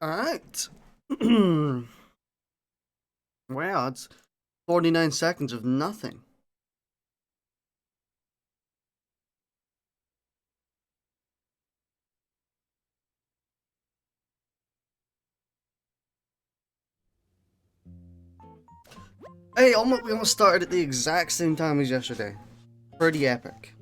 Alright. Wow, it's 49 seconds of nothing. Hey, we almost started at the exact same time as yesterday. Pretty epic.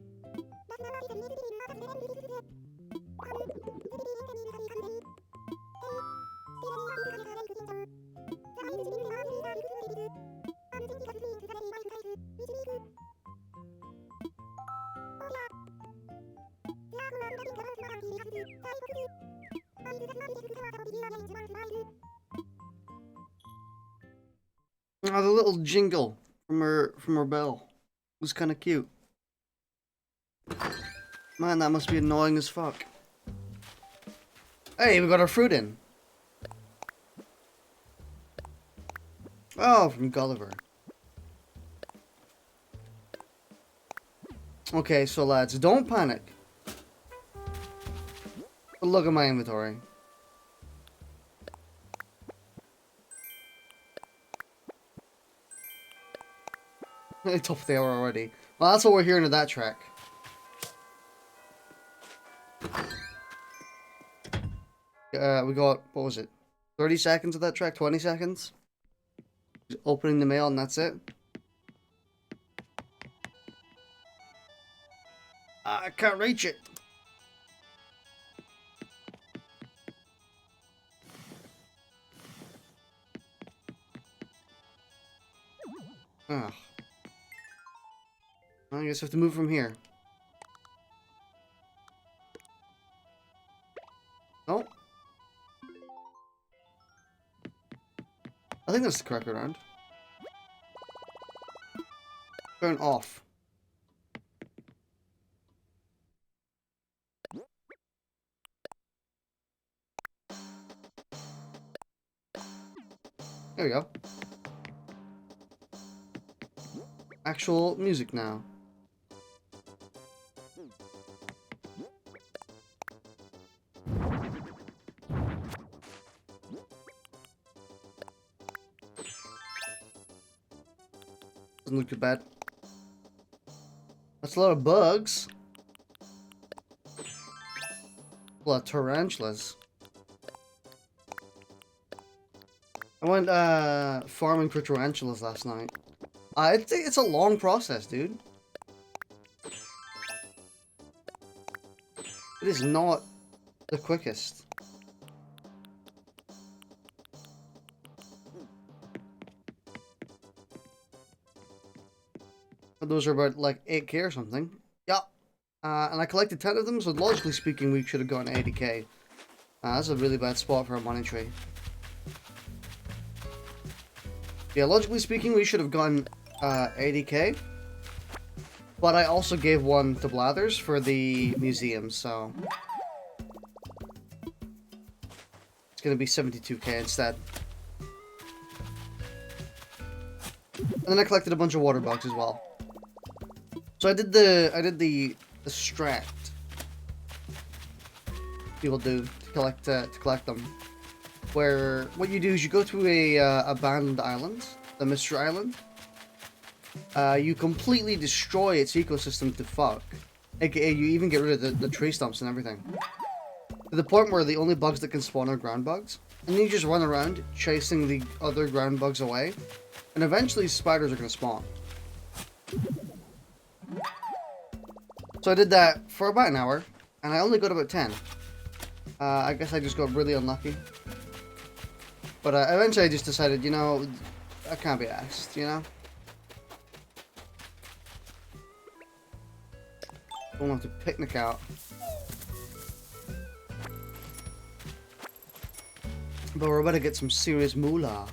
Oh, the little jingle from her bell was kind of cute. Man, that must be annoying as fuck. Hey, we got our fruit in. Oh, from Gulliver. Okay, so lads, don't panic. But look at my inventory. Top of the hour already. Well, that's what we're hearing of that track. We got, what was it? 30 seconds of that track? 20 seconds? Just opening the mail and that's it. I can't reach it. Ugh. I guess I have to move from here. Oh. I think that's the correct round. Turn off. There we go. Actual music now. Doesn't look too bad. That's a lot of bugs. A lot of tarantulas. I went farming for tarantulas last night. It's a long process, dude. It is not the quickest. Those are about like 8k or something. Yeah. And I collected 10 of them, so logically speaking, we should have gotten 80k. That's a really bad spot for a money tree. Yeah, logically speaking, we should have gotten 80k. But I also gave one to Blathers for the museum, so it's gonna be 72k instead. And then I collected a bunch of water bugs as well. So I did the strat people do to collect them. Where what you do is you go to a abandoned island, the Mystery Island. You completely destroy its ecosystem to fuck. AKA you even get rid of the tree stumps and everything. To the point where the only bugs that can spawn are ground bugs. And then you just run around chasing the other ground bugs away. And eventually spiders are going to spawn. So I did that for about an hour, and I only got about 10. I guess I just got really unlucky. But eventually I just decided, you know, I can't be asked, you know? Don't have to picnic out. But we're about to get some serious moolah.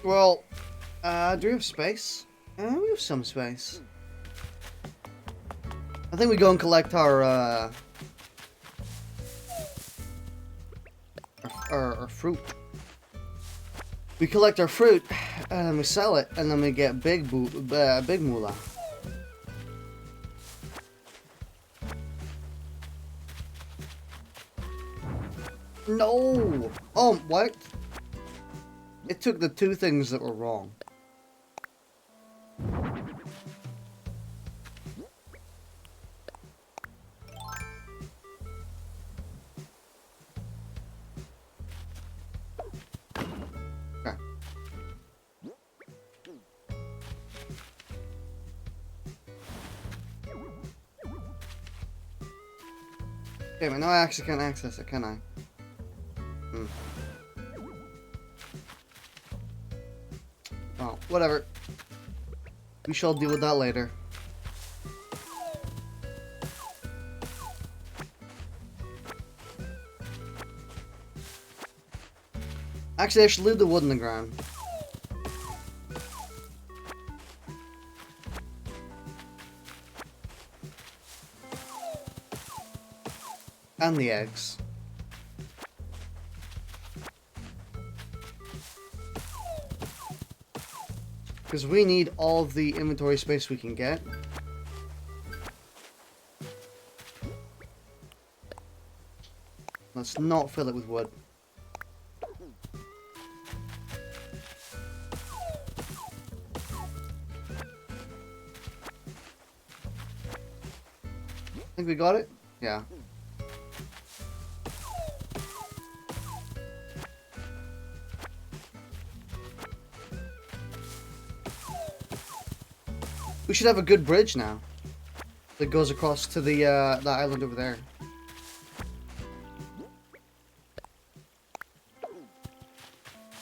Well, do we have space? We have some space. I think we go and collect our fruit. We collect our fruit, and then we sell it, and then we get big moolah. No! Oh, what? It took the two things that were wrong. Okay. Okay, but now I actually can't access it, can I? Oh, whatever. We shall deal with that later. Actually, I should leave the wood in the ground. And the eggs. Because we need all of the inventory space we can get. Let's not fill it with wood. Think we got it? Yeah. We should have a good bridge now that goes across to the island over there.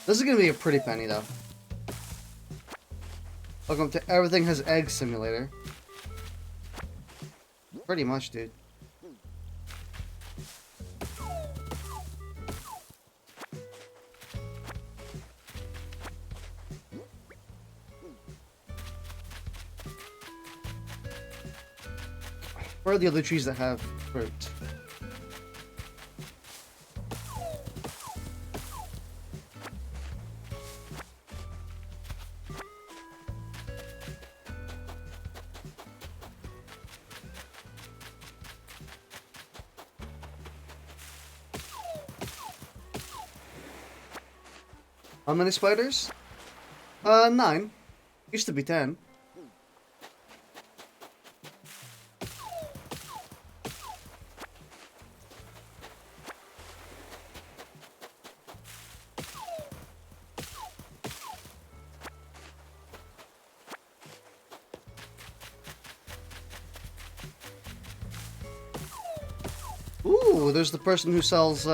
This is gonna be a pretty penny though. Welcome to Everything Has Eggs Simulator. Pretty much, dude. Where are the other trees that have fruit? How many spiders? 9. Used to be 10. Ooh, there's the person who sells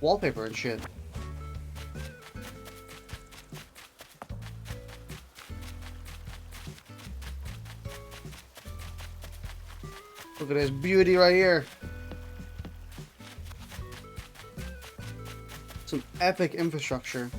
wallpaper and shit. Look at this beauty right here. Some epic infrastructure.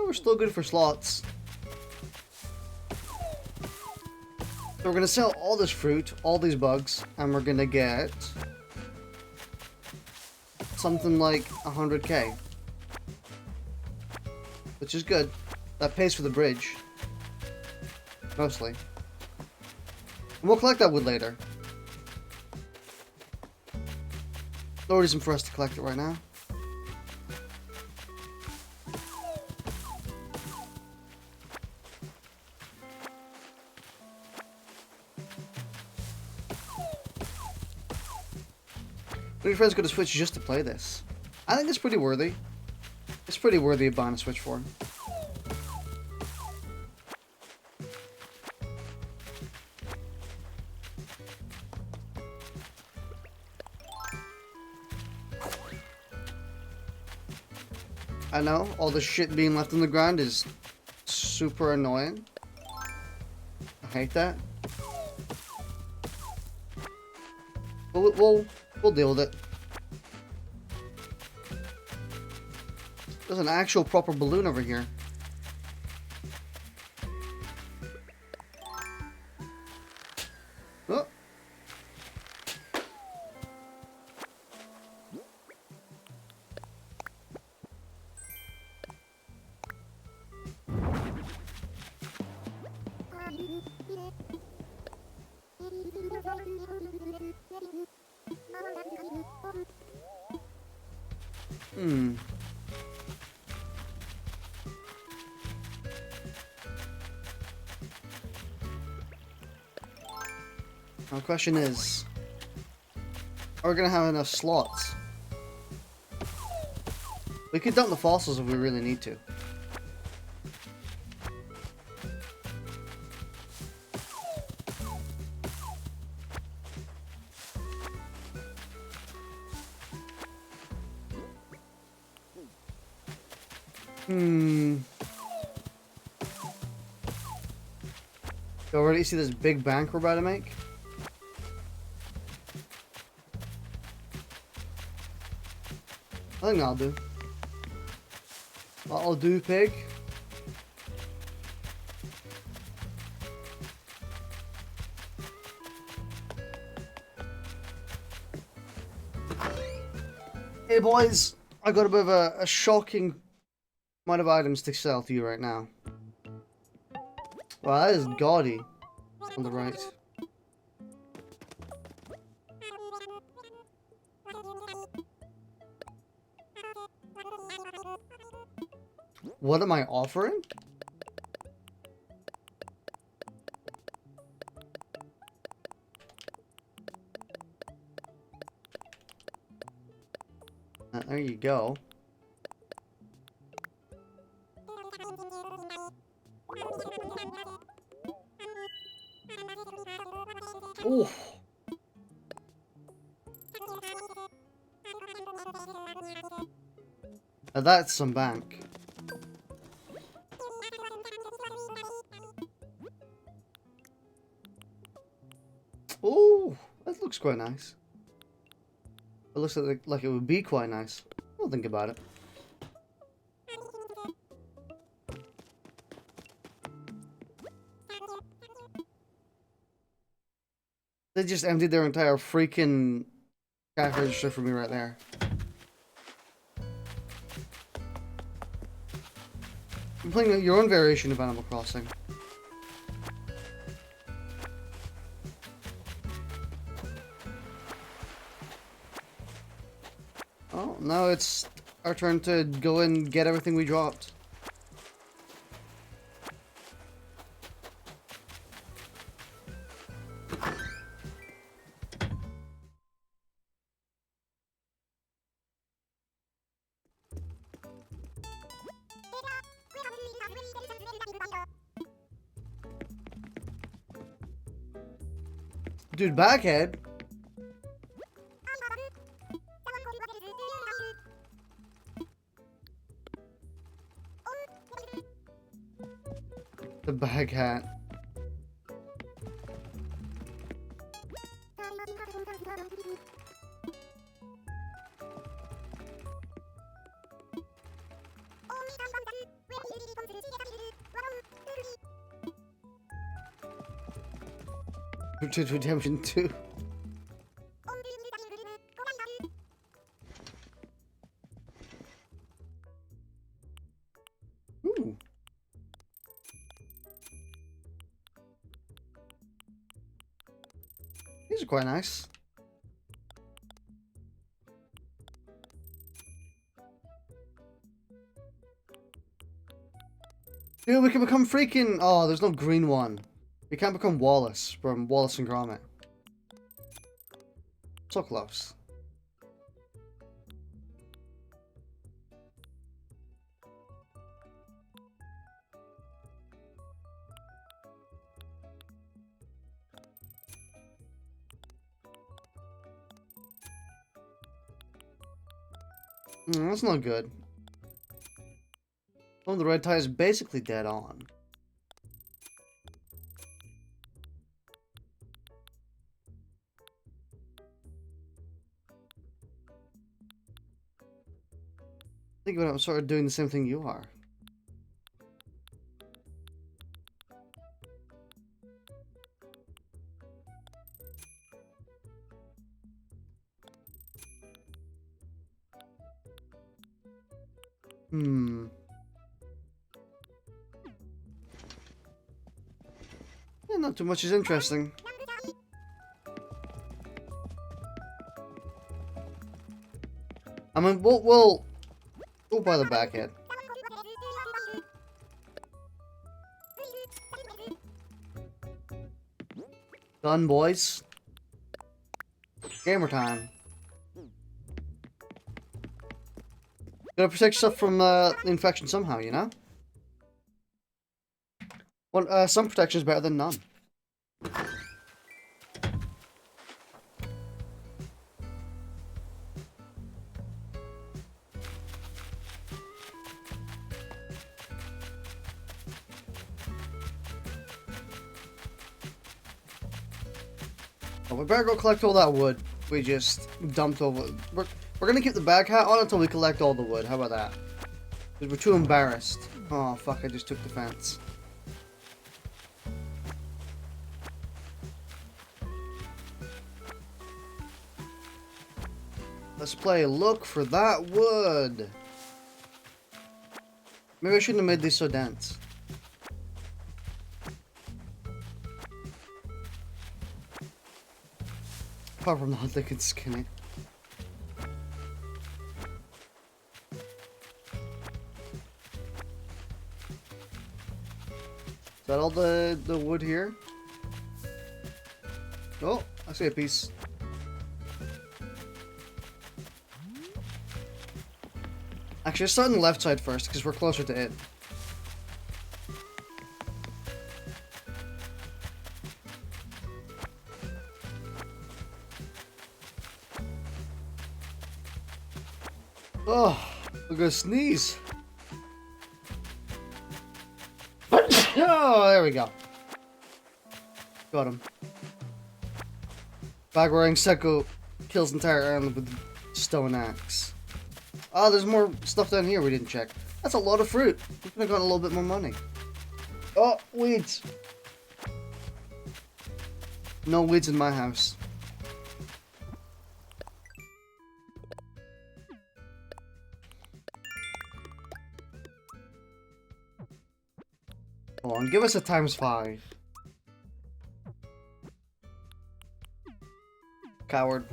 We're still good for slots. So we're gonna sell all this fruit, all these bugs, and we're gonna get something like 100k. Which is good. That pays for the bridge. Mostly. And we'll collect that wood later. No reason for us to collect it right now. When your friends go to Switch just to play this. I think it's pretty worthy. It's pretty worthy of buying a Switch for. I know, all the shit being left on the ground is super annoying. I hate that. We'll deal with it. There's an actual proper balloon over here. Oh. The question is, are we gonna have enough slots? We could dump the fossils if we really need to. You already see this big bank we're about to make? I think that'll do. That'll do, pig. Hey boys, I got a bit of a shocking amount of items to sell to you right now. Wow, that is gaudy on the right. What am I offering? There you go. Oh. Now that's some bank. Oh, that looks quite nice. It looks like it would be quite nice. I'll think about it. They just emptied their entire freaking cash register for me right there. I'm playing your own variation of Animal Crossing. Oh, now it's our turn to go and get everything we dropped. Dude, Backhead. The bag hat. Redemption 2. Ooh. These are quite nice. Dude, we can become freaking... Oh, there's no green one. We can't become Wallace from Wallace and Gromit. So close. That's not good. Oh, the red tie is basically dead on. Think about it, I'm sort of doing the same thing you are. Yeah, not too much is interesting. I mean, we'll go by the back end. Done, boys. Gamer time. Gotta protect yourself from infection somehow, you know? Well, some protection is better than none. Oh, we better go collect all that wood we just dumped over. We're gonna keep the bag hat on until we collect all the wood. How about that? Because we're too embarrassed. Oh, fuck, I just took the fence. Let's play look for that wood. Maybe I shouldn't have made these so dense. Apart from not looking skinny. Is that all the wood here? Oh, I see a piece. Actually, let's start on the left side first, because we're closer to it. Oh, I'm gonna sneeze. Oh, there we go. Got him. Bag wearing Seko kills entire island with stone axe. Oh, there's more stuff down here we didn't check. That's a lot of fruit. We could have gotten a little bit more money. Oh, weeds. No weeds in my house. Come on, give us a ×5. Coward.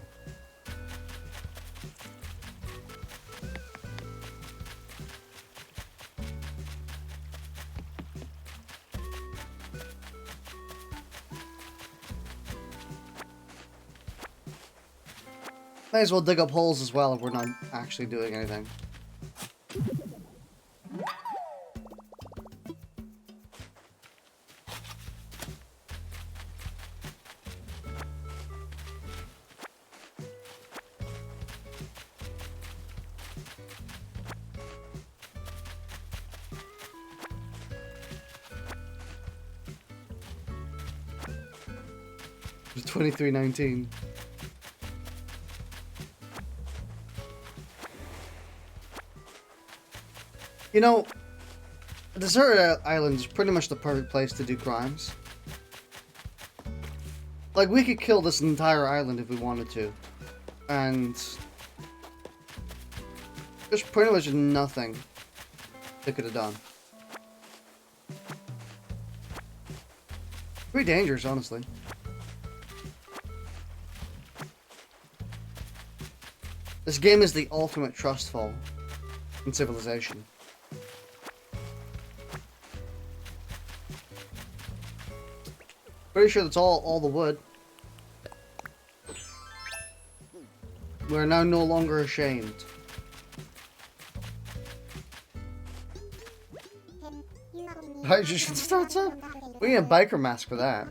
Might as well dig up holes as well if we're not actually doing anything. It's 2319. You know, a deserted island is pretty much the perfect place to do crimes. Like, we could kill this entire island if we wanted to. And there's pretty much nothing they could have done. Pretty dangerous, honestly. This game is the ultimate trust fall in civilization. Pretty sure that's all the wood. We're now no longer ashamed. Hydrogen starts up. We need a biker mask for that.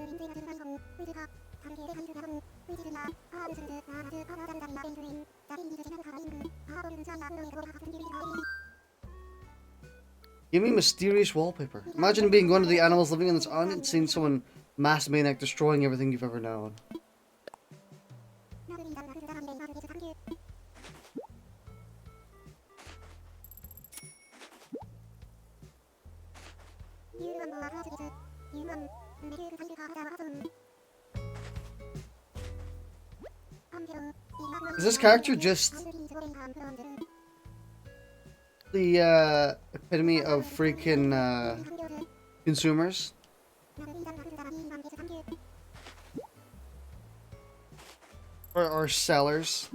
Give me mysterious wallpaper. Imagine being one of the animals living on this island and seeing someone mass maniac destroying everything you've ever known. Is this character just the epitome of freaking consumers? Or sellers?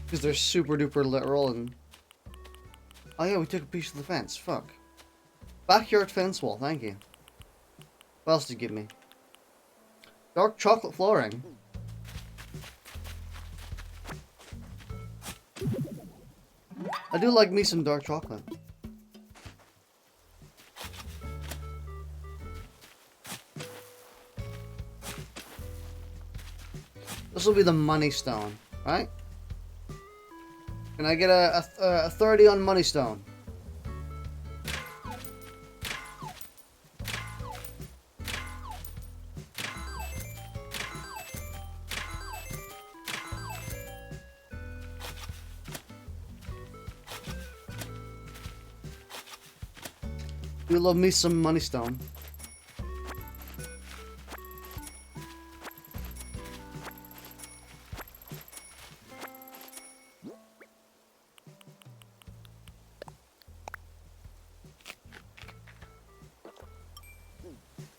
Because they're super duper literal and... Oh yeah, we took a piece of the fence. Fuck. Backyard fence wall, thank you. What else did you give me? Dark chocolate flooring. I do like me some dark chocolate. This will be the money stone, right? Can I get a 30 on money stone? You love me some money stone.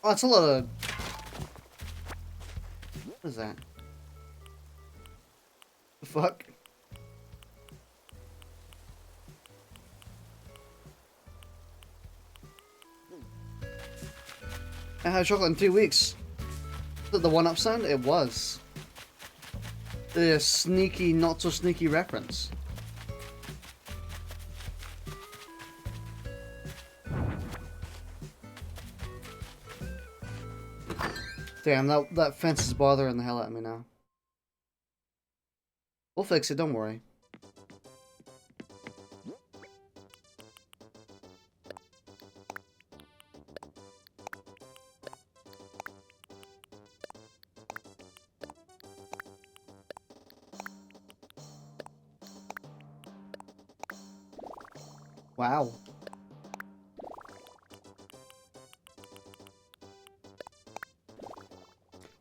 Oh, that's a lot of... What is that? The fuck? I had chocolate in 2 weeks. Was it the one-up sound? It was. The sneaky, not so sneaky reference. Damn, that fence is bothering the hell out of me now. We'll fix it, don't worry. Wow.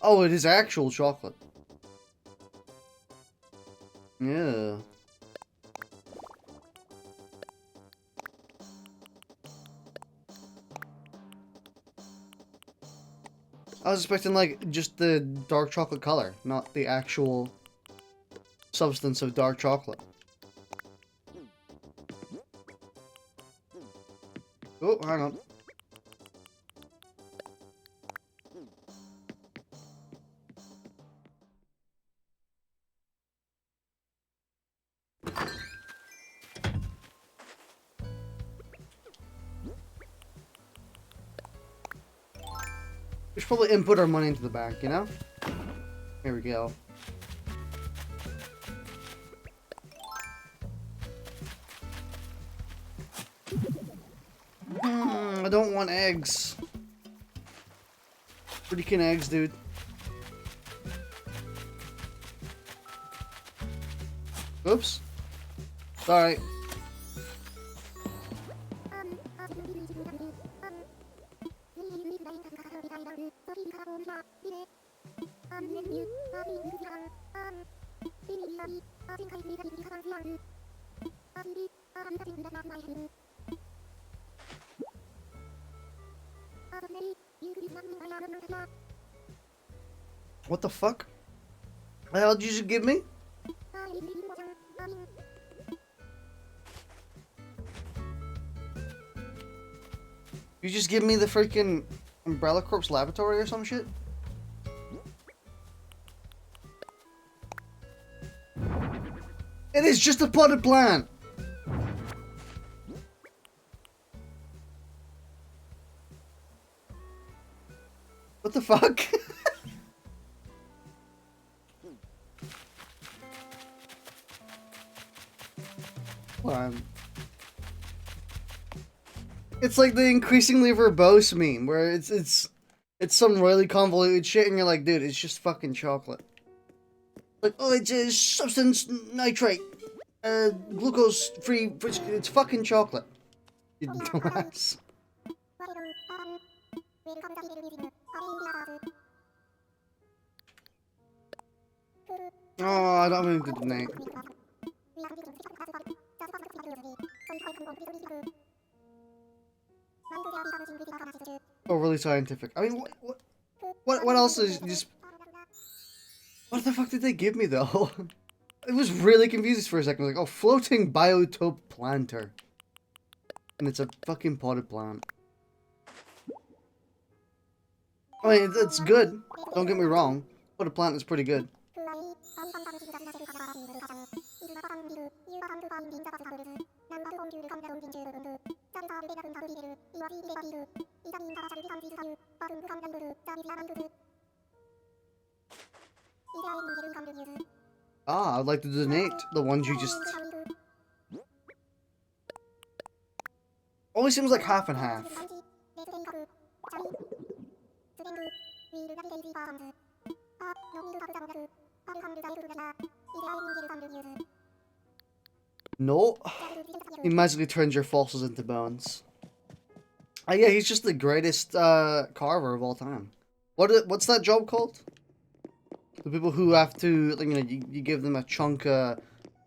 Oh, it is actual chocolate. Yeah. I was expecting, like, just the dark chocolate color, not the actual substance of dark chocolate. Oh, hang on. We should probably input our money into the bank, you know? Here we go. I don't want eggs. Freaking eggs, dude. Oops. Sorry. What the fuck? The hell did you just give me? You just give me the freaking Umbrella Corp's laboratory or some shit? It is just a potted plant! What the fuck? time. It's like the increasingly verbose meme, where it's some really convoluted shit, and you're like, dude, it's just fucking chocolate. Like, oh, it's a substance nitrate, glucose-free. It's fucking chocolate. You dumbass. Oh, I don't have a good name. Overly scientific. I mean, what else is just... What the fuck did they give me, though? It was really confusing for a second. Like, oh, floating biotope planter. And it's a fucking potted plant. I mean, it's good. Don't get me wrong. Potted plant is pretty good. Ah, I'd like to donate the ones you just... Always seems like half and half. No. He magically turns your fossils into bones. Yeah, he's just the greatest carver of all time. What's that job called? The people who have to, like, you know, you give them a chunk a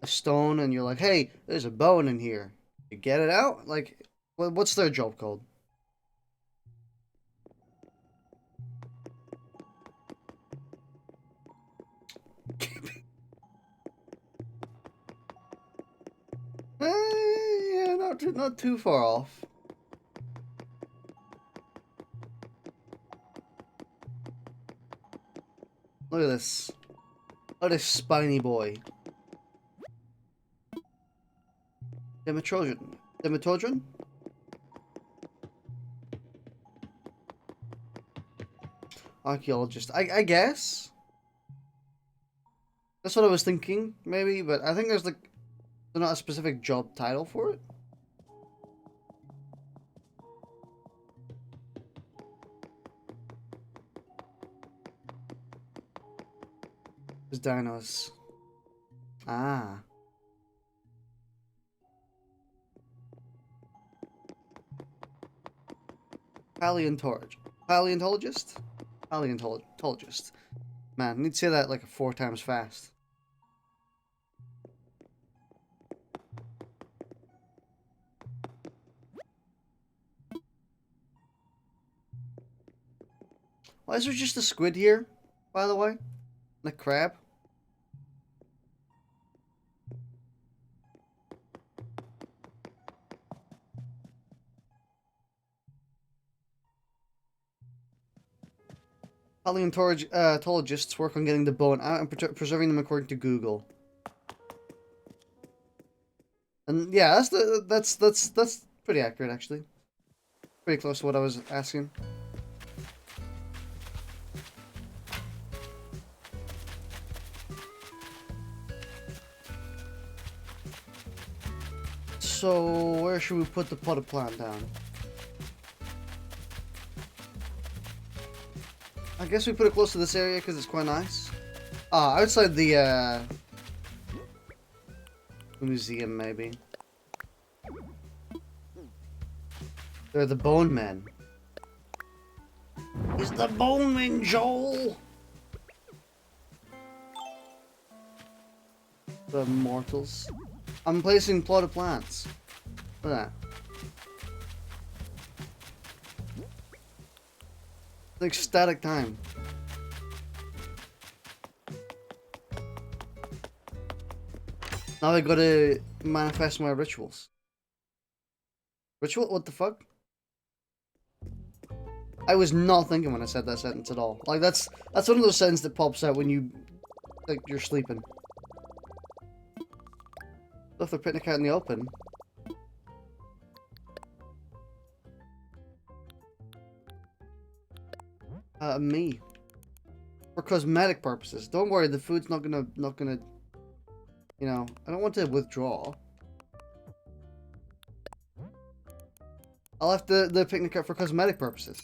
stone, and you're like, hey, there's a bone in here. You get it out? Like, what's their job called? Yeah, not too far off. Look at this. Look at this spiny boy. Demetrodron? Archaeologist. I guess. That's what I was thinking, maybe, but I think there's not a specific job title for it. There's dinos. Ah. Paleontologist? Paleontologist. Man, I need to say that like 4 times fast. Why is there just a squid here, by the way? And a crab? Paleontologists work on getting the bone out and preserving them according to Google. And yeah, that's pretty accurate, actually. Pretty close to what I was asking. So, where should we put the potted plant down? I guess we put it close to this area because it's quite nice. Outside the museum, maybe. They're the bone men. He's the bone man, Joel! The mortals. I'm placing potted plants. Look at that. Like static time. Now I gotta manifest my rituals. Ritual? What the fuck? I was not thinking when I said that sentence at all. Like that's one of those sentences that pops out when you're sleeping. If they're picnic out in the open. Me. For cosmetic purposes. Don't worry, the food's not gonna, you know, I don't want to withdraw. I left the picnic out for cosmetic purposes.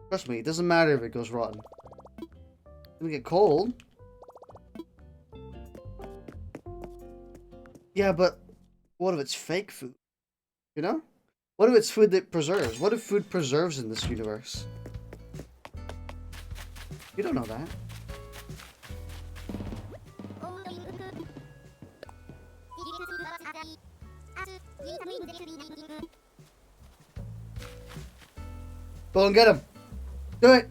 Trust me, it doesn't matter if it goes rotten. It's gonna get cold. Yeah, but what if it's fake food? You know? What if it's food that preserves? What if food preserves in this universe? You don't know that. Go and get him. Do it.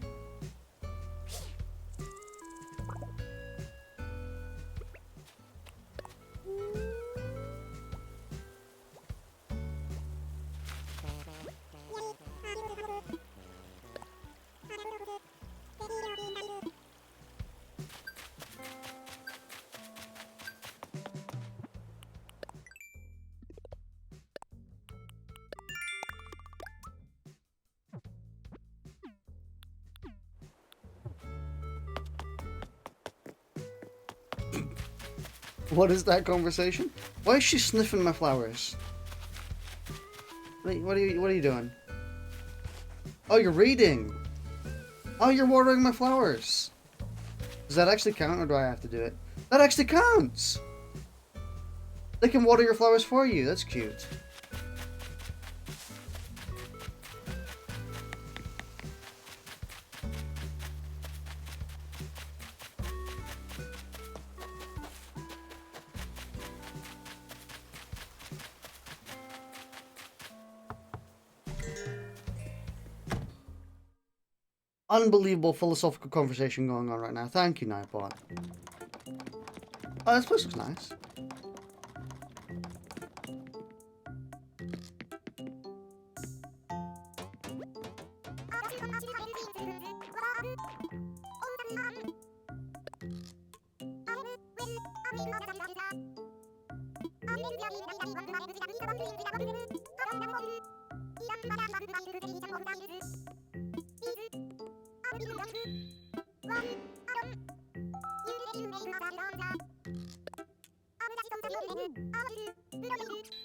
What is that conversation? Why is she sniffing my flowers? What are you doing? Oh, you're reading. Oh, you're watering my flowers. Does that actually count, or do I have to do it? That actually counts. They can water your flowers for you. That's cute. Unbelievable philosophical conversation going on right now. Thank you, Nightbot. Oh, this place looks nice.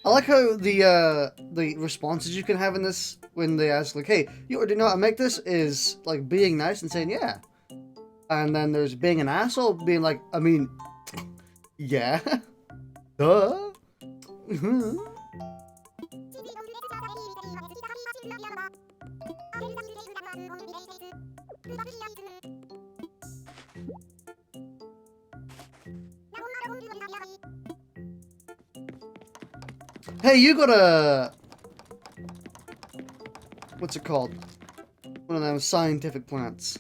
I like how the responses you can have in this when they ask like, "Hey, you already know how to make this?" is like being nice and saying yeah, and then there's being an asshole, being like, "I mean, yeah, duh." Hey, you got a... what's it called? One of them scientific plants.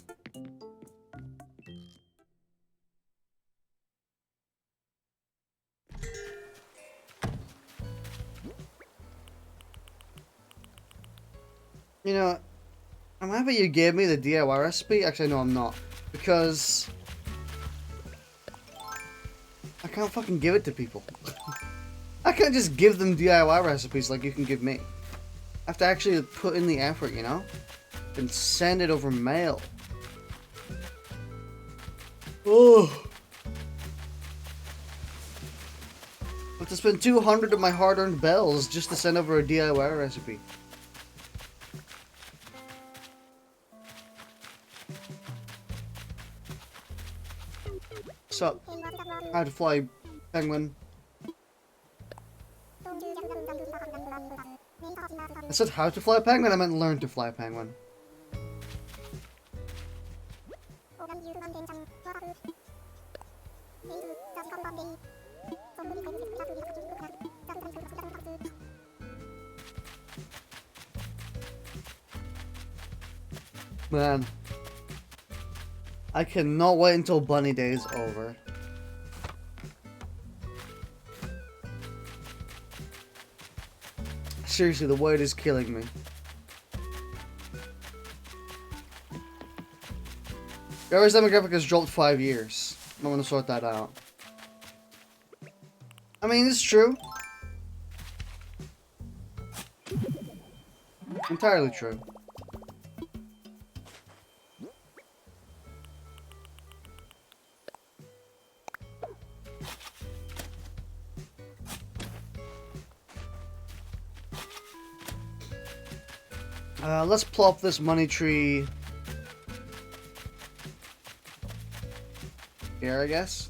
You know, I'm happy you gave me the DIY recipe. Actually, no, I'm not. Because... I can't fucking give it to people. I can't just give them DIY recipes like you can give me. I have to actually put in the effort, you know? And send it over mail. Oh. I have to spend 200 of my hard-earned bells just to send over a DIY recipe. Sup? How to fly penguin. I said how to fly a penguin, I meant learn to fly a penguin. Man, I cannot wait until Bunny Day is over. Seriously, the wait is killing me. The average demographic has dropped 5 years. I'm gonna sort that out. I mean, it's true. Entirely true. Let's plop this money tree here, I guess.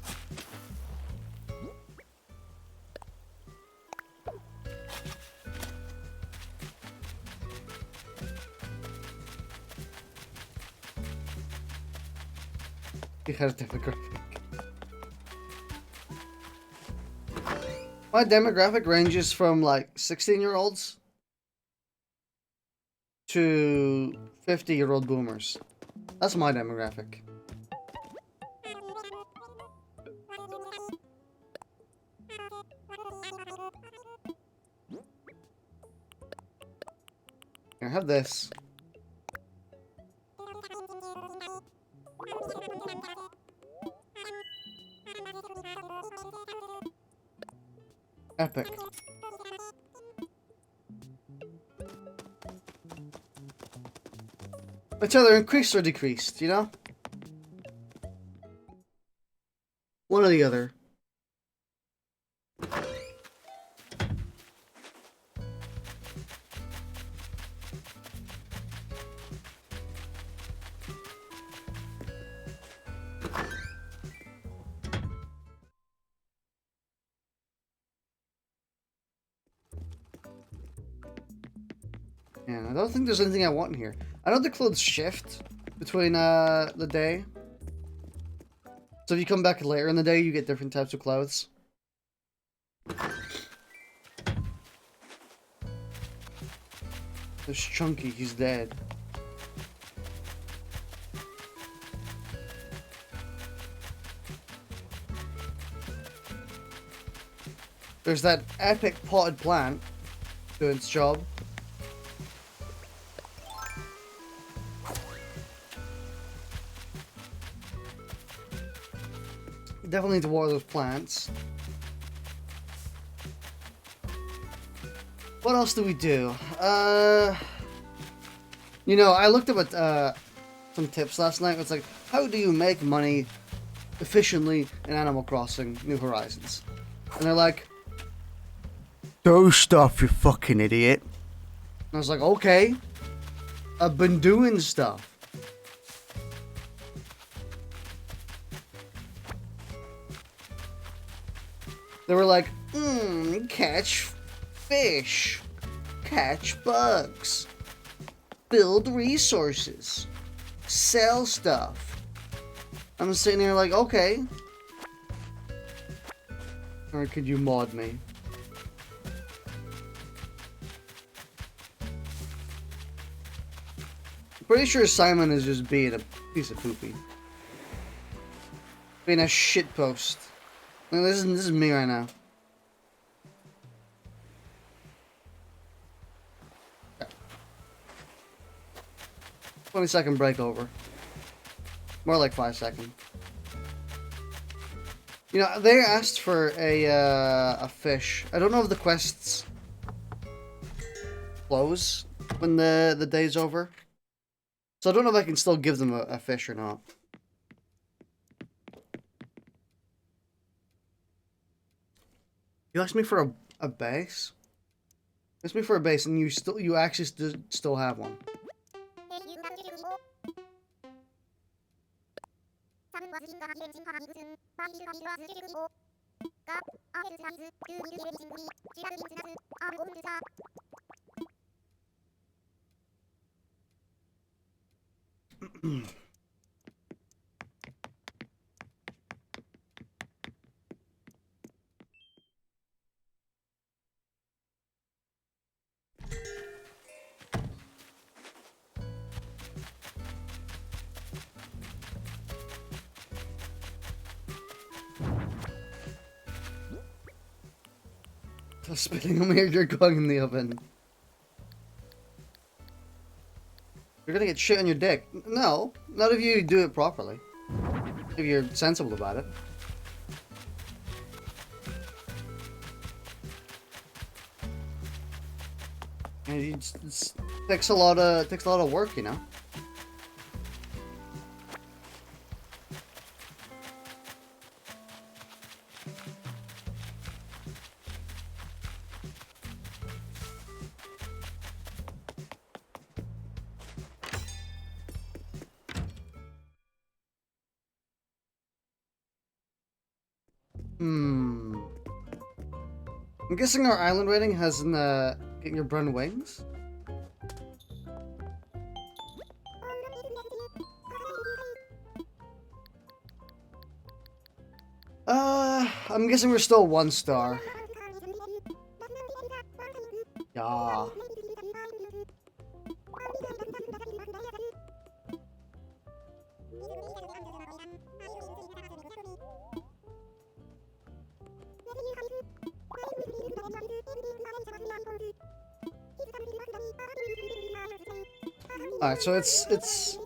He has demographic. My demographic ranges from like 16-year-olds to 50-year-old boomers. That's my demographic. Here, have this. Epic. It's either increased or decreased, you know? One or the other. Yeah, I don't think there's anything I want in here. I know the clothes shift between the day. So if you come back later in the day, you get different types of clothes. There's Chunky, he's dead. There's that epic potted plant doing its job. Definitely need to water those plants. What else do we do? You know, I looked up at some tips last night. It's like, how do you make money efficiently in Animal Crossing New Horizons? And they're like, do stuff, you fucking idiot. And I was like, okay, I've been doing stuff. They were like, catch fish, catch bugs, build resources, sell stuff. I'm sitting here like, okay. Or could you mod me? Pretty sure Simon is just being a piece of poopy. Being a shitpost. Like, this is me right now. Okay. 20-second break over. More like 5 seconds. You know, they asked for a fish. I don't know if the quests close when the day's over. So I don't know if I can still give them a fish or not. You asked me for a base? You asked me for a base and you actually still have one. Stop spitting on me or you're going in the oven. You're gonna get shit on your dick. No, not if you do it properly. If you're sensible about it. And it takes a lot of work, you know. Hmm. I'm guessing our island rating has an, getting your brown wings? I'm guessing we're still 1 star. Yeah. Alright, so it's...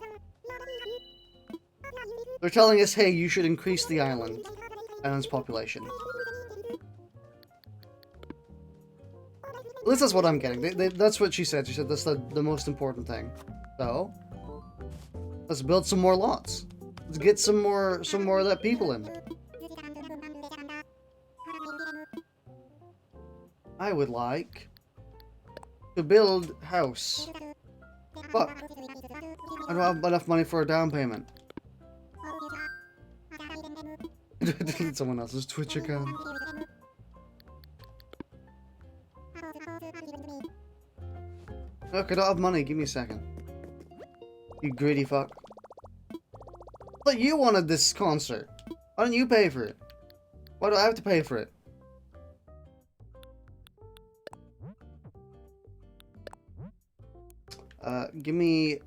They're telling us, hey, you should increase the island's population. At least that's what I'm getting. That's what she said. She said that's the most important thing. So, let's build some more lots. Let's get some more of that people in. I would like to build house. But I don't have enough money for a down payment. Someone else's Twitch account. Look, I don't have money. Give me a second. You greedy fuck. But you wanted this concert. Why don't you pay for it? Why do I have to pay for it? Give me...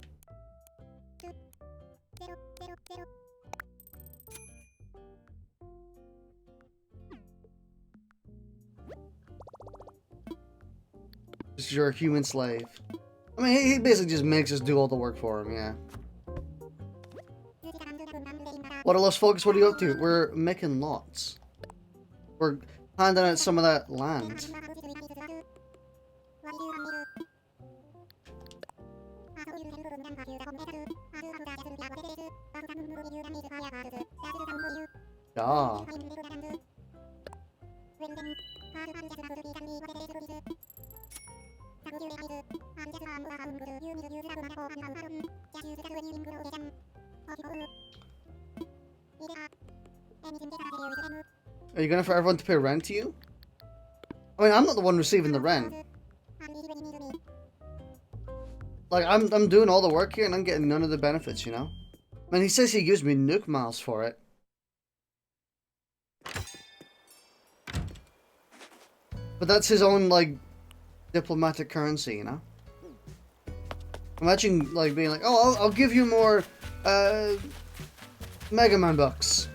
This is your human slave. I mean, he basically just makes us do all the work for him, yeah. What Lost Focus, what are you up to? We're making lots. We're handing out some of that land. Yeah. Are you gonna for everyone to pay rent to you? I mean, I'm not the one receiving the rent. Like, I'm doing all the work here and I'm getting none of the benefits, you know? I mean, he says he gives me nuke miles for it. But that's his own, like, diplomatic currency, you know? Imagine, like, being like, oh, I'll give you more, Mega Man bucks.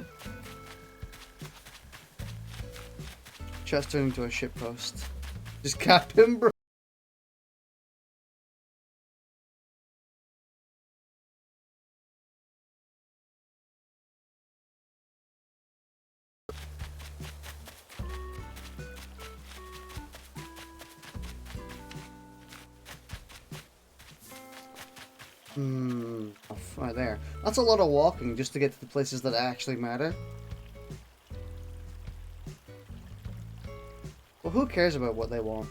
Chest turned into a shitpost. Just cap him, bro. Right there. That's a lot of walking just to get to the places that actually matter. Well, who cares about what they want?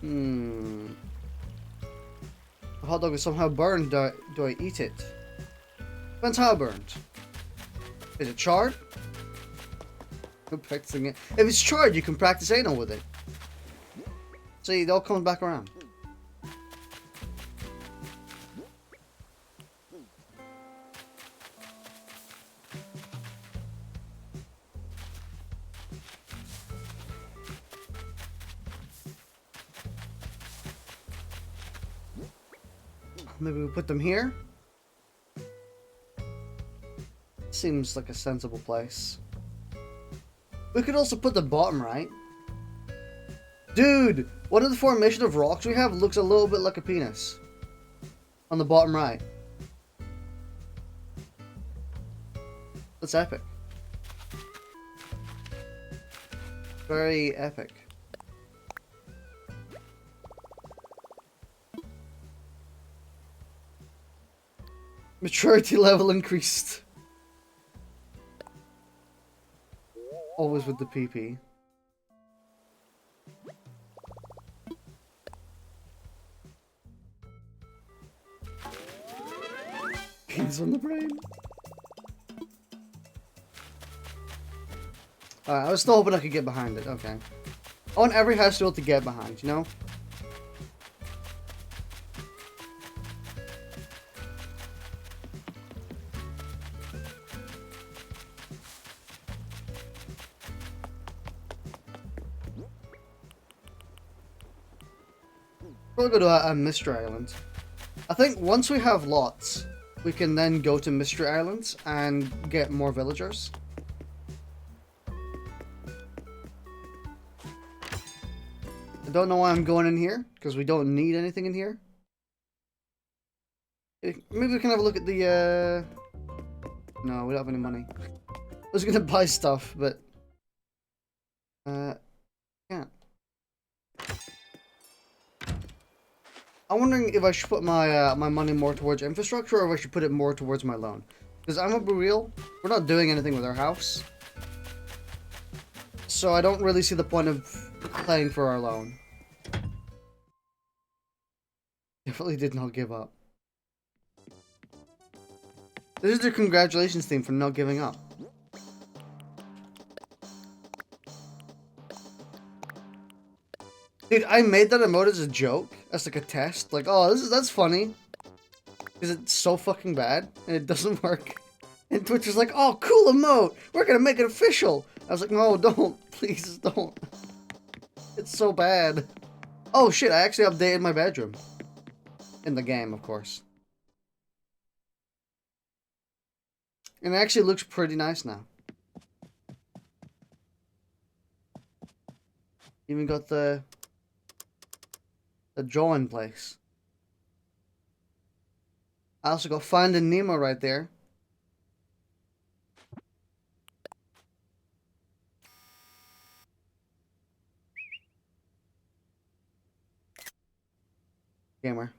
The hot dog is somehow burned. Do I eat it? Depends how burned. Is it charred? I'm practicing it. If it's charred, you can practice anal with it. See, it all comes back around. Maybe we put them here? Seems like a sensible place. We could also put the bottom right. Dude, one of the formation of rocks we have looks a little bit like a penis. On the bottom right. That's epic. Very epic. Maturity level increased. Always with the PP. Kings on the brain. Alright, I was still hoping I could get behind it. Okay. I want every house to be able to get behind, you know? We'll go to a Mystery Island. I think once we have lots, we can then go to Mystery Islands and get more villagers. I don't know why I'm going in here, because we don't need anything in here. Maybe we can have a look at the, No, we don't have any money. I was gonna buy stuff, but... can't. I'm wondering if I should put my my money more towards infrastructure, or if I should put it more towards my loan. Because I'm gonna be real, we're not doing anything with our house. So I don't really see the point of playing for our loan. Definitely did not give up. This is the congratulations theme for not giving up. Dude, I made that emote as a joke, as like a test. Like, oh, that's funny. Because it's so fucking bad, and it doesn't work. And Twitch was like, oh, cool emote! We're gonna make it official! I was like, no, don't. Please, don't. It's so bad. Oh shit, I actually updated my bedroom. In the game, of course. And it actually looks pretty nice now. Even got the draw in place. I also got Finding Nemo right there. Gamer.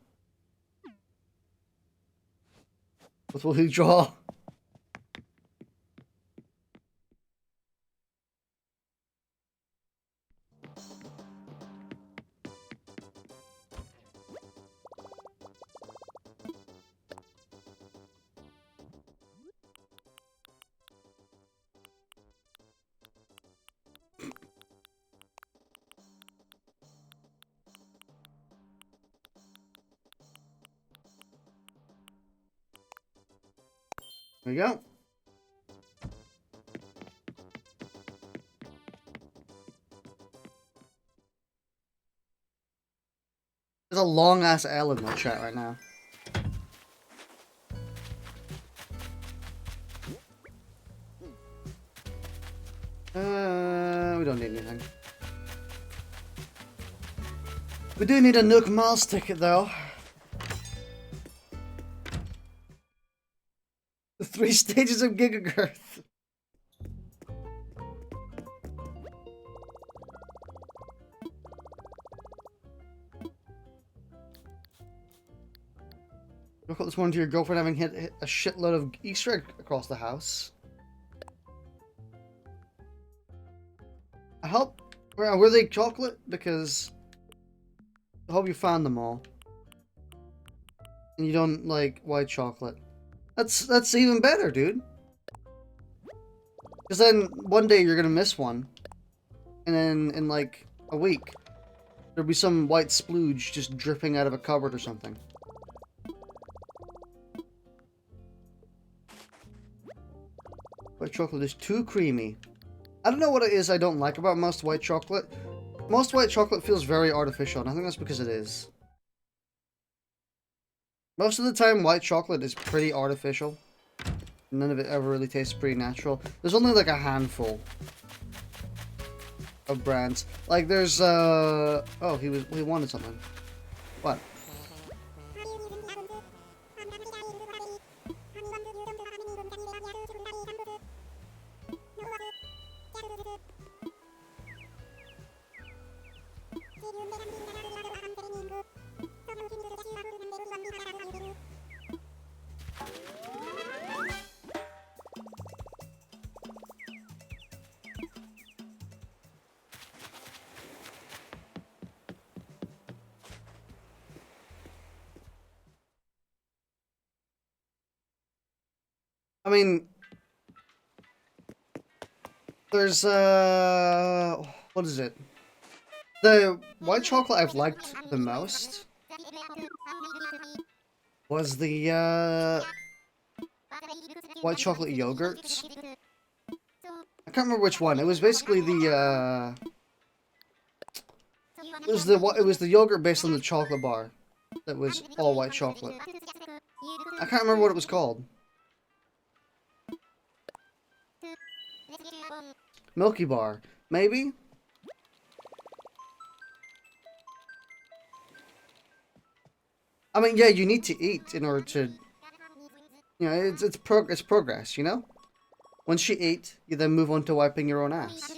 What will he draw? There we go. There's a long ass L in my chat right now. We don't need anything. We do need a Nook Miles ticket though. The 3 stages of Gigagirth. Look at this one to your girlfriend having hit a shitload of Easter egg across the house. I hope... Were they chocolate? Because... I hope you found them all. And you don't like white chocolate. That's even better, dude. Because then one day you're gonna miss one. And then in like a week, there'll be some white splooge just dripping out of a cupboard or something. White chocolate is too creamy. I don't know what it is I don't like about most white chocolate. Most white chocolate feels very artificial, and I think that's because it is. Most of the time, white chocolate is pretty artificial. None of it ever really tastes pretty natural. There's only like a handful of brands. Like there's oh, he wanted something. What? I mean, there's, what is it? The white chocolate I've liked the most was the, white chocolate yogurt. I can't remember which one. It was basically the, it was the yogurt based on the chocolate bar that was all white chocolate. I can't remember what it was called. Milky Bar, maybe? I mean, yeah, you need to eat in order to, you know, it's progress, you know? Once you eat, you then move on to wiping your own ass.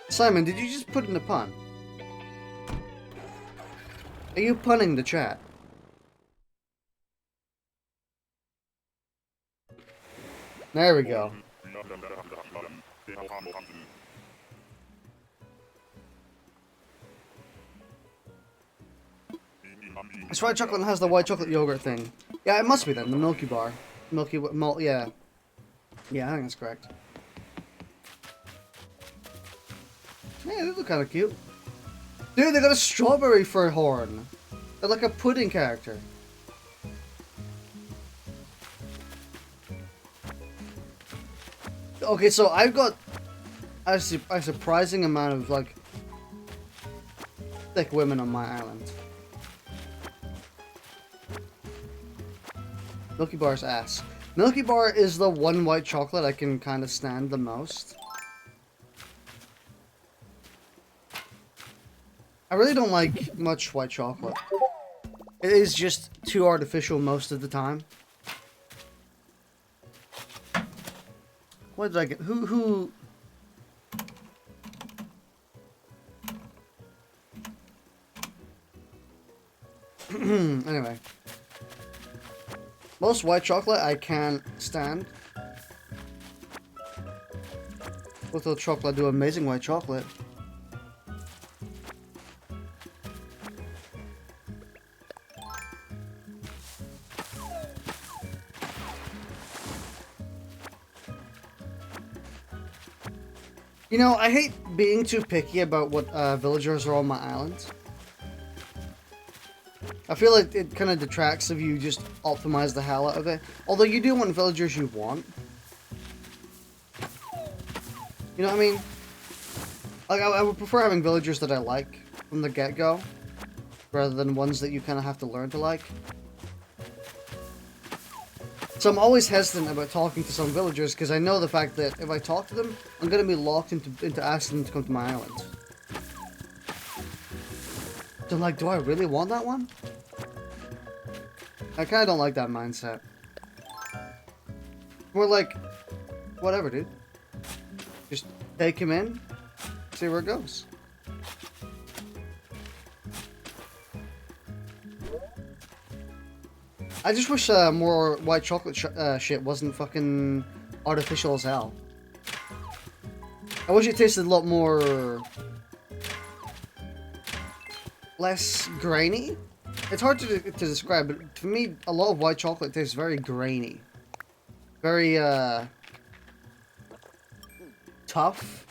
Simon, did you just put in a pun? Are you punning the chat? There we go. This white chocolate has the white chocolate yogurt thing. Yeah, it must be then, the Milky Bar. Yeah. Yeah, I think that's correct. Yeah, they look kind of cute. Dude, they got a strawberry for a horn. They're like a pudding character. Okay, so I've got a surprising amount of, like, thick women on my island. Milky Bar's ass. Milky Bar is the one white chocolate I can kind of stand the most. I really don't like much white chocolate. It is just too artificial most of the time. What did I get? Who? Anyway. Most white chocolate I can't stand. Little chocolate do amazing white chocolate. You know, I hate being too picky about what villagers are on my island. I feel like it kind of detracts if you just optimize the hell out of it. Although you do want villagers you want. You know what I mean? Like, I would prefer having villagers that I like from the get-go, rather than ones that you kind of have to learn to like. So I'm always hesitant about talking to some villagers, because I know the fact that if I talk to them, I'm going to be locked into asking them to come to my island. So I'm like, do I really want that one? I kind of don't like that mindset. More like, whatever, dude. Just take him in, see where it goes. I just wish more white chocolate shit wasn't fucking artificial as hell. I wish it tasted a lot more... less grainy? It's hard to describe, but to me, a lot of white chocolate tastes very grainy. Very, tough.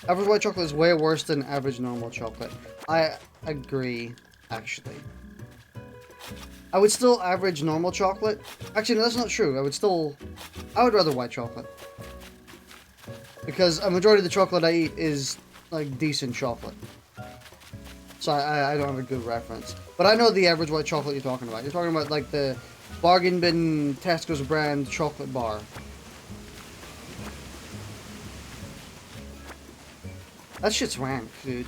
Average white chocolate is way worse than average normal chocolate. I agree, actually. I would still average normal chocolate. Actually, no, that's not true. I would rather white chocolate. Because a majority of the chocolate I eat is, like, decent chocolate. So I don't have a good reference. But I know the average white chocolate you're talking about. You're talking about, like, the bargain bin Tesco's brand chocolate bar. That shit's rank, dude.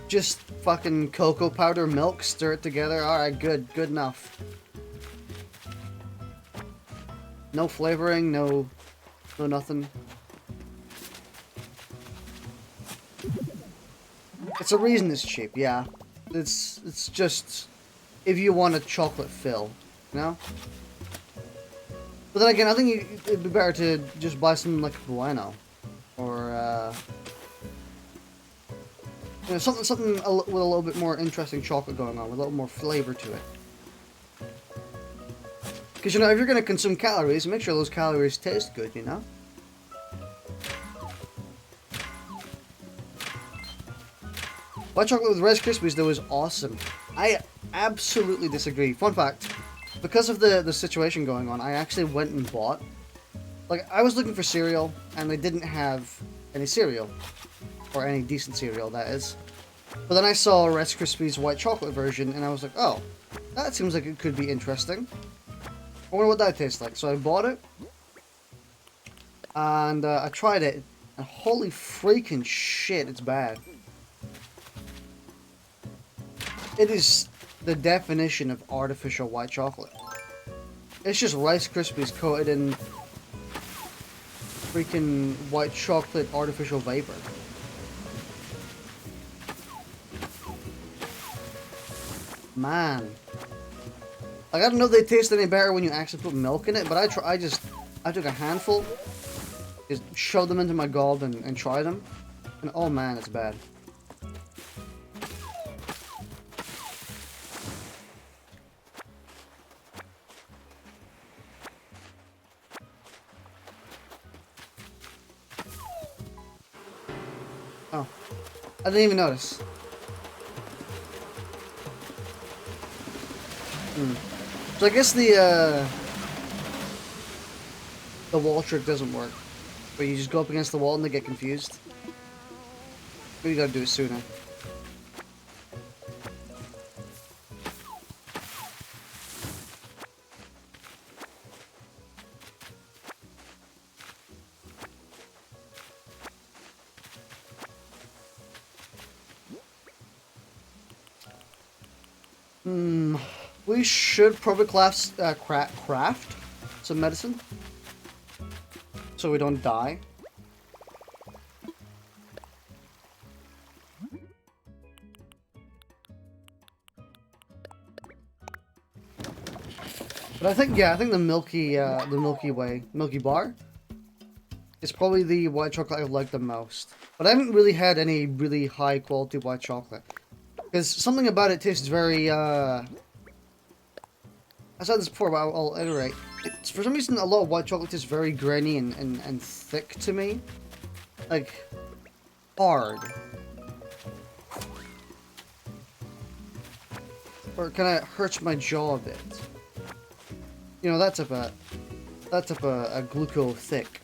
Just fucking cocoa powder, milk, stir it together. Alright, good enough. No flavoring, no nothing. It's a reason it's cheap, yeah. It's just if you want a chocolate fill, you know? But then again, I think it'd be better to just buy something like a Bueno. Or, you know, something with a little bit more interesting chocolate going on, with a little more flavor to it. Because, you know, if you're going to consume calories, make sure those calories taste good, you know? White chocolate with Rice Krispies, though, is awesome. I absolutely disagree. Fun fact, because of the situation going on, I actually went and bought... Like, I was looking for cereal, and they didn't have any cereal. Or any decent cereal, that is. But then I saw Rice Krispies white chocolate version, and I was like, oh, that seems like it could be interesting. I wonder what that tastes like. So I bought it, and I tried it, and holy freaking shit, it's bad. It is the definition of artificial white chocolate. It's just Rice Krispies coated in freaking white chocolate artificial vapor. Man. Like, I don't know if they taste any better when you actually put milk in it, but I took a handful, just shoved them into my gob and tried them, and oh man, it's bad. Oh, I didn't even notice. So I guess the wall trick doesn't work, where you just go up against the wall and they get confused. But you gotta do it sooner. We should probably craft some medicine so we don't die. But I think, yeah, I think the Milky Bar is probably the white chocolate I've liked the most. But I haven't really had any really high quality white chocolate. Because something about it tastes very, I said this before, but I'll iterate. For some reason, a lot of white chocolate tastes very grainy and thick to me. Like, hard. Or it kind of hurts my jaw a bit. You know, that's a gluco thick.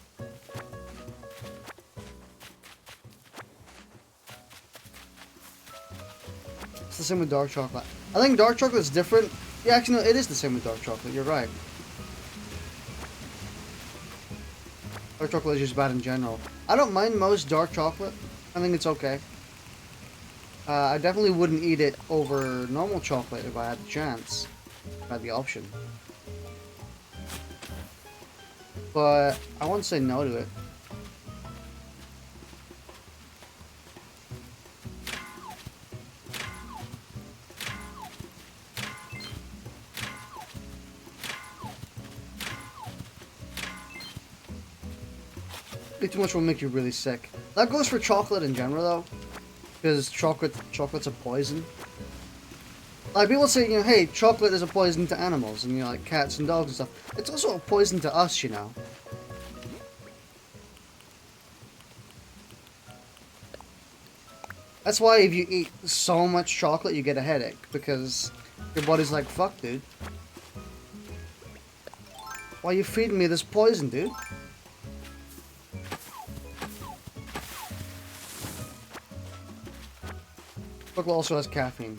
It's the same with dark chocolate. I think dark chocolate is different. Yeah, actually, no, it is the same with dark chocolate. You're right. Dark chocolate is just bad in general. I don't mind most dark chocolate. I think it's okay. I definitely wouldn't eat it over normal chocolate if I had the chance. If I had the option. But I won't say no to it. Too much will make you really sick. That goes for chocolate in general, though, because chocolate's a poison. Like, people say, you know, hey, chocolate is a poison to animals, and you know, like cats and dogs and stuff. It's also a poison to us, you know. That's why if you eat so much chocolate, you get a headache, because your body's like, fuck, dude. Why are you feeding me this poison, dude? Chocolate also has caffeine.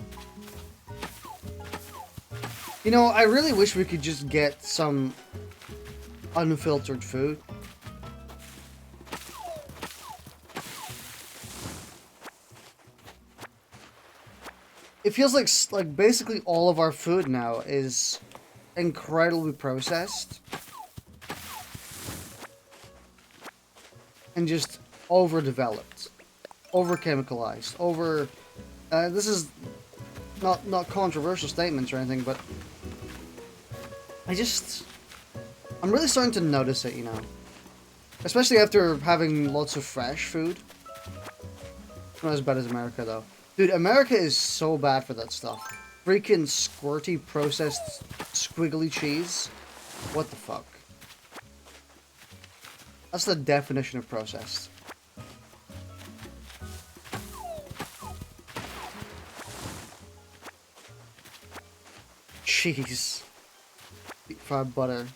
You know, I really wish we could just get some unfiltered food. It feels like basically all of our food now is incredibly processed and just overdeveloped, over-chemicalized, this is not controversial statements or anything, but I just I'm really starting to notice it, you know. Especially after having lots of fresh food. Not as bad as America, though. Dude, America is so bad for that stuff. Freaking squirty, processed, squiggly cheese. What the fuck? That's the definition of processed. Cheese. Deep fried butter.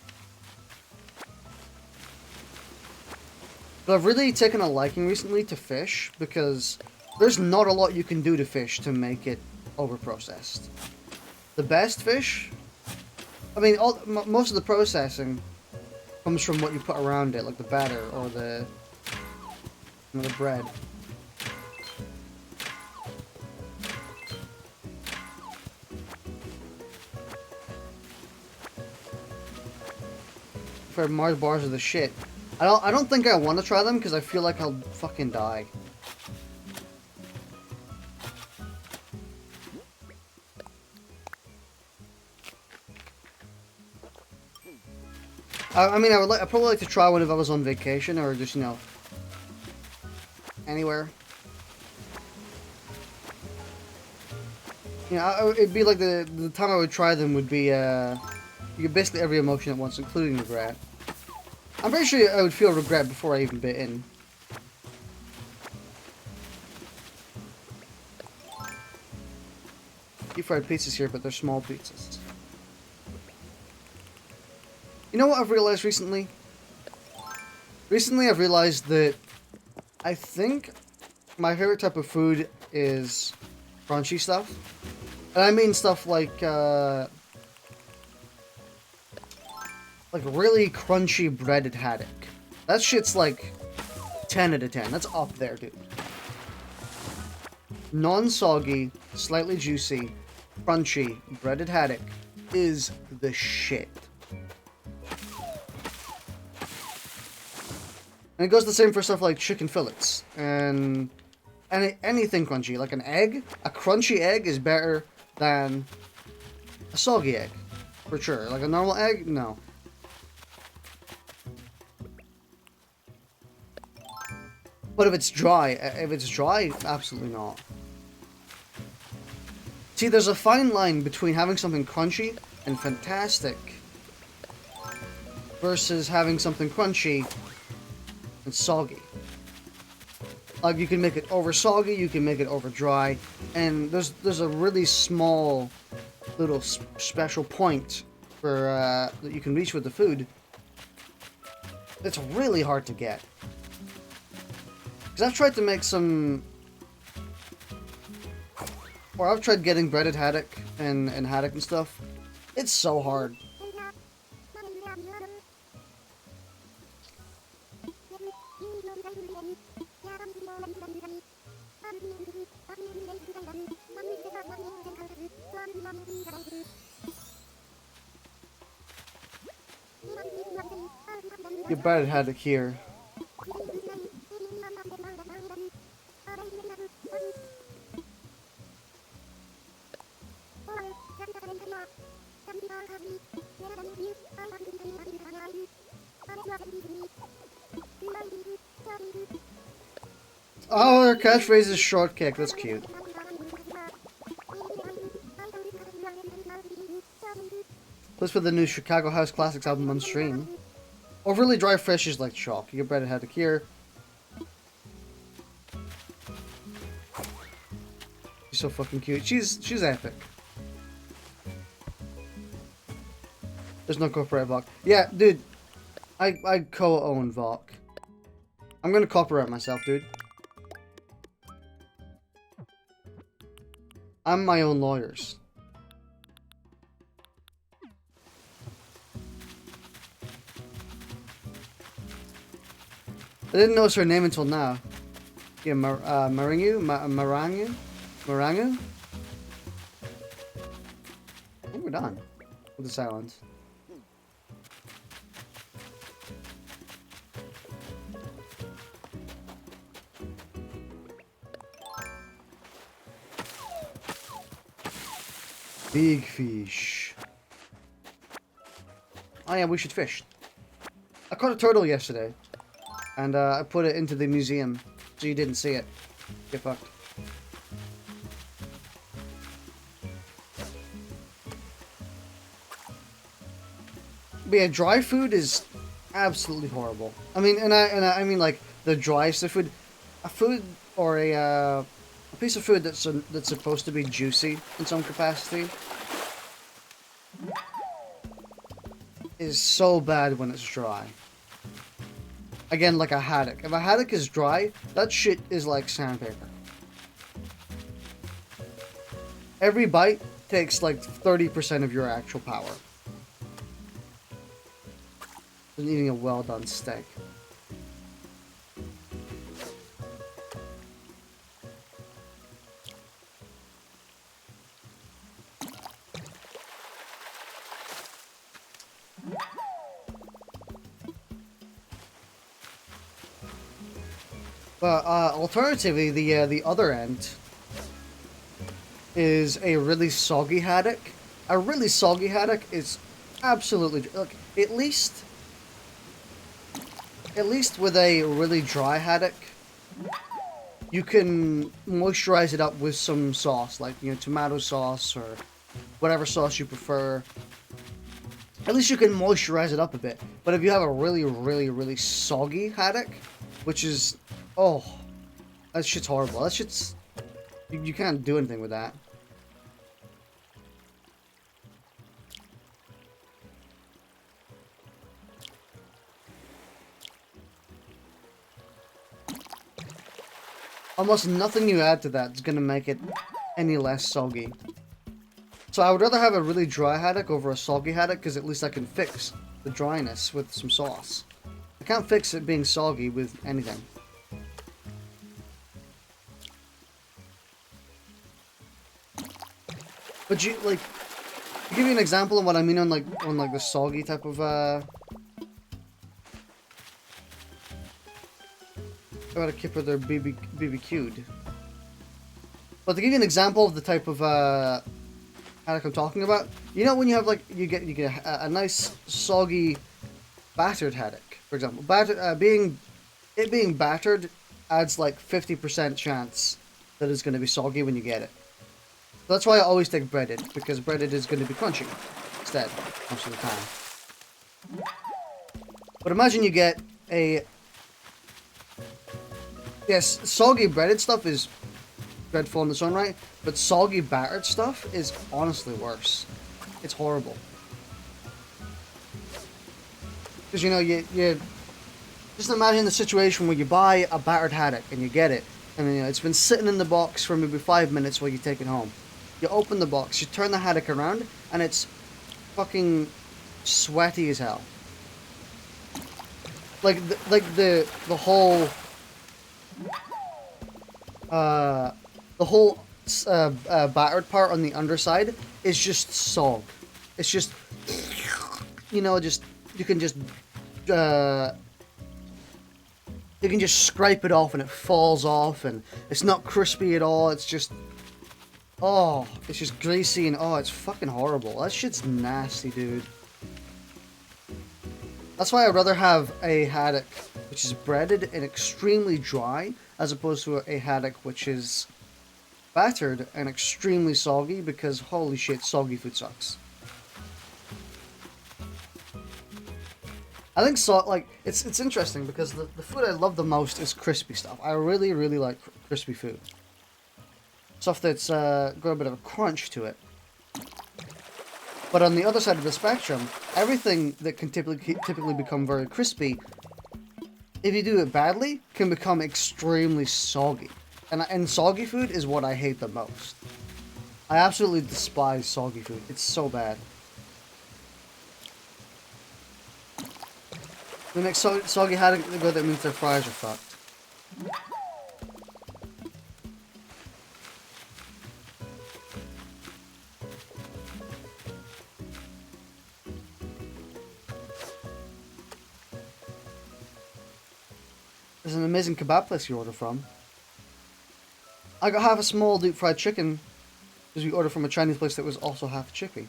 But I've really taken a liking recently to fish because there's not a lot you can do to fish to make it over-processed. The best fish, I mean, most of the processing comes from what you put around it, like the batter or the bread. For Mars bars are the shit. I don't think I want to try them because I feel like I'll fucking die. I mean, I'd probably like to try one if I was on vacation or just, you know, anywhere. You know, it'd be like the time I would try them would be, you get basically every emotion at once, including regret. I'm pretty sure I would feel regret before I even bit in. Deep fried pizzas here, but they're small pizzas. You know what I've realized recently? Recently I've realized that I think my favorite type of food is crunchy stuff. And I mean stuff like really crunchy breaded haddock. That shit's like 10 out of 10. That's up there, dude. Non-soggy, slightly juicy, crunchy, breaded haddock is the shit. And it goes the same for stuff like chicken fillets and anything crunchy, like an egg. A crunchy egg is better than a soggy egg, for sure. Like a normal egg, no. But if it's dry, absolutely not. See, there's a fine line between having something crunchy and fantastic versus having something crunchy and soggy. Like, you can make it over soggy, you can make it over dry, and there's a really small little special point for that you can reach with the food. It's really hard to get. Because I've tried to make some, or I've tried getting breaded haddock and haddock and stuff. It's so hard. Get breaded haddock here. Oh, their catchphrase is short kick. That's cute. Let's put the new Chicago House Classics album on stream. Overly dry fish is like chalk. You get breaded haddock here. She's so fucking cute. She's epic. There's no copyright VOC. Yeah, dude. I co-own VOC. I'm gonna copyright myself, dude. I'm my own lawyers. I didn't notice her name until now. Yeah, Marangu? Marangu? Marangu? I think we're done with this island. Big fish. Oh yeah, we should fish. I caught a turtle yesterday, and I put it into the museum, so you didn't see it. Get fucked. But yeah, dry food is absolutely horrible. I mean, I mean like the driest of food, a food or a piece of food that's supposed to be juicy in some capacity is so bad when it's dry. Again, like a haddock. If a haddock is dry, that shit is like sandpaper. Every bite takes like 30% of your actual power. Than eating a well-done steak. But alternatively, the other end is a really soggy haddock. A really soggy haddock is absolutely like at least with a really dry haddock, you can moisturize it up with some sauce, like tomato sauce or whatever sauce you prefer. At least you can moisturize it up a bit. But if you have a really soggy haddock, which is that shit's horrible. That shit's you can't do anything with that. Almost nothing you add to that is going to make it any less soggy. So I would rather have a really dry haddock over a soggy haddock, because at least I can fix the dryness with some sauce. I can't fix it being soggy with anything. But to give you an example of what I mean on the soggy type of about a kipper they're BBQ'd. But to give you an example of the type of haddock I'm talking about, when you have you get a nice soggy battered haddock, for example. Being battered adds like 50% chance that it's going to be soggy when you get it. So that's why I always take breaded, because breaded is going to be crunchy instead most of the time. But imagine you get a soggy breaded stuff is dreadful in its own right, but soggy battered stuff is honestly worse. It's horrible. Because you just imagine the situation where you buy a battered haddock and you get it, and it's been sitting in the box for maybe 5 minutes while you take it home. You open the box, you turn the haddock around, and it's fucking sweaty as hell. The whole battered part on the underside is just sog. It's just you can just scrape it off and it falls off, and it's not crispy at all. It's just it's just greasy, and it's fucking horrible. That shit's nasty, dude. That's why I'd rather have a haddock which is breaded and extremely dry, as opposed to a haddock which is battered and extremely soggy, because holy shit, soggy food sucks. I think it's interesting because the food I love the most is crispy stuff. I really like crispy food. Stuff that's got a bit of a crunch to it. But on the other side of the spectrum, everything that can typically become very crispy, if you do it badly, can become extremely soggy. And soggy food is what I hate the most. I absolutely despise soggy food. It's so bad. The next soggy haddock go, that means their fries are fucked. There's an amazing kebab place you order from. I got half a small deep fried chicken because we ordered from a Chinese place that was also half chicken.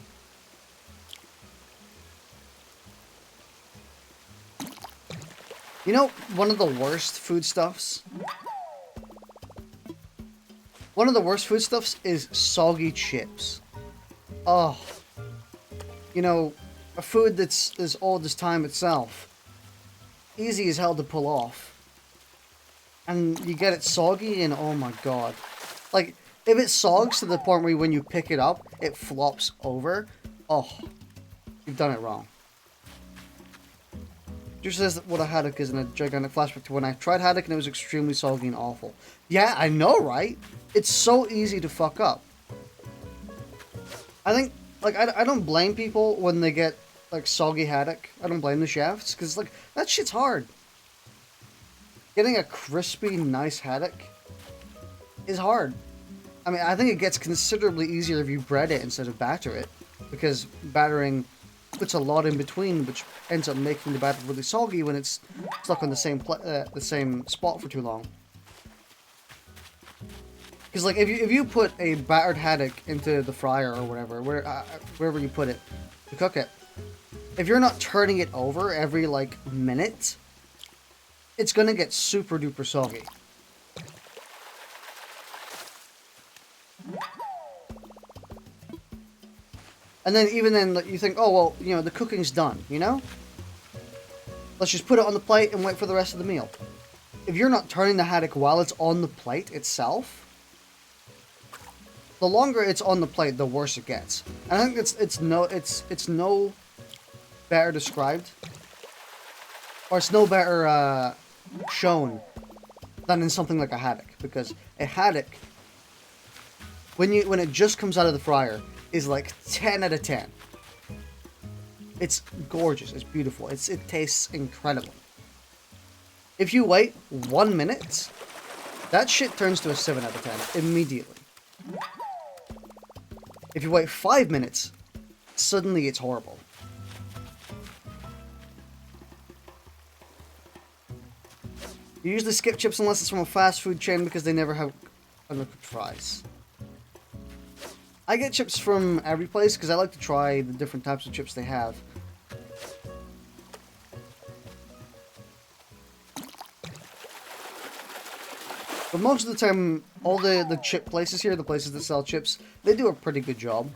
You know, one of the worst foodstuffs? One of the worst foodstuffs is soggy chips. Oh. You know, a food that's as old as time itself. Easy as hell to pull off. And you get it soggy and oh my god. Like, if it sogs to the point where when you pick it up, it flops over. Oh. You've done it wrong. Just says what a haddock is in a gigantic flashback to when I tried haddock and it was extremely soggy and awful. Yeah, I know, right? It's so easy to fuck up. I think, like, I don't blame people when they get, like, soggy haddock. I don't blame the chefs, because, like, that shit's hard. Getting a crispy, nice haddock is hard. I mean, I think it gets considerably easier if you bread it instead of batter it, because battering puts a lot in between, which ends up making the batter really soggy when it's stuck on the same spot for too long. Because like if you put a battered haddock into the fryer or whatever, wherever you put it to cook it, if you're not turning it over every like minute, it's gonna get super duper soggy. And then even then, you think, oh, well, you know, the cooking's done, you know? Let's just put it on the plate and wait for the rest of the meal. If you're not turning the haddock while it's on the plate itself, the longer it's on the plate, the worse it gets. And I think it's no better described, or it's no better shown than in something like a haddock, because a haddock, when it just comes out of the fryer, is like 10 out of 10. It's gorgeous. It's beautiful. It tastes incredible. If you wait 1 minute, that shit turns to a 7 out of 10 immediately. If you wait 5 minutes, suddenly it's horrible. You usually skip chips unless it's from a fast food chain because they never have undercooked fries. I get chips from every place because I like to try the different types of chips they have. But most of the time, all the chip places here, the places that sell chips, they do a pretty good job.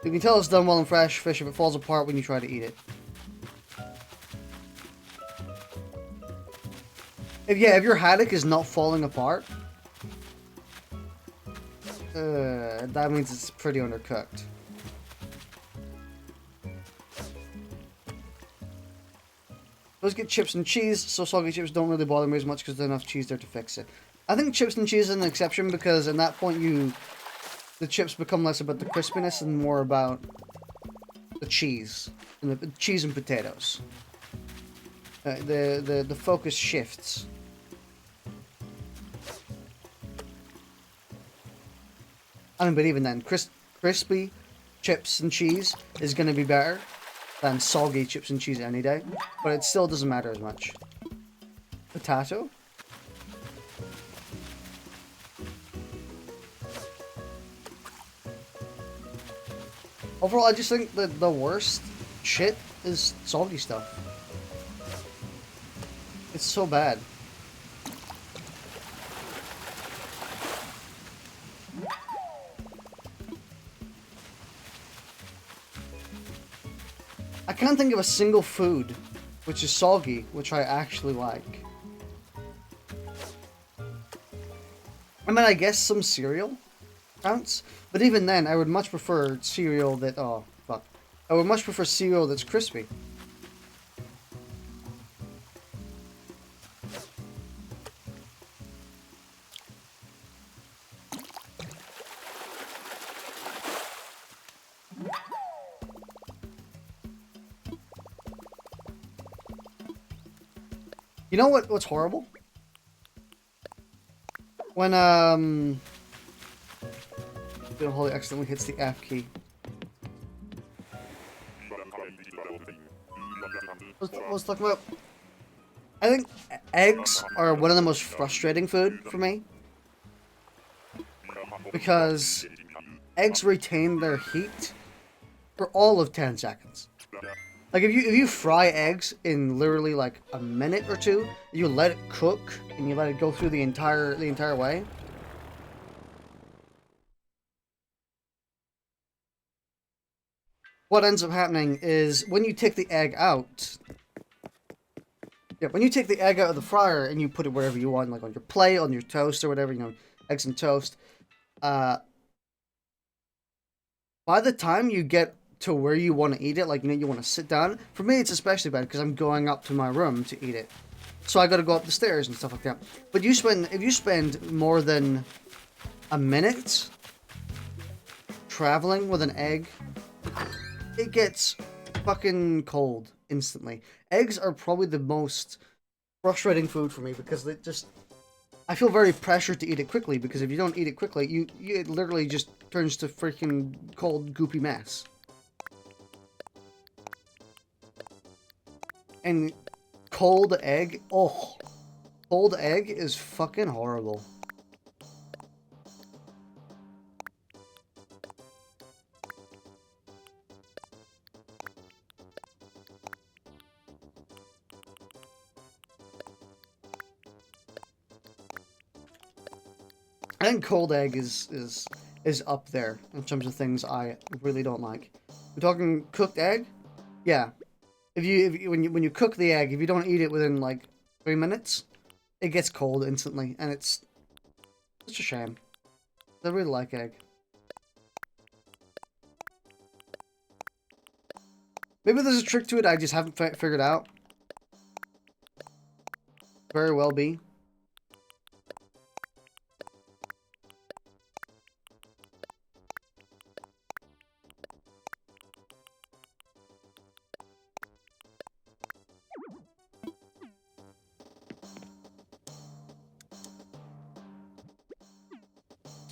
You can tell it's done well in fresh fish if it falls apart when you try to eat it. If your haddock is not falling apart, that means it's pretty undercooked. Let's get chips and cheese, so soggy chips don't really bother me as much because there's enough cheese there to fix it. I think chips and cheese is an exception because at that point the chips become less about the crispiness and more about the cheese and the cheese and potatoes. The focus shifts. I mean, but even then, crispy chips and cheese is going to be better than soggy chips and cheese any day. But it still doesn't matter as much. Potato? Overall, I just think that the worst shit is soggy stuff. It's so bad. I can't think of a single food which is soggy, which I actually like. I mean, I guess some cereal counts, but even then, I would much prefer cereal that, oh, fuck. I would much prefer cereal that's crispy. You know what's horrible? When, Bill Holly accidentally hits the F key. Let's talk about... I think eggs are one of the most frustrating food for me. Because eggs retain their heat for all of 10 seconds. Like if you fry eggs in literally like a minute or two, you let it cook and you let it go through the entire way. What ends up happening is when you take the egg out, when you take the egg out of the fryer and you put it wherever you want, like on your plate, on your toast or whatever, you know, eggs and toast, by the time you get to where you want to eat it, like, you know, you want to sit down, for me it's especially bad because I'm going up to my room to eat it. So I gotta go up the stairs and stuff like that. But if you spend more than a minute traveling with an egg, it gets fucking cold instantly. Eggs are probably the most frustrating food for me because they just... I feel very pressured to eat it quickly because if you don't eat it quickly, it literally just turns to freaking cold, goopy mess. And cold egg, oh, cold egg is fucking horrible. I think cold egg is up there in terms of things I really don't like. We're talking cooked egg? Yeah. When you cook the egg, if you don't eat it within like 3 minutes, it gets cold instantly, and it's such a shame. I really like egg. Maybe there's a trick to it I just haven't figured out. Very well be.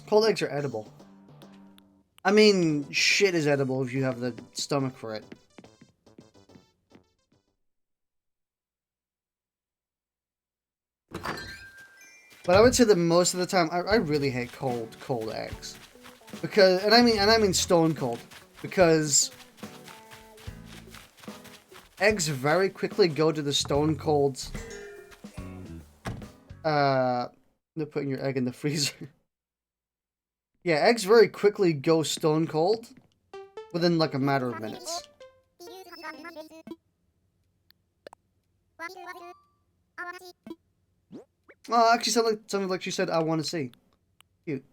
Cold eggs are edible. I mean, shit is edible if you have the stomach for it. But I would say that most of the time, I really hate cold eggs. Because, and I mean stone cold. Because eggs very quickly go to the stone cold. They're putting your egg in the freezer. Yeah, eggs very quickly go stone cold within like a matter of minutes. Oh, actually sounded like she said, "I want to see." Cute.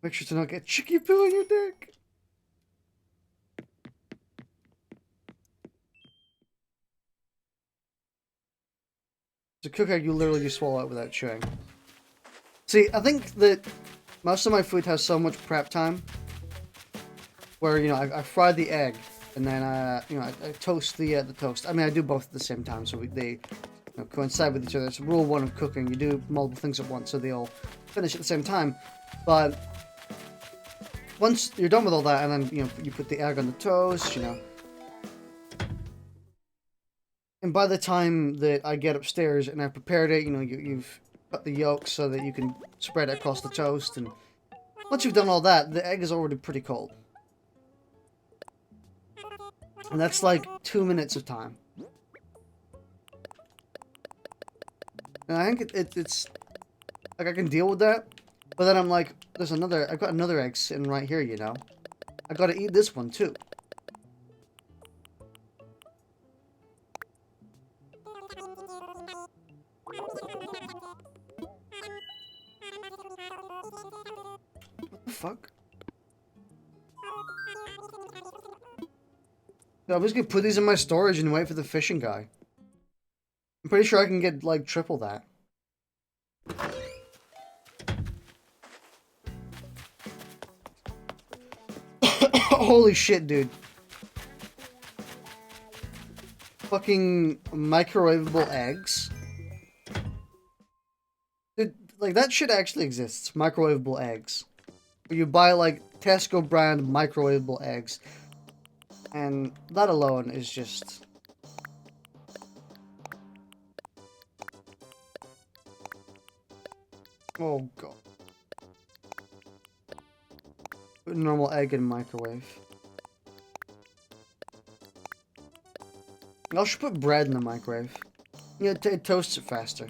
Make sure to not get chicky poo on your dick. It's a cook egg you literally just swallow it without chewing. See, I think that most of my food has so much prep time where, you know, I fry the egg and then, you know, I toast the toast. I mean, I do both at the same time, so they, you know, coincide with each other. It's rule one of cooking. You do multiple things at once, so they all finish at the same time. But once you're done with all that, and then, you know, you put the egg on the toast, you know. And by the time that I get upstairs and I've prepared it, you know, you've cut the yolk so that you can spread it across the toast. And once you've done all that, the egg is already pretty cold. And that's like 2 minutes of time. And I think it's like I can deal with that. But then I'm like, I've got another egg sitting right here, you know. I gotta eat this one too. What the fuck? No, I'm just gonna put these in my storage and wait for the fishing guy. I'm pretty sure I can get like triple that. Holy shit, dude. Fucking microwavable eggs. Like, that shit actually exists. Microwavable eggs. Where you buy, like, Tesco brand microwavable eggs. And that alone is just... Oh, God. Put a normal egg in microwave. I should put bread in the microwave. Yeah, it toasts it faster.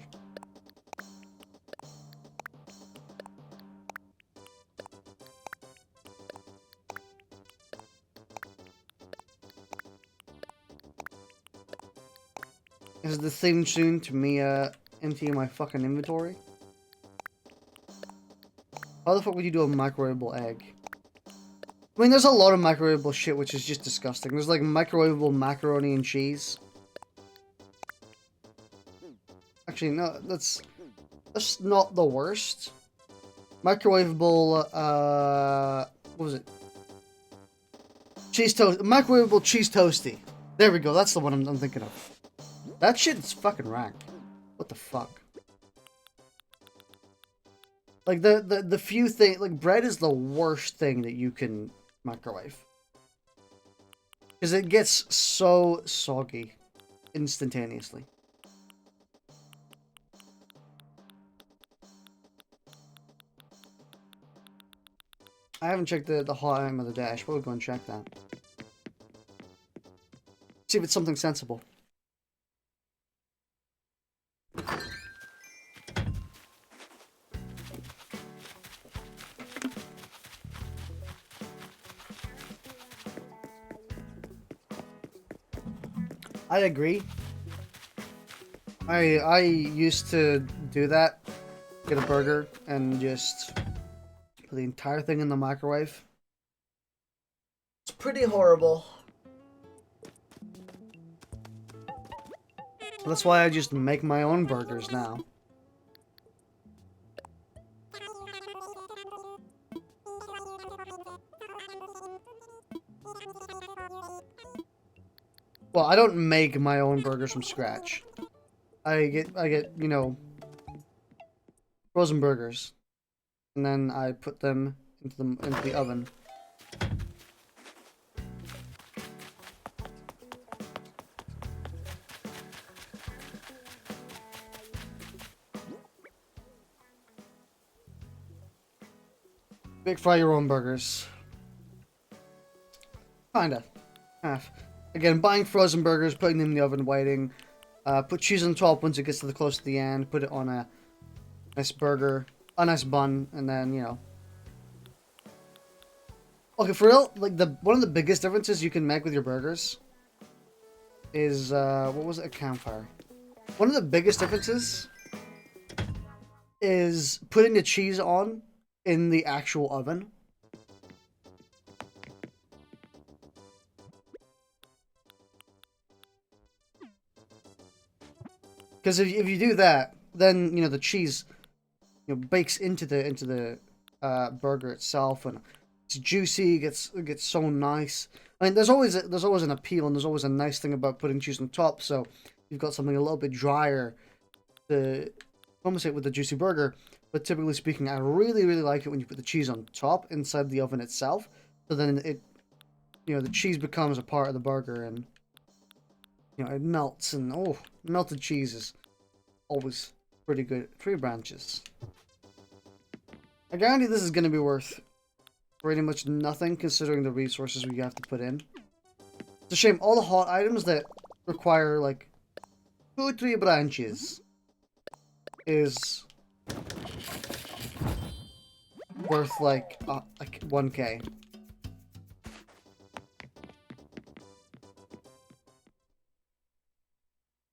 Is the theme tune to me emptying my fucking inventory? How the fuck would you do a microwavable egg? I mean, there's a lot of microwavable shit which is just disgusting. There's like microwavable macaroni and cheese. Actually, no, that's not the worst. Microwavable, what was it? Cheese toast, microwavable cheese toasty. There we go, that's the one I'm thinking of. That shit's fucking rank. What the fuck? Like, the few things, like, bread is the worst thing that you can microwave. Because it gets so soggy instantaneously. I haven't checked the hot item of the day. I should probably go and check that. See if it's something sensible. I agree. I used to do that. Get a burger and just put the entire thing in the microwave. It's pretty horrible. That's why I just make my own burgers now. Well, I don't make my own burgers from scratch. I get, you know, frozen burgers, and then I put them into the oven. Big fry your own burgers. Kinda. Half. Again, buying frozen burgers, putting them in the oven, waiting. Put cheese on top once it gets to the close to the end. Put it on a nice burger, a nice bun, and then, you know. Okay, for real, like, one of the biggest differences you can make with your burgers is, what was it? A campfire. One of the biggest differences is putting the cheese on in the actual oven. Because if you do that, then, you know, the cheese, you know, bakes into the burger itself, and it's juicy. It gets so nice. I mean, there's always an appeal, and there's always a nice thing about putting cheese on top. So you've got something a little bit drier to compensate with the juicy burger. But typically speaking, I really like it when you put the cheese on top inside the oven itself. So then it, you know, the cheese becomes a part of the burger, and you know, it melts, and oh, melted cheese is always pretty good. 3 branches. I guarantee this is going to be worth pretty much nothing considering the resources we have to put in. It's a shame all the hot items that require like 2 or 3 branches is worth like 1k.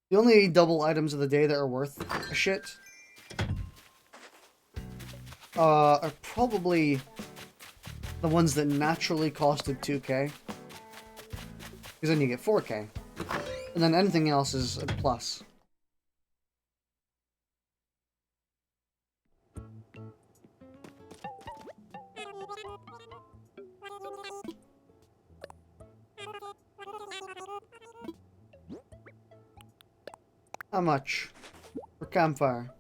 The only double items of the day that are worth a shit are probably the ones that naturally costed 2k. Because then you get 4k. And then anything else is a plus. How much? For campfire.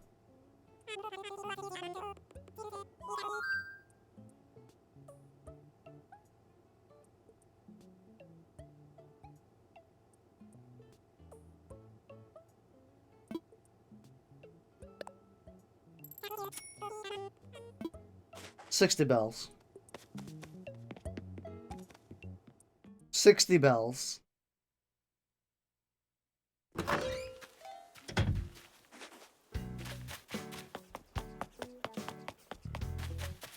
$60 bells. 60 bells.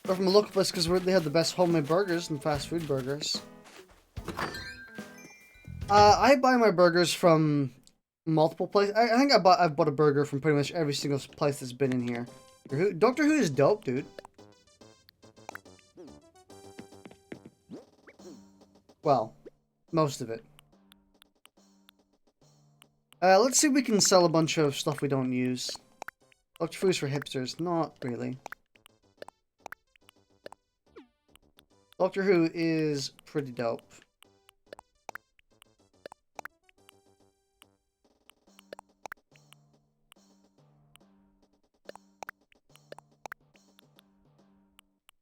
But from a look of us, because they have the best homemade burgers and fast food burgers. I buy my burgers from multiple places. I think I've bought a burger from pretty much every single place that's been in here. Doctor Who is dope, dude. Well, most of it. Let's see if we can sell a bunch of stuff we don't use. Doctor Who's for hipsters. Not really. Doctor Who is pretty dope.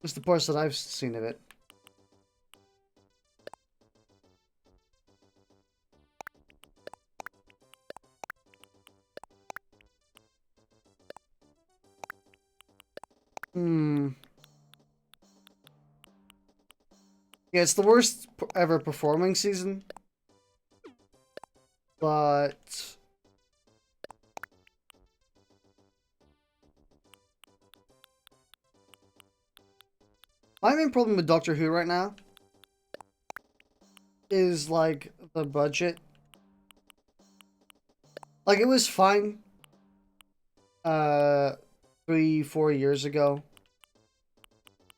It's the parts that I've seen of it. Yeah, it's the worst ever performing season. But my main problem with Doctor Who right now is, like, the budget. Like, it was fine 3-4 years ago.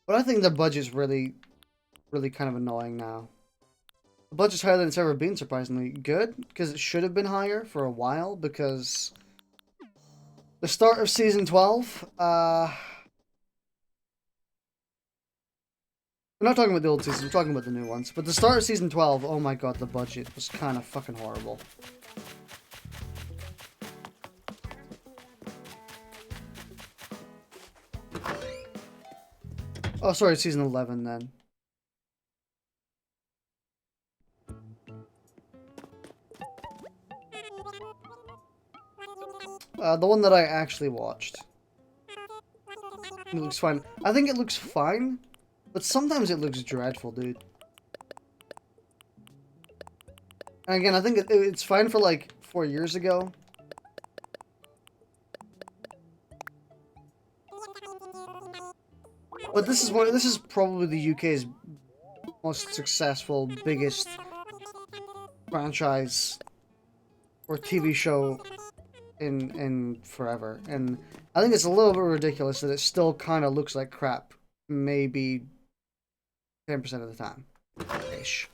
But I think the budget's really kind of annoying now. The budget's higher than it's ever been, surprisingly. Good, because it should have been higher for a while, because the start of Season 12, we're not talking about the old seasons, we're talking about the new ones. But the start of Season 12, oh my god, the budget was kind of fucking horrible. Oh, sorry, Season 11 then. The one that I actually watched. It looks fine. I think it looks fine, but sometimes it looks dreadful, dude. And again, I think it's fine for like 4 years ago. But this is probably the UK's most successful, biggest franchise or TV show in forever, and I think it's a little bit ridiculous that it still kind of looks like crap maybe 10% of the time ish.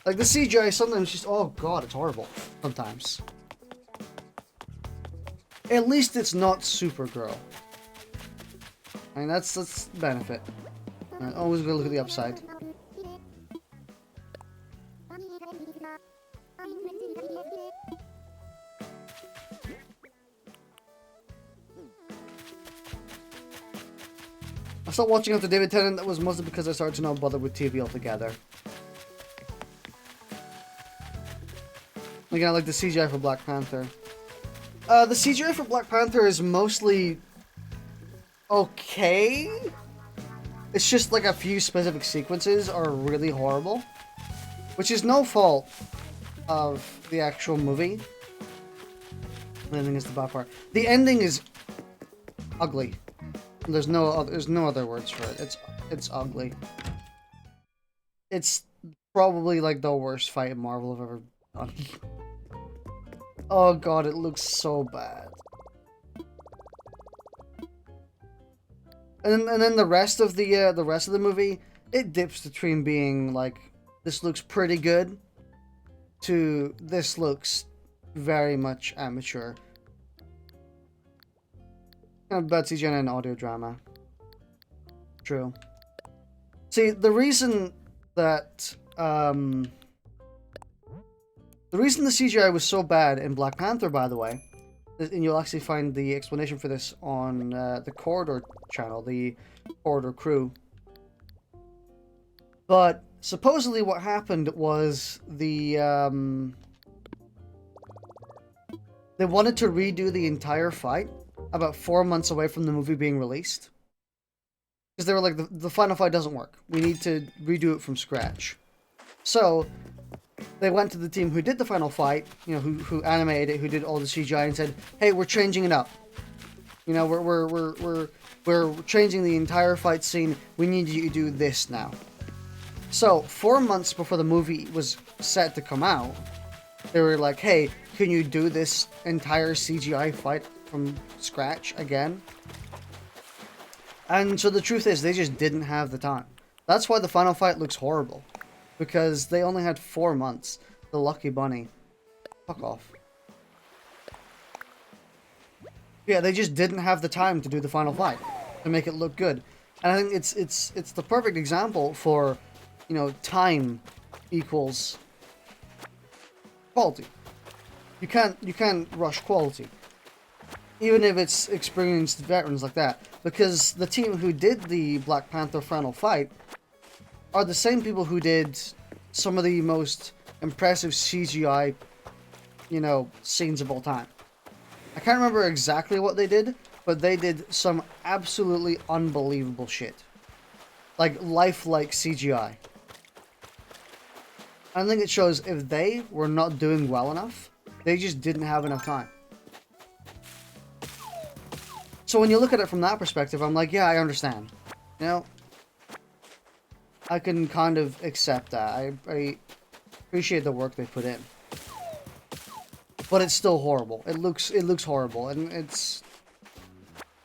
Like the CGI sometimes just, oh god, it's horrible sometimes. At least it's not Supergirl. I mean, that's the benefit. I always gotta look at the upside. I stopped watching after David Tennant. That was mostly because I started to not bother with TV altogether. Again, I like the CGI for Black Panther. The CGI for Black Panther is mostly okay. It's just like a few specific sequences are really horrible, which is no fault of the actual movie. The ending is the bad part. The ending is ugly. There's no other words for it. It's ugly. It's probably like the worst fight in Marvel I've ever done. Oh god, it looks so bad. And then the rest of the movie, it dips between being like, this looks pretty good, to this looks very much amateur. Kind of bad CGI and audio drama. True. See, the reason that the CGI was so bad in Black Panther, by the way, and you'll actually find the explanation for this on the Corridor channel, the Corridor crew. But supposedly what happened was they wanted to redo the entire fight, about 4 months away from the movie being released. Because they were like, the final fight doesn't work. We need to redo it from scratch. So, they went to the team who did the final fight, you know, who animated it, who did all the CGI, and said, hey, we're changing it up. You know, we're changing the entire fight scene. We need you to do this now. So, 4 months before the movie was set to come out, they were like, hey, can you do this entire CGI fight from scratch again? And so the truth is, they just didn't have the time. That's why the final fight looks horrible. Because they only had 4 months. The lucky bunny. Fuck off. Yeah, they just didn't have the time to do the final fight. To make it look good. And I think it's the perfect example for, you know, time equals quality. You can't rush quality. Even if it's experienced veterans like that. Because the team who did the Black Panther final fight are the same people who did some of the most impressive CGI, you know, scenes of all time. I can't remember exactly what they did, but they did some absolutely unbelievable shit. Like, lifelike CGI. I think it shows if they were not doing well enough, they just didn't have enough time. So when you look at it from that perspective, I'm like, yeah, I understand. You know? I can kind of accept that. I appreciate the work they put in. But it's still horrible. It looks horrible, and it's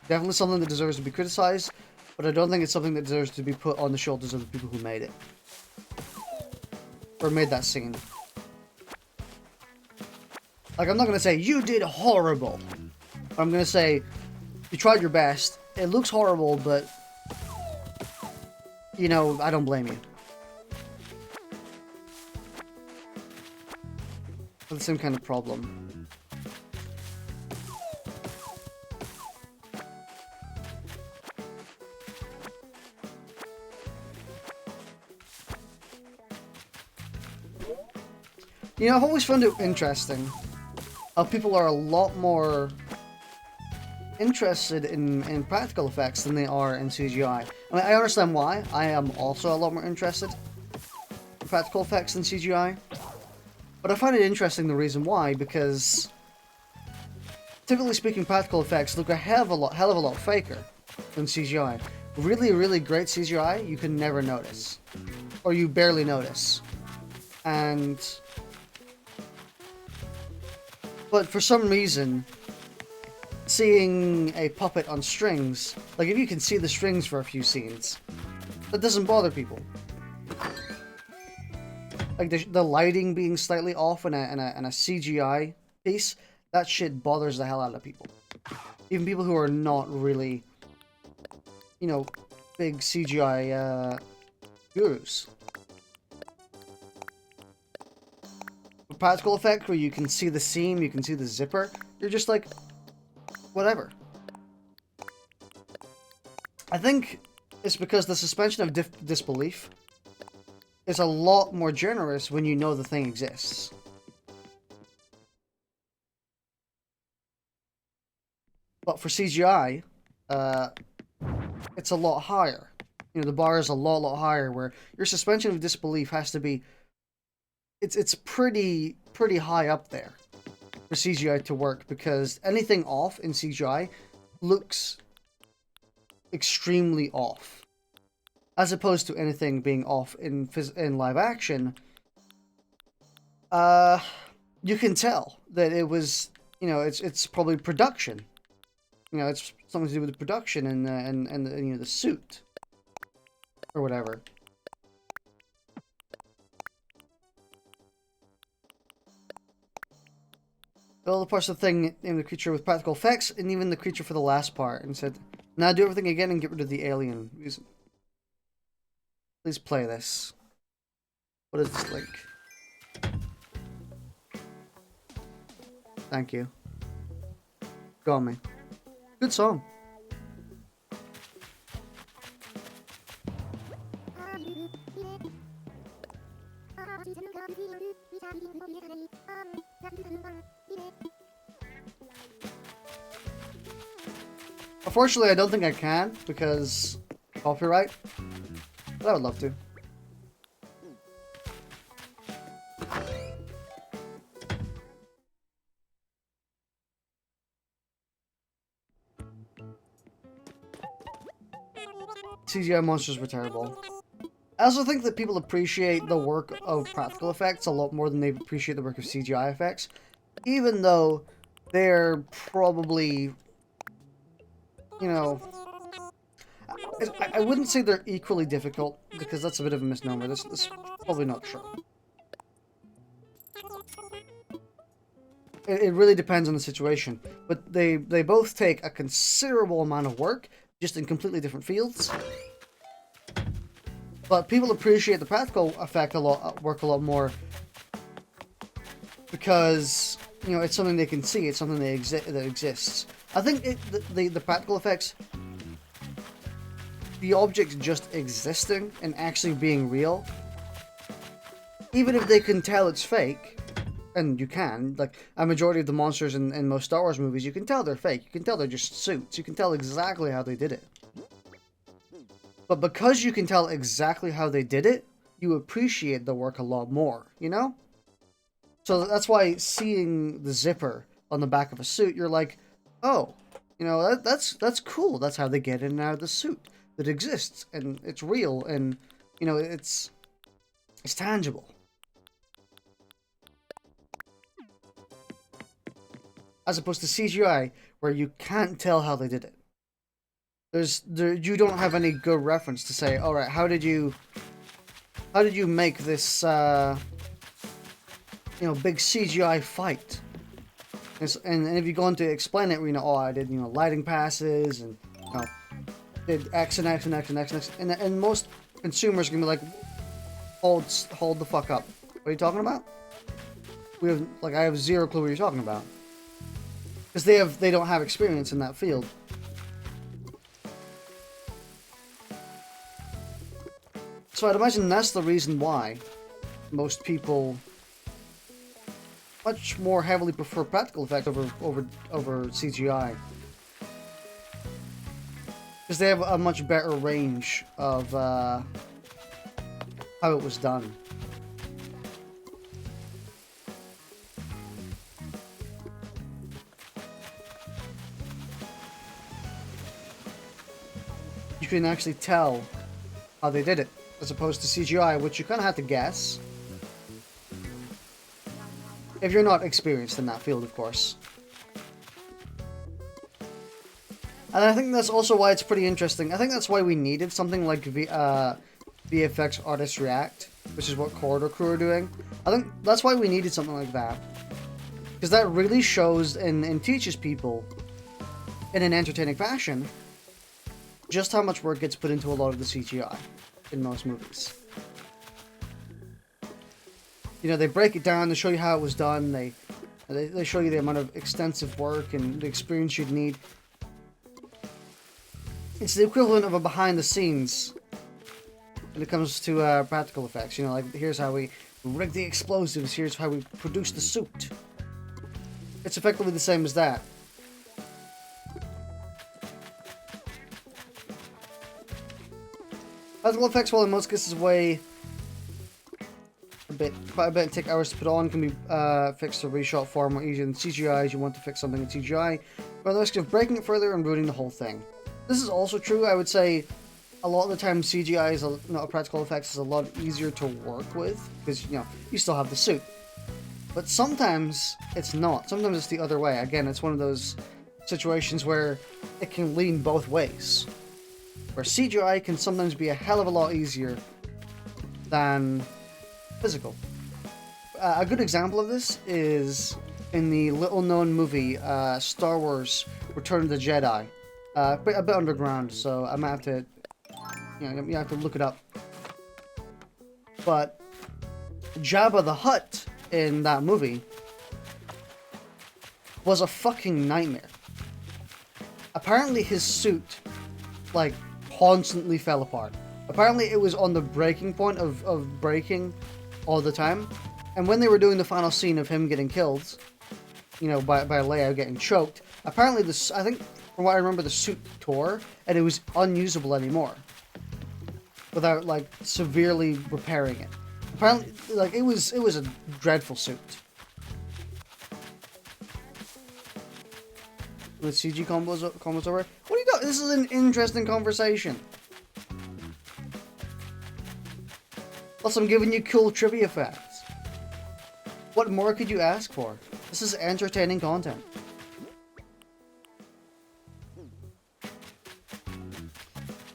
definitely something that deserves to be criticized, but I don't think it's something that deserves to be put on the shoulders of the people who made it. Or made that scene. Like, I'm not gonna say, you did horrible. I'm gonna say, you tried your best. It looks horrible, but you know, I don't blame you. The same kind of problem. You know, I've always found it interesting how people are a lot more interested in practical effects than they are in CGI. I mean, I understand why. I am also a lot more interested in practical effects than CGI. But I find it interesting the reason why, because typically speaking, practical effects look a hell of a lot faker than CGI. Really, really great CGI, you can never notice. Or you barely notice. But for some reason, seeing a puppet on strings, like if you can see the strings for a few scenes, that doesn't bother people. Like the lighting being slightly off in a CGI piece, that shit bothers the hell out of people. Even people who are not really, you know, big CGI gurus. A practical effect where you can see the seam, you can see the zipper, you're just like, whatever. I think it's because the suspension of disbelief is a lot more generous when you know the thing exists. But for CGI, it's a lot higher. You know, the bar is a lot higher, where your suspension of disbelief has to be... It's pretty high up there for CGI to work, because anything off in CGI looks extremely off. As opposed to anything being off in live action, you can tell that it was, you know, it's probably production. You know, it's something to do with the production and you know, the suit or whatever. All the parts of the thing in the creature with practical effects, and even the creature for the last part, and said, "Now do everything again and get rid of the alien." Please play this. What is this link? Thank you. Go on me. Good song. Unfortunately, I don't think I can because copyright, but I would love to. CGI monsters were terrible. I also think that people appreciate the work of practical effects a lot more than they appreciate the work of CGI effects, even though they're probably, you know, I wouldn't say they're equally difficult, because that's a bit of a misnomer. This is probably not true. It really depends on the situation, but they both take a considerable amount of work, just in completely different fields. But people appreciate the practical effect work a lot more because, you know, it's something they can see, it's something that exists. I think the practical effects, the objects just existing and actually being real, even if they can tell it's fake, and you can, like, a majority of the monsters in most Star Wars movies, you can tell they're fake, you can tell they're just suits, you can tell exactly how they did it. But because you can tell exactly how they did it, you appreciate the work a lot more, you know? So that's why seeing the zipper on the back of a suit, you're like, oh, you know, that's cool. That's how they get in and out of the suit that exists, and it's real, and, you know, it's tangible. As opposed to CGI, where you can't tell how they did it. You don't have any good reference to say, all right, how did you make this, you know, big CGI fight? And if you go on to explain it, you know, oh, I did, you know, lighting passes, and, you know, did X and X and X and X and X, and most consumers are gonna be like, hold the fuck up. What are you talking about? I have zero clue what you're talking about. Because they don't have experience in that field. So I'd imagine that's the reason why most people much more heavily prefer practical effects over CGI. Because they have a much better range of how it was done. You can actually tell how they did it, as opposed to CGI, which you kind of have to guess. If you're not experienced in that field, of course. And I think that's also why it's pretty interesting. I think that's why we needed something like VFX Artists React, which is what Corridor Crew are doing. I think that's why we needed something like that. Because that really shows and teaches people, in an entertaining fashion, just how much work gets put into a lot of the CGI in most movies. You know, they break it down, they show you how it was done, they show you the amount of extensive work and the experience you'd need. It's the equivalent of a behind the scenes when it comes to practical effects. You know, like, here's how we rig the explosives, here's how we produce the suit. It's effectively the same as that. Practical effects, while in most cases weigh quite a bit and take hours to put on, can be fixed or reshot far more easier than CGI as you want to fix something in CGI, but the risk of breaking it further and ruining the whole thing. This is also true. I would say a lot of the time CGI is practical effects is a lot easier to work with because, you know, you still have the suit. But sometimes it's not. Sometimes it's the other way. Again, it's one of those situations where it can lean both ways. Where CGI can sometimes be a hell of a lot easier than physical. A good example of this is in the little-known movie Star Wars: Return of the Jedi. A bit underground, so I might have to, you have to look it up. But Jabba the Hutt in that movie was a fucking nightmare. Apparently his suit, like, constantly fell apart. Apparently it was on the breaking point of breaking all the time. And when they were doing the final scene of him getting killed, you know, by Leia getting choked, apparently I think from what I remember, the suit tore, and it was unusable anymore. Without, like, severely repairing it. Apparently, like, it was a dreadful suit. With CG combos over. What are you doing? This is an interesting conversation. Plus, I'm giving you cool trivia facts. What more could you ask for? This is entertaining content.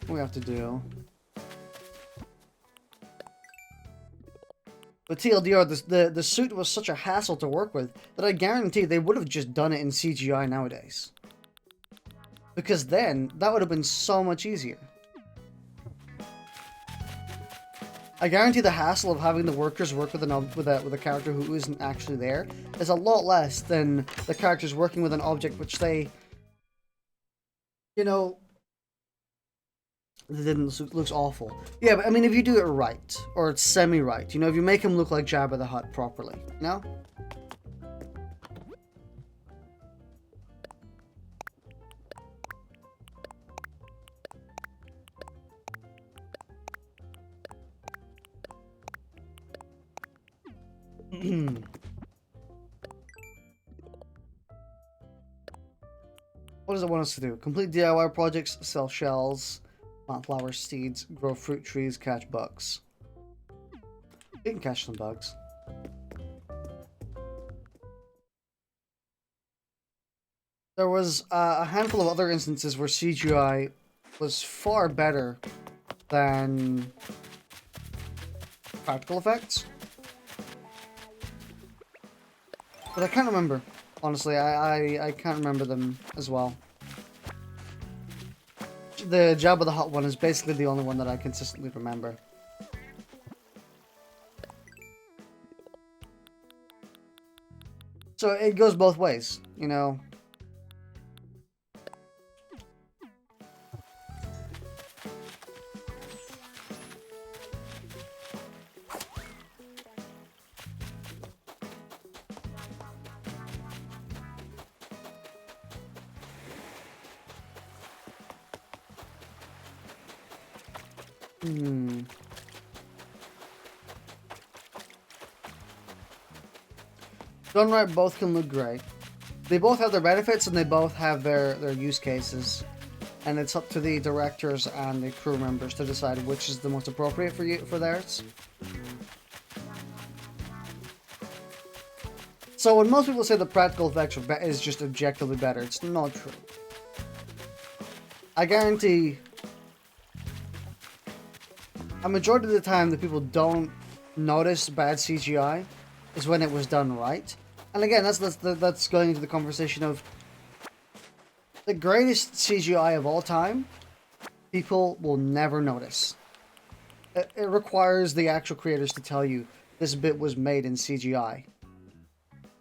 What do we have to do? But TLDR, the suit was such a hassle to work with that I guarantee they would have just done it in CGI nowadays. Because then, that would have been so much easier. I guarantee the hassle of having the workers work with a character who isn't actually there is a lot less than the characters working with an object which they, you know, looks awful. Yeah, but I mean, if you do it right, or it's semi-right, you know, if you make him look like Jabba the Hutt properly, you know? What does it want us to do? Complete DIY projects, sell shells, plant flower seeds, grow fruit trees, catch bugs. You can catch some bugs. There was a handful of other instances where CGI was far better than practical effects. But I can't remember. Honestly, I can't remember them as well. The Jabba the Hutt one is basically the only one that I consistently remember. So it goes both ways, you know. Done right, both can look great. They both have their benefits and they both have their use cases. And it's up to the directors and the crew members to decide which is the most appropriate for theirs. So when most people say the practical effects is just objectively better, it's not true. I guarantee a majority of the time that people don't notice bad CGI is when it was done right. And again, that's going into the conversation of the greatest CGI of all time, people will never notice. It requires the actual creators to tell you this bit was made in CGI.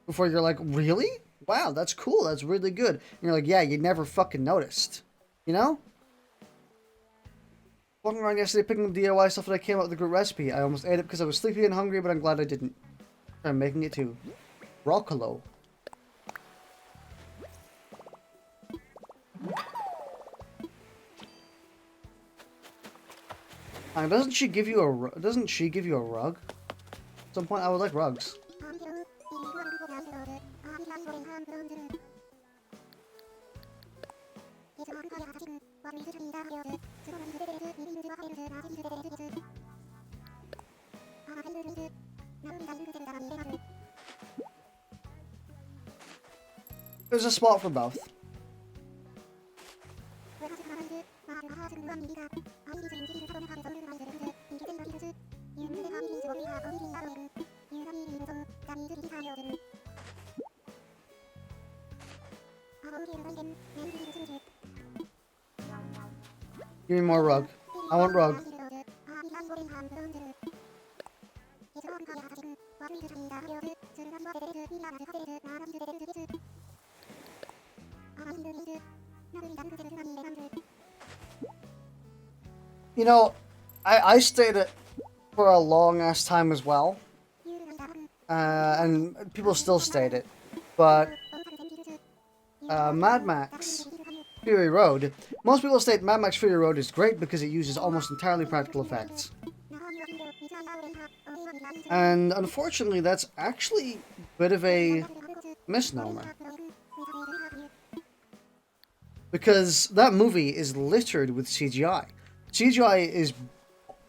Before you're like, really? Wow, that's cool, that's really good. And you're like, yeah, you never fucking noticed. You know? Walking around yesterday picking up DIY stuff that I came up with a good recipe. I almost ate it because I was sleepy and hungry, but I'm glad I didn't. I'm making it too. Roccolo. Doesn't she give you a rug? At some point I would like rugs. There's a spot for both. Give me more rug. I want rug. You know, I stayed it for a long ass time as well. And people still stayed it. But Mad Max Fury Road, most people state Mad Max Fury Road is great because it uses almost entirely practical effects. And unfortunately, that's actually a bit of a misnomer. Because that movie is littered with CGI. CGI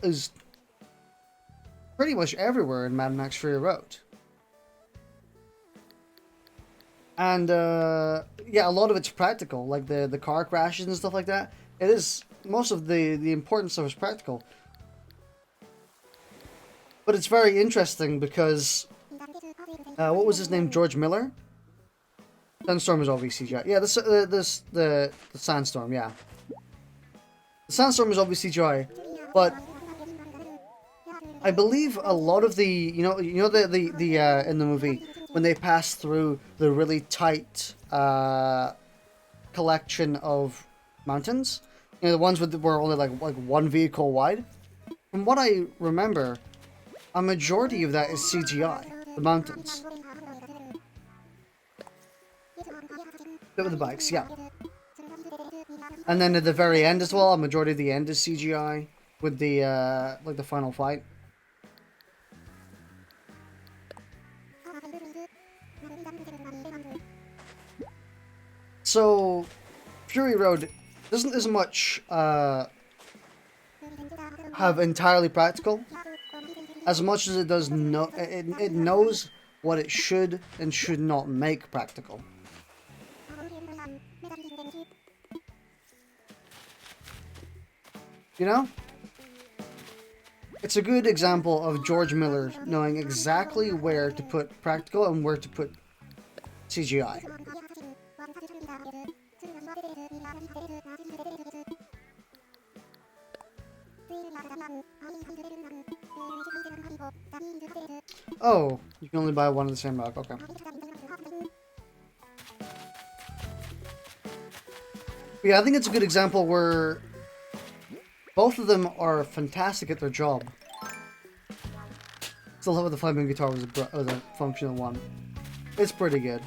is pretty much everywhere in Mad Max Fury Road. And, yeah, a lot of it's practical, like the car crashes and stuff like that. It is, most of the important stuff is practical. But it's very interesting because, what was his name, George Miller? Sandstorm is obviously CGI. Yeah, the Sandstorm, yeah. The Sandstorm is obviously CGI, but I believe a lot of the, you know the in the movie, when they pass through the really tight collection of mountains, you know, the ones with were only like one vehicle wide. From what I remember, a majority of that is CGI. The mountains. Bit with the bikes, yeah. And then at the very end as well, a majority of the end is CGI with the like the final fight. So, Fury Road doesn't as much have entirely practical, as much as it does it knows what it should and should not make practical. You know? It's a good example of George Miller knowing exactly where to put practical and where to put CGI. Oh, you can only buy one of the same rock, okay. But yeah, I think it's a good example where both of them are fantastic at their job. Still love the flaming guitar was a functional one. It's pretty good.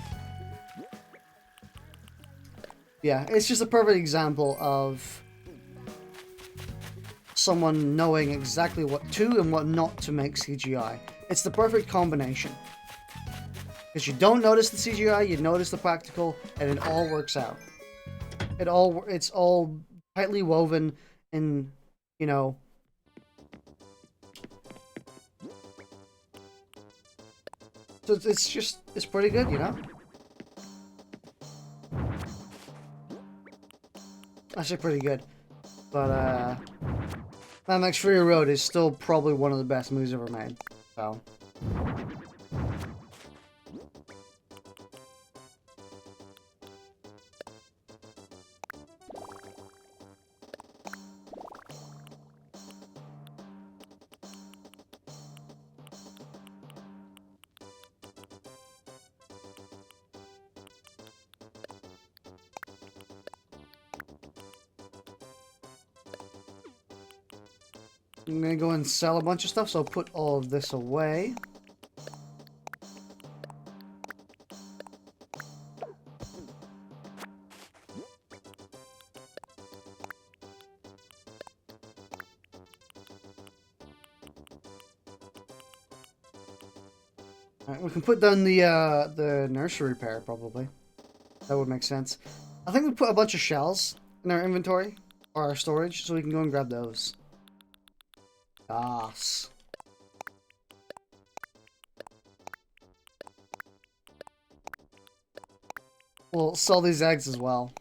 Yeah, it's just a perfect example of someone knowing exactly what to and what not to make CGI. It's the perfect combination. Because you don't notice the CGI, you notice the practical, and it all works out. It's all tightly woven in, you know, so it's pretty good, you know? Actually pretty good. But, Mad Max Fury Road is still probably one of the best movies ever made. So. I'm gonna go and sell a bunch of stuff, so I'll put all of this away. Alright, we can put down the nursery repair, probably. That would make sense. I think we put a bunch of shells in our inventory, or our storage, so we can go and grab those. Yes. We'll sell these eggs as well.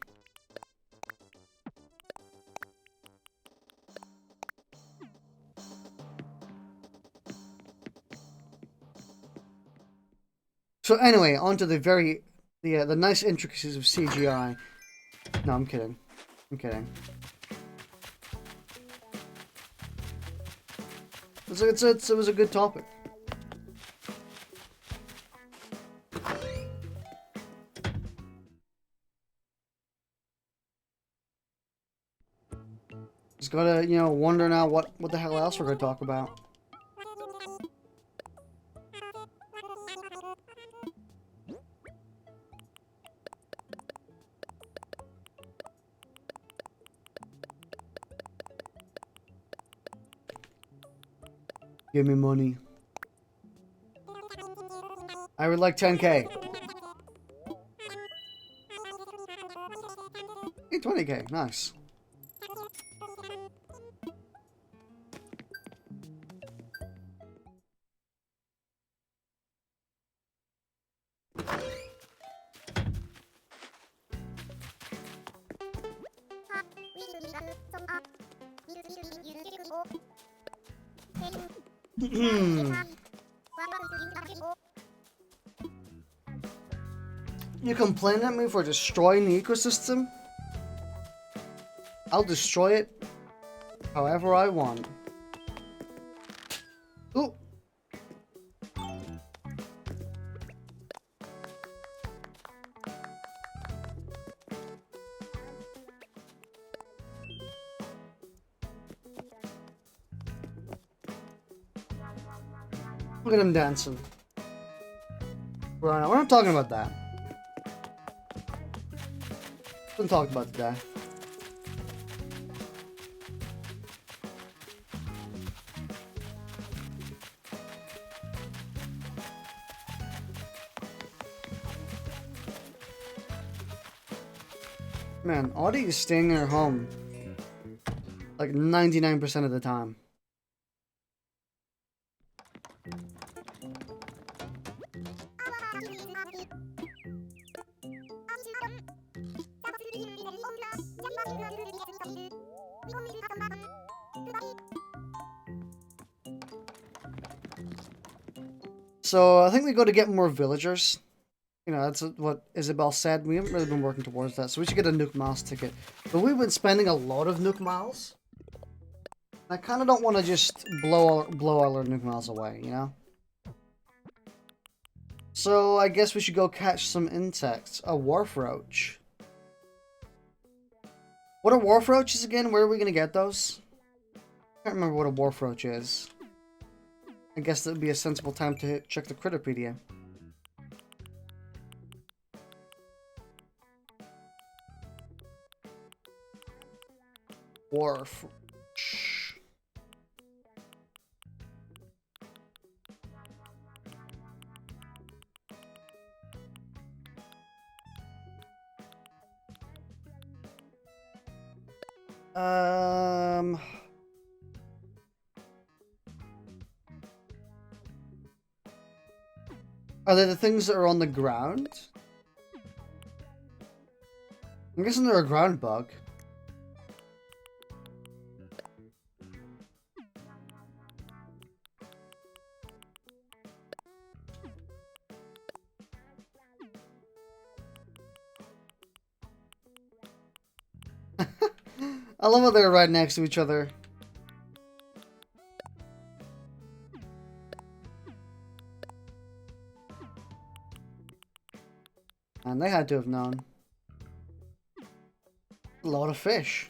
So anyway, onto the nice intricacies of CGI. No, I'm kidding. I'm kidding. It was a good topic. Just gotta, you know, wonder now what the hell else we're gonna talk about. Give me money. I would like 10k. Hey, 20k. Nice. You complain at me for destroying the ecosystem? I'll destroy it however I want. Ooh. Look at him dancing. We're not talking about that. We're talking about that. Man, Audie is staying in her home like 99% of the time. So I think we go to get more villagers. You know, that's what Isabel said. We haven't really been working towards that, so we should get a Nook Miles ticket. But we've been spending a lot of Nook Miles. I kind of don't want to just blow all our Nook Miles away, you know? So I guess we should go catch some insects. A wharf roach. What are wharf roaches again? Where are we going to get those? I can't remember what a wharf roach is. I guess that would be a sensible time to check the Critterpedia. Wharf. Are they the things that are on the ground? I'm guessing they're a ground bug. I love how they're right next to each other. And they had to have known. A lot of fish.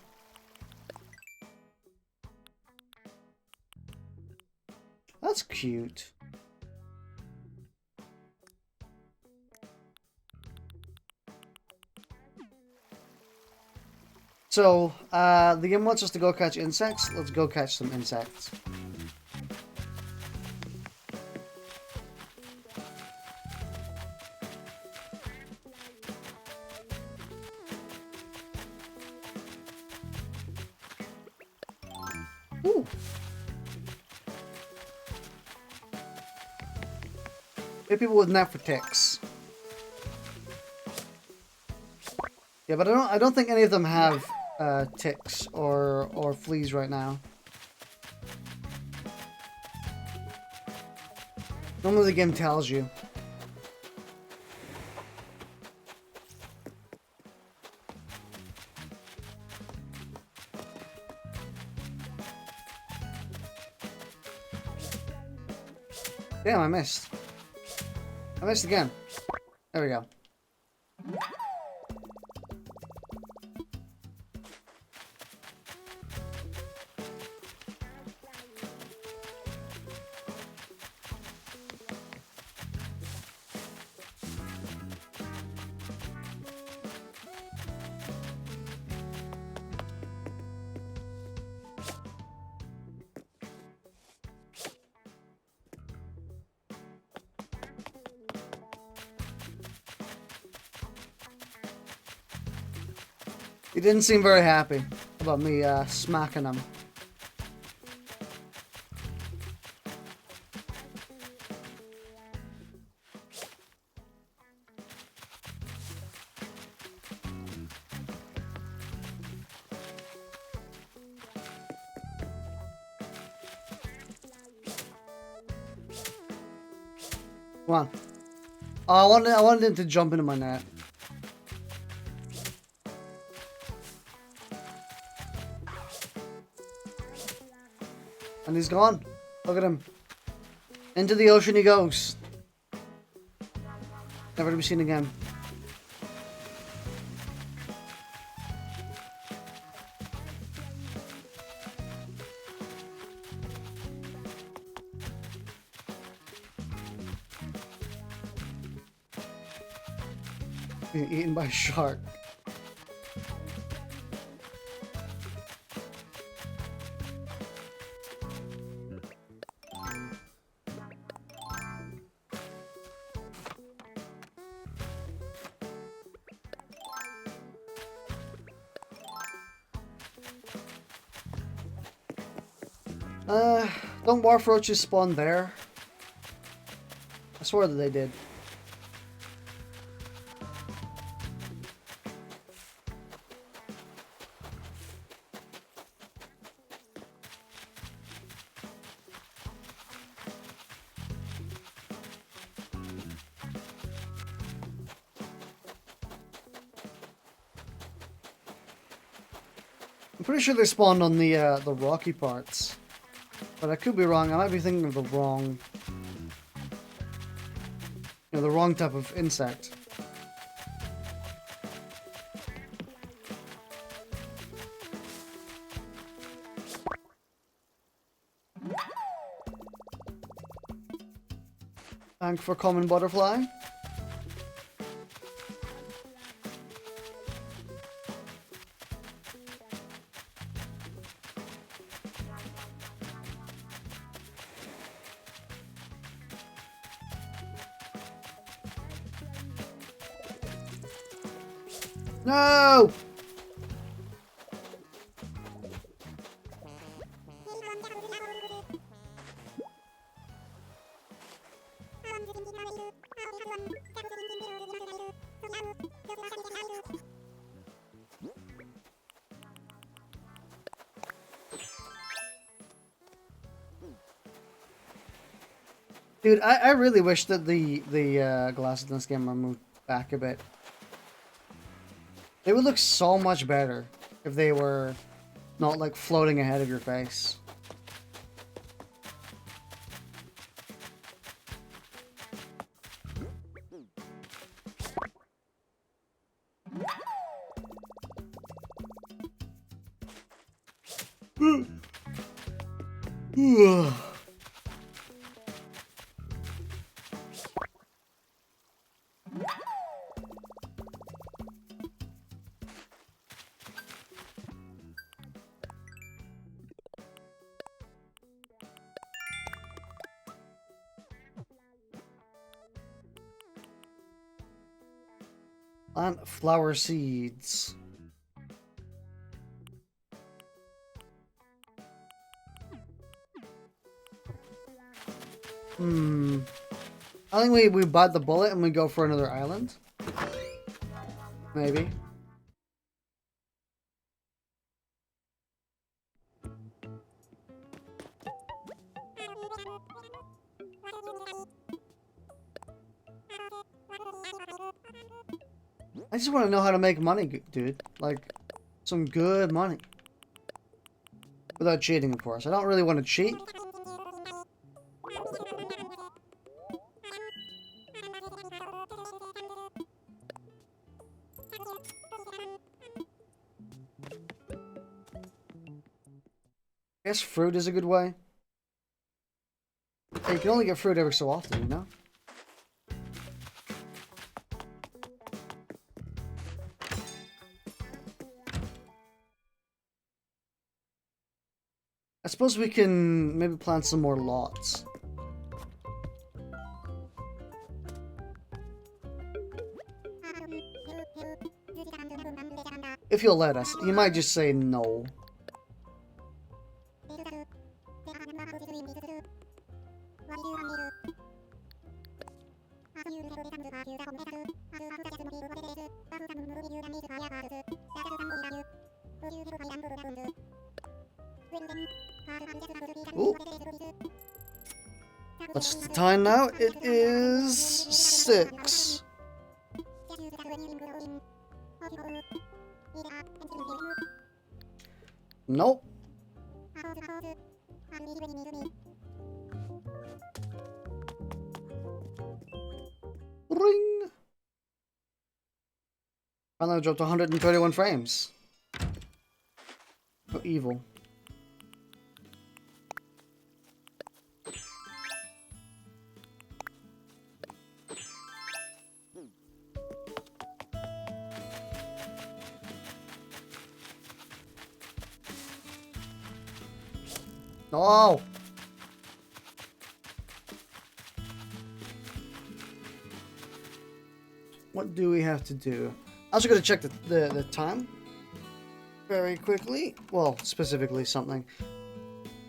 That's cute. So, the game wants us to go catch insects. Let's go catch some insects. Ooh. Hit people with net for ticks. Yeah, but I don't think any of them have ticks or fleas right now. Normally the game tells you. Damn, I missed. I missed again. There we go. He didn't seem very happy about me smacking him. Come on. Oh, I wanted him to jump into my net. And he's gone. Look at him. Into the ocean he goes. Never to be seen again. Being eaten by a shark. Don't wharf roaches spawn there? I swear that they did. I'm pretty sure they spawned on the rocky parts. But I could be wrong. I might be thinking of the wrong... You know, the wrong type of insect. Thank for common butterfly. No! Dude, I really wish that the glasses in this game were moved back a bit. They would look so much better if they were not like floating ahead of your face. Plant flower seeds. I think we bite the bullet and we go for another island. Maybe. I just want to know how to make money, dude. Like, some good money. Without cheating, of course. I don't really want to cheat. I guess fruit is a good way. Hey, you can only get fruit every so often, you know? I suppose we can maybe plant some more lots. If you'll let us. He might just say no. Ooh. What's the time now? It is 6. Nope. Ring. Finally dropped to 131 frames. So evil. No. What do we have to do? I was going to check the time very quickly. Well, specifically something.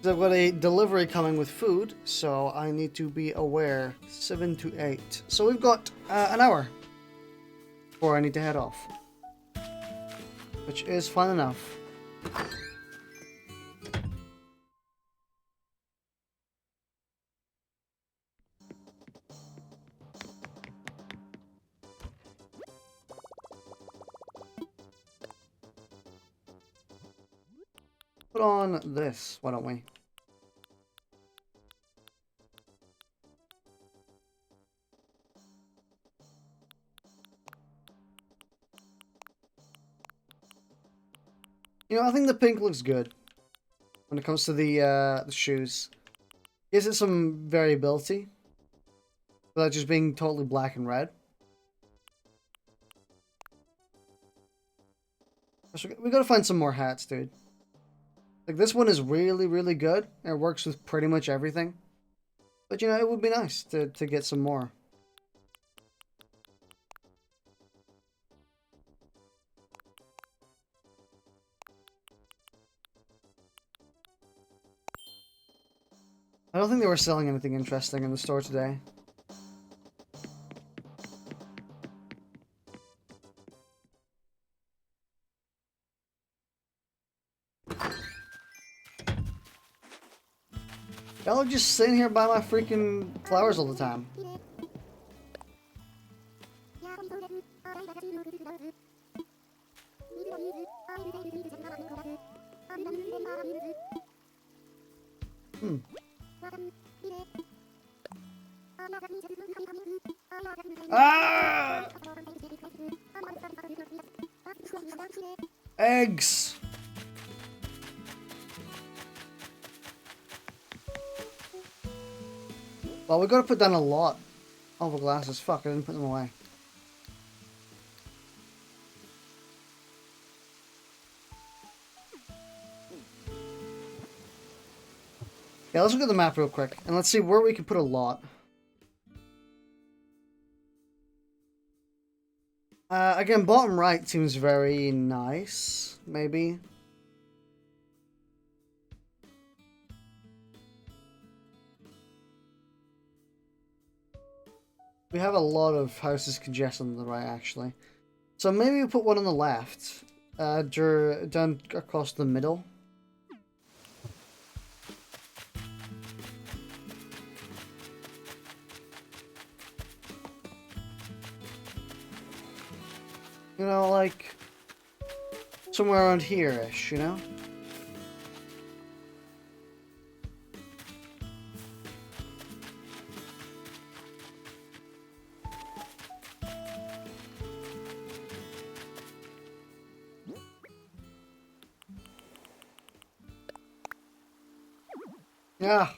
I've got a delivery coming with food, so I need to be aware. 7 to 8. So we've got an hour before I need to head off, which is fun enough. Put on this, why don't we? You know, I think the pink looks good when it comes to the shoes. Gives it some variability without just being totally black and red. We gotta find some more hats, dude. Like, this one is really, really good. It works with pretty much everything. But, you know, it would be nice to get some more. I don't think they were selling anything interesting in the store today. Y'all are just sitting here by my freaking flowers all the time. Ah! Eggs! Well, we gotta put down a lot of glasses. Fuck, I didn't put them away. Yeah, let's look at the map real quick, and let's see where we can put a lot. Again, bottom right seems very nice, maybe. We have a lot of houses congested on the right, actually. So maybe we put one on the left, down across the middle. You know, like, somewhere around here-ish, you know? Yeah.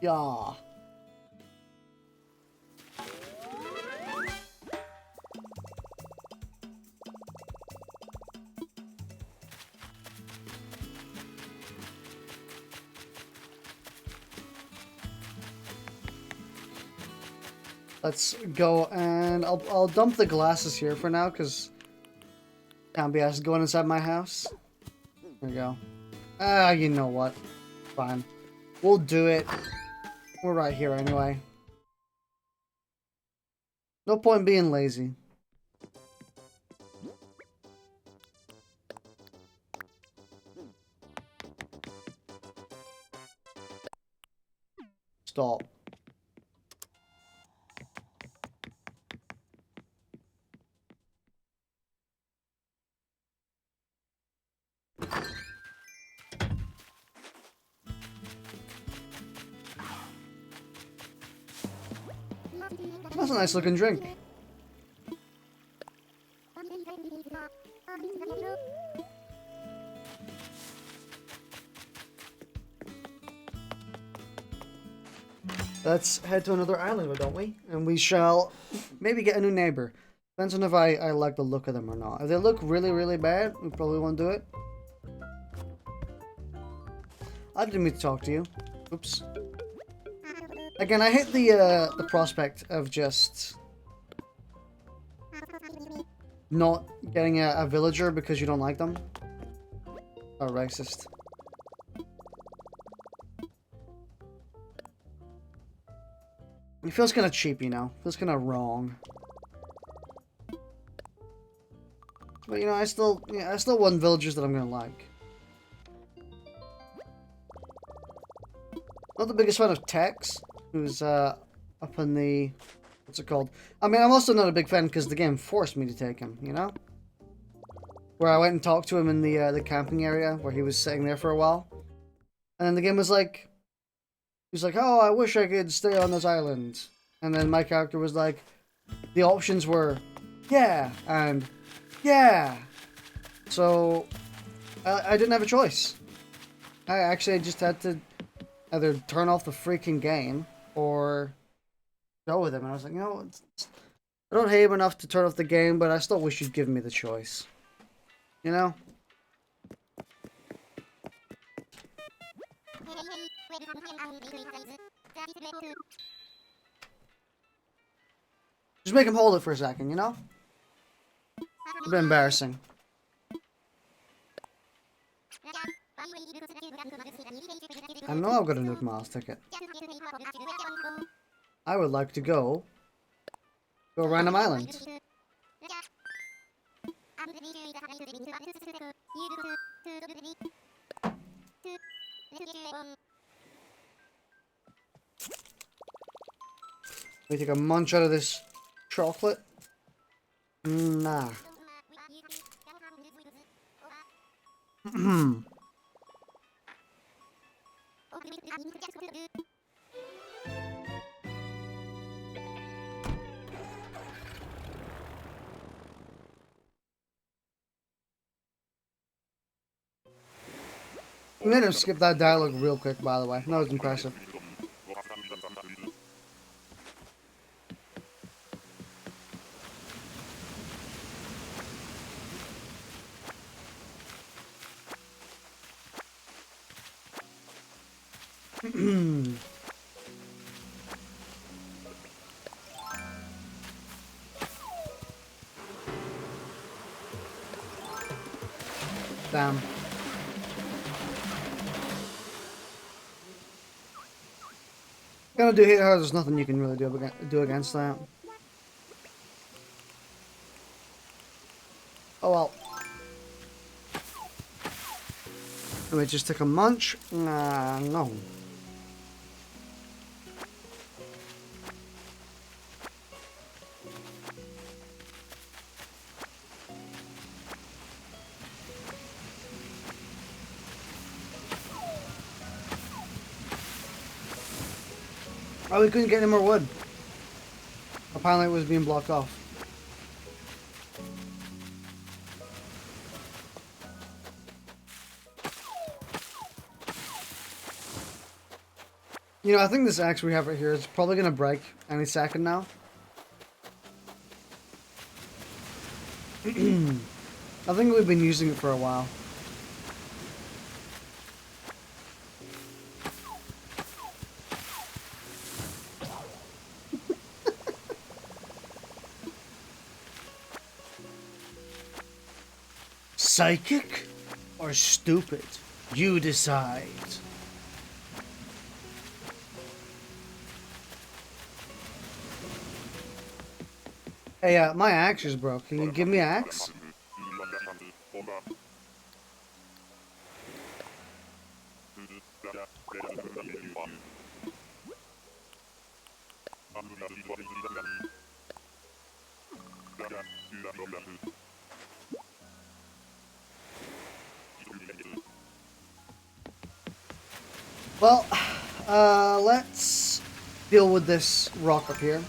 Yeah. Let's go, and I'll dump the glasses here for now, because can't be asked going inside my house. There we go. Ah, you know what? Fine. We'll do it. We're right here anyway. No point being lazy. Stop. That's a nice looking drink. Let's head to another island, don't we? And we shall maybe get a new neighbor. Depends on if I like the look of them or not. If they look really, really bad, we probably won't do it. I didn't mean to talk to you. Oops. Again, I hate the prospect of just not getting a villager because you don't like them. Oh, racist. It feels kind of cheap, you know. Feels kind of wrong. But you know, I still want villagers that I'm gonna like. Not the biggest fan of Tex, who's up in the, what's it called? I mean, I'm also not a big fan because the game forced me to take him, you know? Where I went and talked to him in the camping area where he was sitting there for a while. And then the game was like, he's like, oh, I wish I could stay on this island. And then my character was like, the options were, yeah, and yeah. So, I didn't have a choice. I actually just had to either turn off the freaking game or go with him. And I was like, you know, I don't hate him enough to turn off the game, but I still wish you'd given me the choice. You know? Just make him hold it for a second, you know? A bit embarrassing. I know I've got a Nook Miles ticket. I would like to go to a random island. Let me take a munch out of this chocolate. Nah. I'm gonna skip that dialogue real quick, by the way. That was impressive. Damn. Gonna do hate how there's nothing you can really do against that. Oh well. Let me just take a munch. Nah, no. Oh, we couldn't get any more wood. Apparently it was being blocked off. You know, I think this axe we have right here is probably going to break any second now. I think we've been using it for a while. Psychic or stupid? You decide. Hey, my axe is broke. Can you give me an axe? Well, let's deal with this rock up here.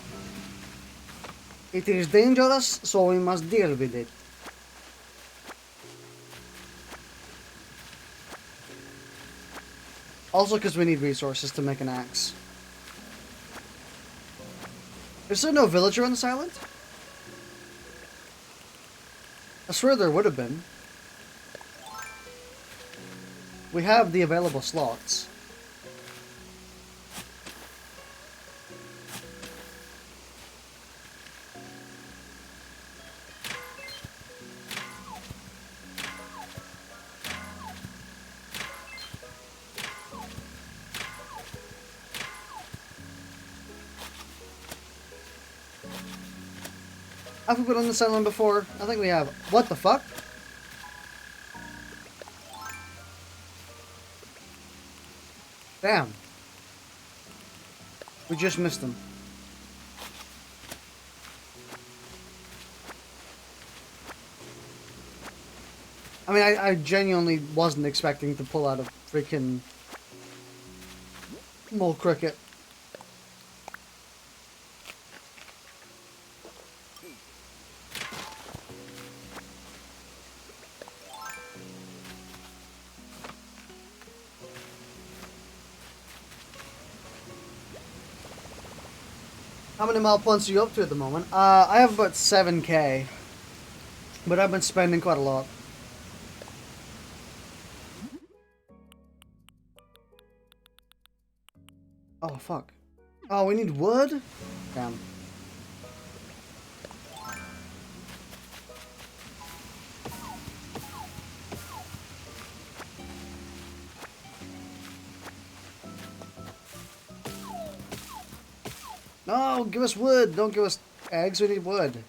It is dangerous, so we must deal with it. Also because we need resources to make an axe. Is there no villager on this island? I swear there would have been. We have the available slots. Have we been on this island before? I think we have. What the fuck? Damn. We just missed him. I mean, I genuinely wasn't expecting to pull out a freaking mole cricket. How many mile points are you up to at the moment? I have about 7k. But I've been spending quite a lot. Oh, fuck. Oh, we need wood? Damn. No, give us wood. Don't give us eggs. We need wood.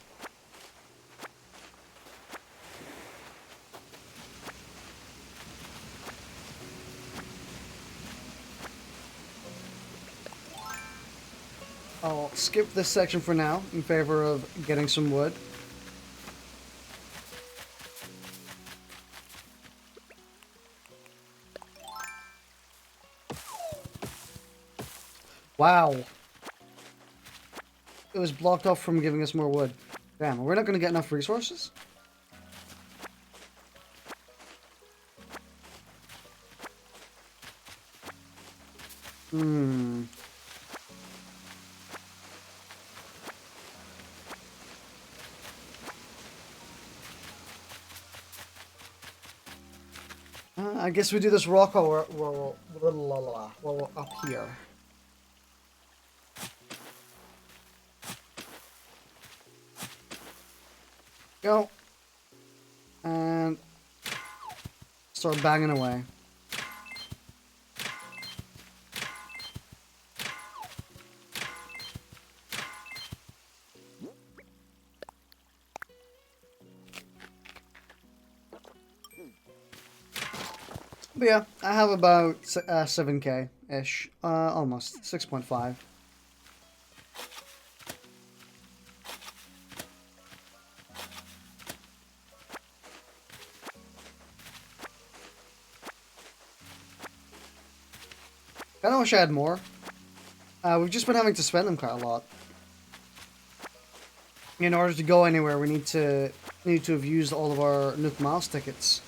I'll skip this section for now in favor of getting some wood. Wow. It was blocked off from giving us more wood. Damn, we're not going to get enough resources? I guess we do this rock while we're up here. Go. And start banging away. But yeah, I have about 7k-ish. Almost. 6.5. I kinda wish I had more. We've just been having to spend them quite a lot. In order to go anywhere, we need to have used all of our Nook Miles tickets.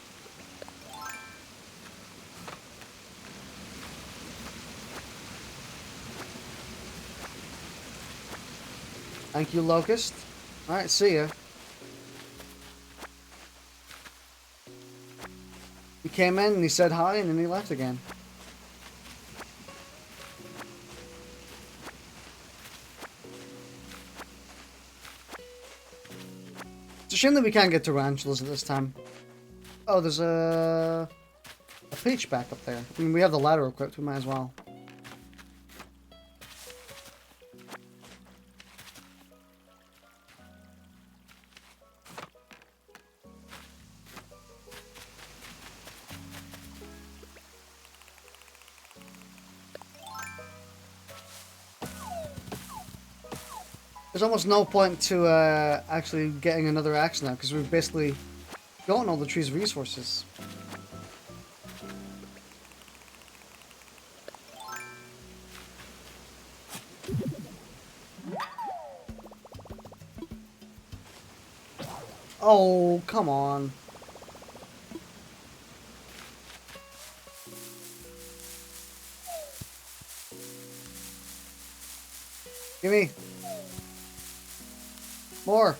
Thank you, Locust. Alright, see ya. He came in and he said hi and then he left again. It's a shame that we can't get tarantulas at this time. Oh, there's a peach back up there. I mean, we have the ladder equipped. We might as well. There's almost no point to actually getting another axe now, because we've basically gotten all the tree's resources. Oh, come on. Give me more.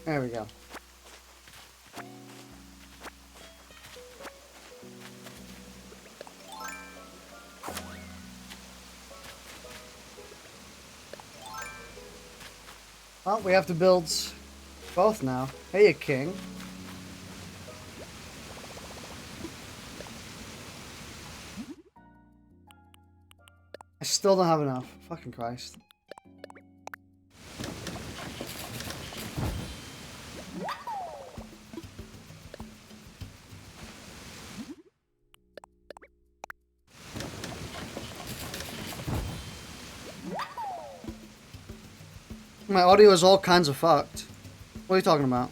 There we go. Well, we have to build both now. Hey, king. I still don't have enough. Fucking Christ. My audio is all kinds of fucked. What are you talking about?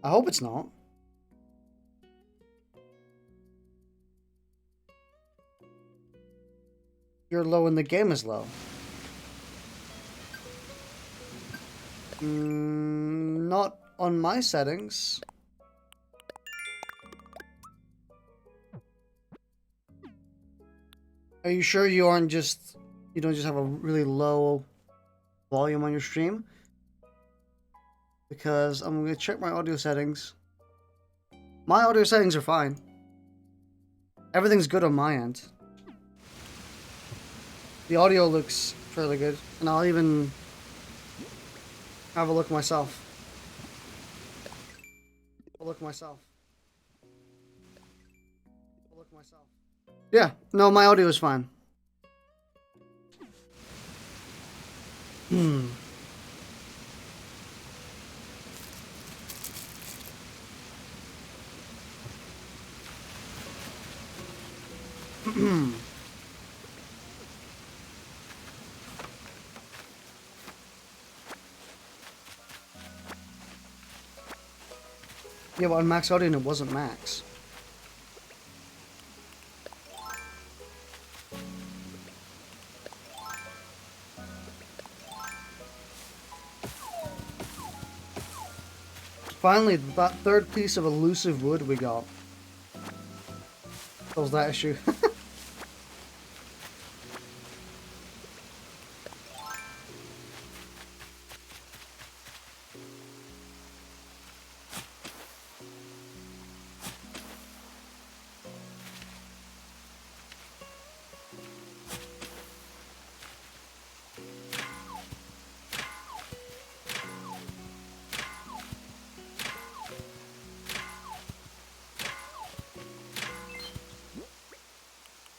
I hope it's not. You're low and the game is low. Not on my settings. Are you sure you don't just have a really low volume on your stream? Because I'm gonna check my audio settings. My audio settings are fine. Everything's good on my end. The audio looks fairly good, and I'll even have a look myself. Yeah, no, my audio is fine. Yeah, but on max audio, it wasn't max. Finally, that third piece of elusive wood we got. Solves that issue.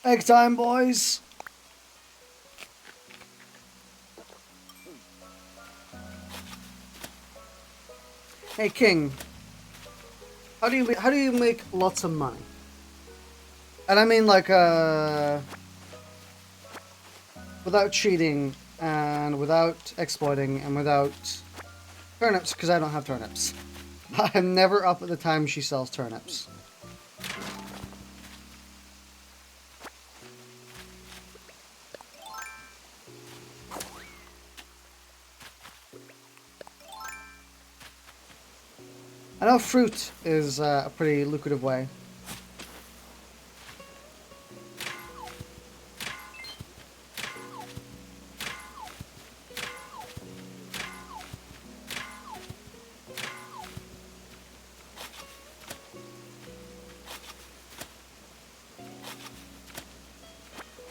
Egg time, boys! Hey, King. How do you make lots of money? And I mean, like, without cheating, and without exploiting, and without turnips, because I don't have turnips. I'm never up at the time she sells turnips. I know fruit is a pretty lucrative way.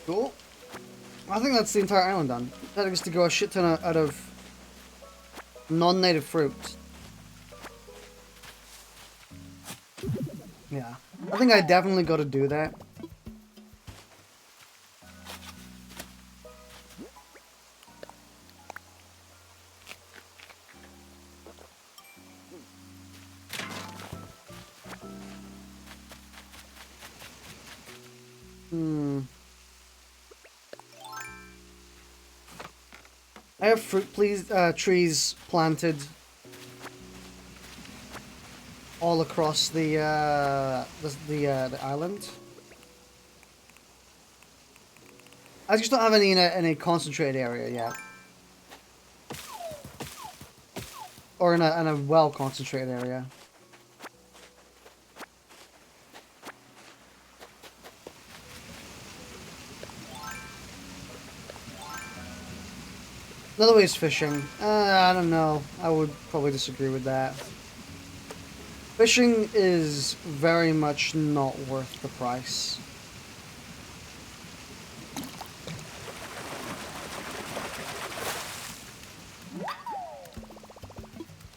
Cool. I think that's the entire island done. That is to grow a shit ton out of non-native fruit. Yeah. I think I definitely got to do that. I have trees planted all across the island. I just don't have any in a concentrated area yet, or in a well concentrated area. Another way is fishing. I don't know. I would probably disagree with that. Fishing is very much not worth the price.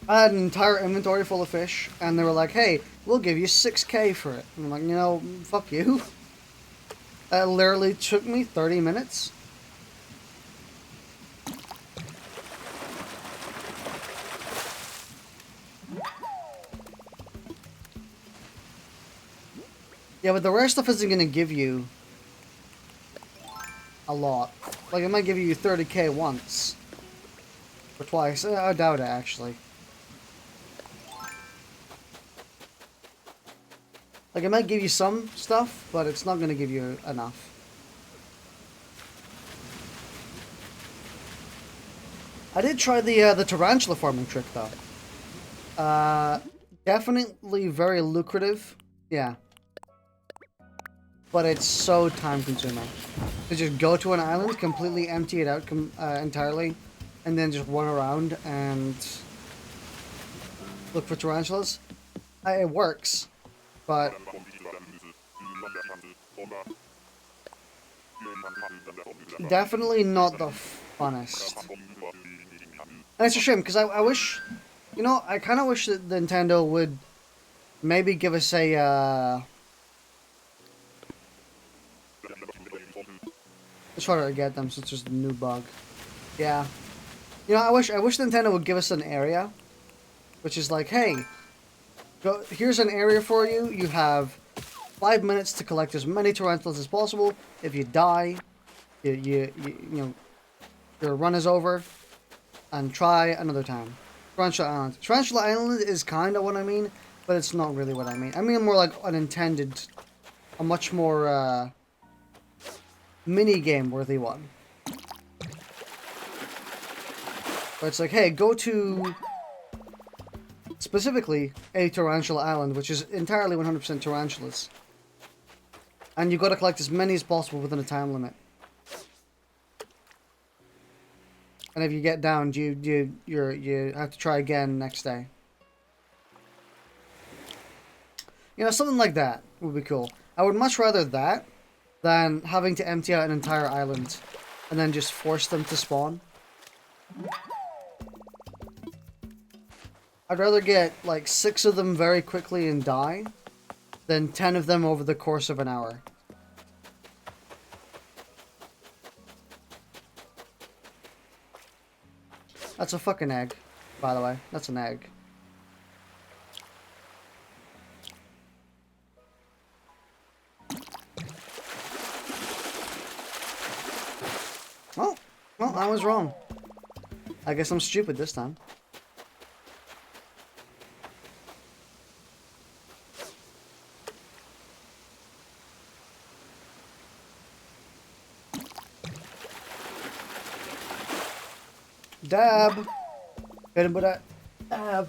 I had an entire inventory full of fish, and they were like, hey, we'll give you 6K for it. And I'm like, you know, fuck you. That literally took me 30 minutes. Yeah, but the rare stuff isn't going to give you a lot. Like, it might give you 30K once. Or twice. I doubt it, actually. Like, it might give you some stuff, but it's not going to give you enough. I did try the tarantula farming trick, though. Definitely very lucrative. Yeah. But it's so time-consuming. To just go to an island, completely empty it out entirely, and then just run around and look for tarantulas. It works, but definitely not the funnest. And it's a shame, because I wish, you know, I kind of wish that Nintendo would maybe give us a, it's harder to get them, so it's just a new bug. Yeah. You know, I wish Nintendo would give us an area, which is like, hey, here's an area for you. You have 5 minutes to collect as many tarantulas as possible. If you die, you know, your run is over, and try another time. Tarantula Island. Tarantula Island is kind of what I mean, but it's not really what I mean. I mean more like an intended, a much more, mini-game worthy one. Where it's like, hey, go to specifically a Tarantula Island, which is entirely 100% tarantulas. And you've got to collect as many as possible within a time limit. And if you get downed, you have to try again next day. You know, something like that would be cool. I would much rather that than having to empty out an entire island and then just force them to spawn. I'd rather get like 6 of them very quickly and die than 10 of them over the course of an hour. That's a fucking egg, by the way. That's an egg. Well, I was wrong. I guess I'm stupid this time. Dab! Hit him with that dab.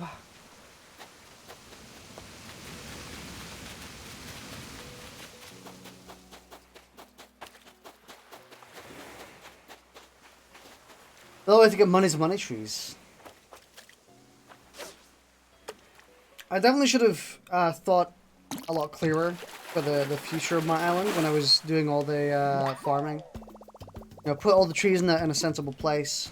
The only way to get money is money trees. I definitely should have thought a lot clearer for the future of my island when I was doing all the farming. You know, put all the trees in a sensible place.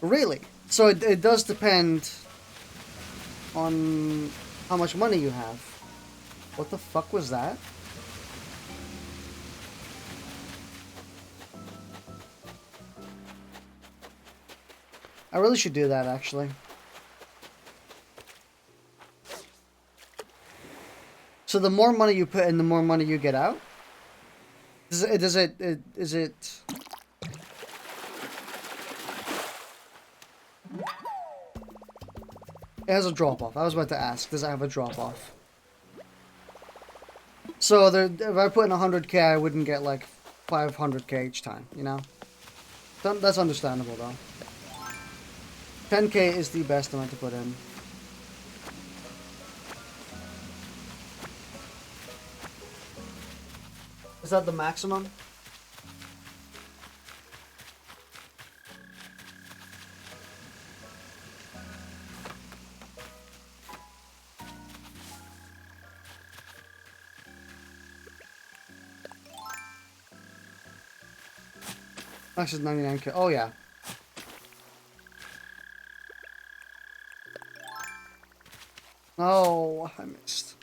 Really? So it does depend on how much money you have. What the fuck was that? I really should do that, actually. So the more money you put in, the more money you get out? Is it... It has a drop-off. I was about to ask, does it have a drop-off? So if I put in 100k, I wouldn't get like 500k each time, you know? That's understandable, though. 10k is the best amount to put in. Is that the maximum? Max is 99k. Oh, yeah. Oh, I missed.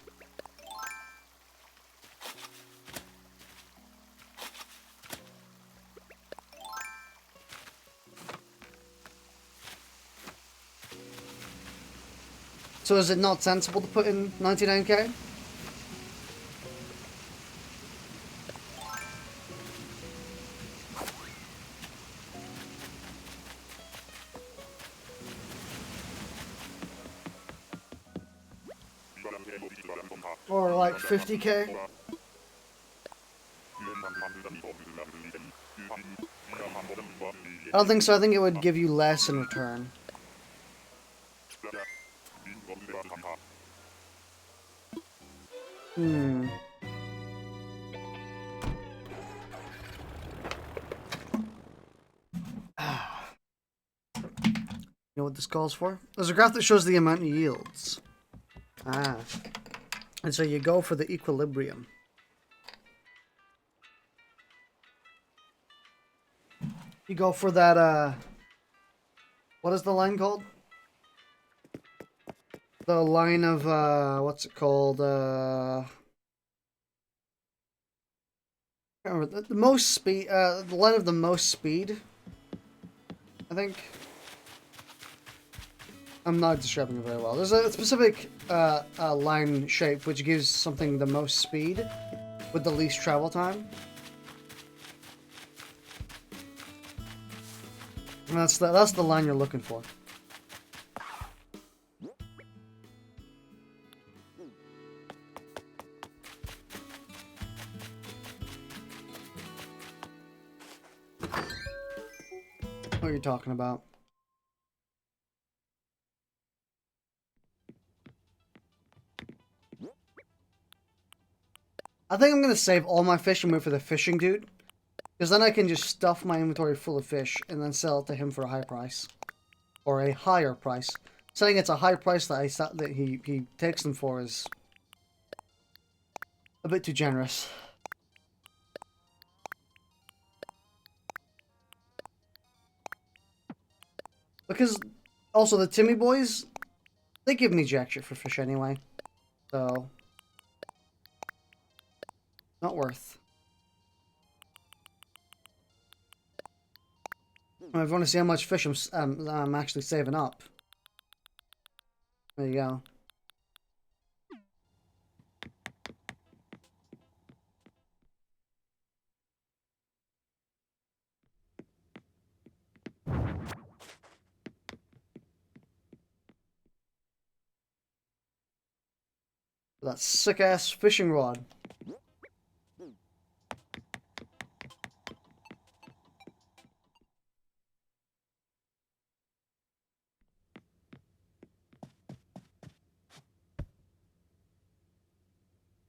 So is it not sensible to put in 99k? Or like 50k? I don't think so. I think it would give you less in return. Hmm. You know what this calls for? There's a graph that shows the amount of yields. Ah. And so you go for the equilibrium. You go for that, what is the line called? The line of, what's it called? I can't remember. The most speed, the line of the most speed, I think. I'm not describing it very well. There's a specific line shape which gives something the most speed with the least travel time. And that's the line you're looking for. What are you talking about? I think I'm going to save all my fish and wait for the fishing dude. Because then I can just stuff my inventory full of fish and then sell it to him for a high price. Or a higher price. Saying it's a high price that he takes them for is a bit too generous. Because also the Timmy boys, they give me jack shit for fish anyway. So, not worth. If you want to see how much fish I'm actually saving up, there you go. That sick ass fishing rod.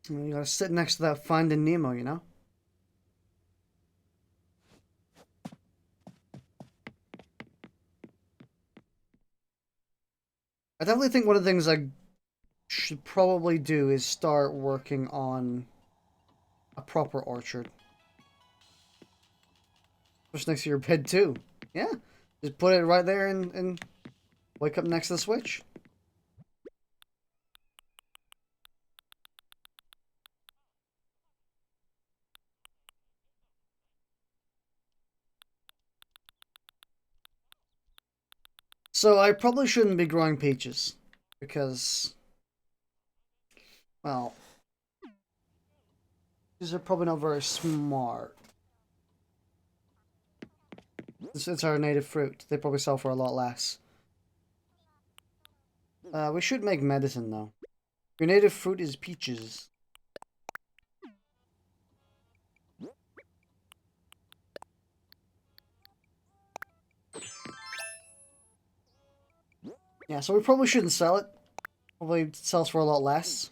You gotta sit next to that Finding Nemo, you know? I definitely think one of the things I should probably do is start working on a proper orchard. Switch next to your bed too. Yeah. Just put it right there and wake up next to the Switch. So I probably shouldn't be growing peaches. Because, well, these are probably not very smart. It's our native fruit. They probably sell for a lot less. We should make medicine, though. Your native fruit is peaches. Yeah, so we probably shouldn't sell it. Probably sells for a lot less.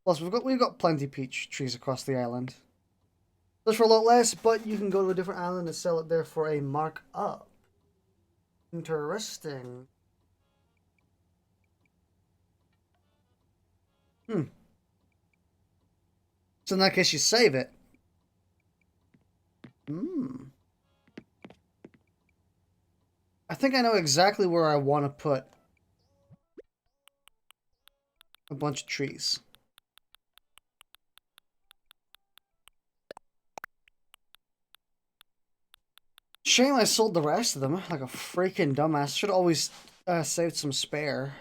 Plus, we've got plenty of peach trees across the island. Sells for a lot less, but you can go to a different island and sell it there for a markup. Interesting. So in that case, you save it. I think I know exactly where I want to put a bunch of trees. Shame I sold the rest of them like a freaking dumbass. Should always saved some spare.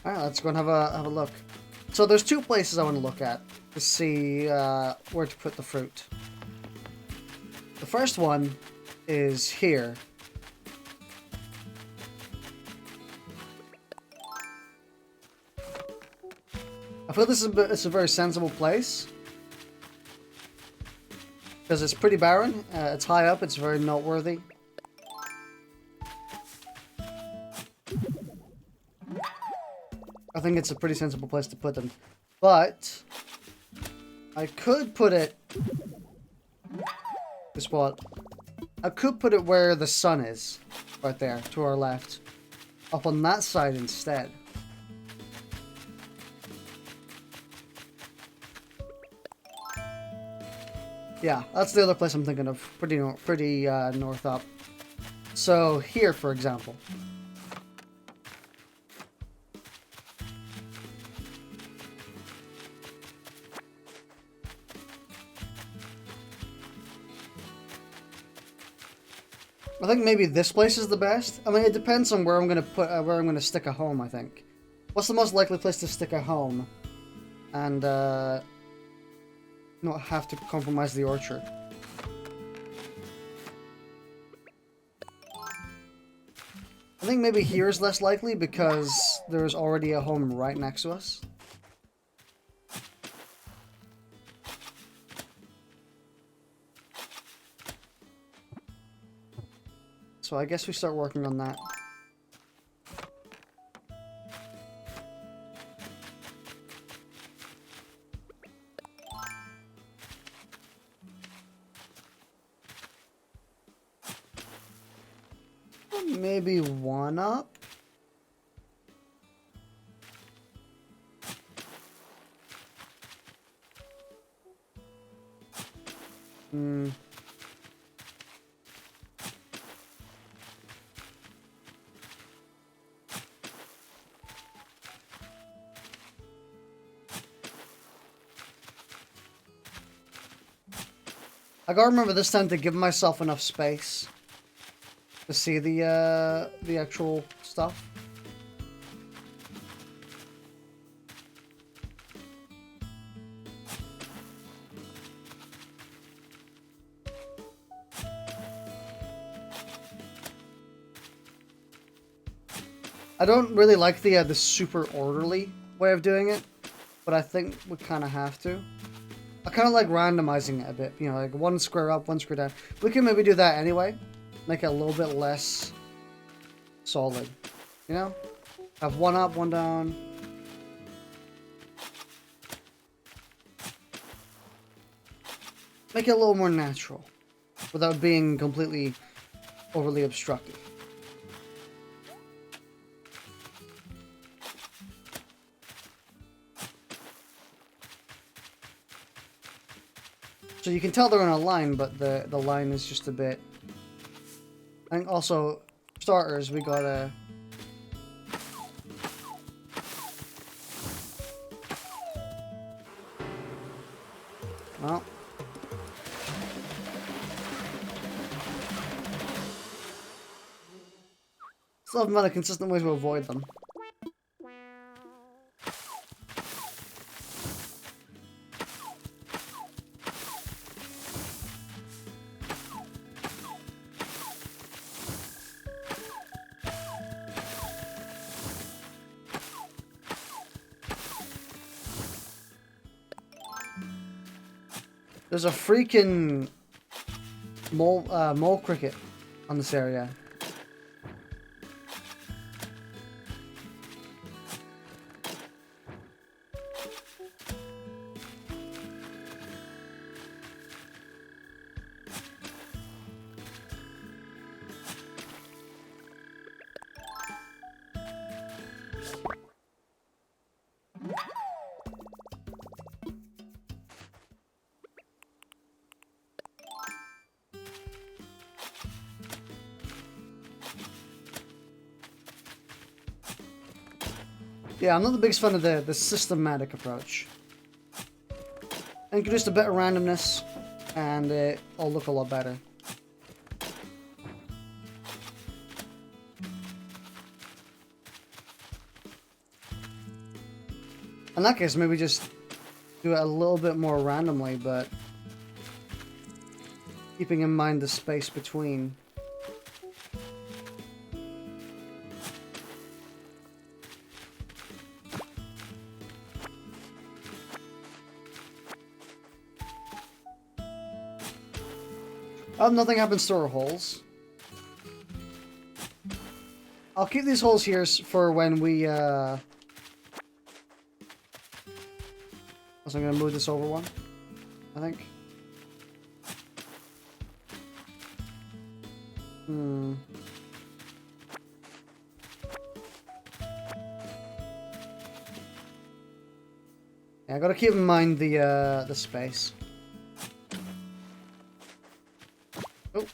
Alright, let's go and have a look. So there's two places I want to look at to see where to put the fruit. The first one is here. I feel it's a very sensible place. Because it's pretty barren, it's high up, it's very noteworthy. I think it's a pretty sensible place to put them. But I could put it... Guess what? I could put it where the sun is. Right there, to our left. Up on that side instead. Yeah, that's the other place I'm thinking of. Pretty north up. So, here, for example. I think maybe this place is the best. I mean, it depends on where I'm gonna put, where I'm gonna stick a home. I think. What's the most likely place to stick a home, and not have to compromise the orchard? I think maybe here is less likely because there's already a home right next to us. So I guess we start working on that. Maybe one up. I gotta remember this time to give myself enough space to see the actual stuff. I don't really like the super orderly way of doing it, but I think we kind of have to. I kind of like randomizing it a bit, you know, like one square up, one square down. We can maybe do that anyway, make it a little bit less solid. You know? Have one up, one down. Make it a little more natural without being completely overly obstructive. So you can tell they're in a line, but the line is just a bit... I think also, starters, we gotta... Well... Still haven't found a consistent way to avoid them. There's a freaking mole cricket on this area. Yeah, I'm not the biggest fan of the systematic approach. Introduce a bit of randomness, and it'll look a lot better. In that case, maybe just do it a little bit more randomly, but keeping in mind the space between. Nothing happens to our holes. I'll keep these holes here for when we, So I'm gonna move this over one, I think. Yeah, I gotta keep in mind the space. Oh.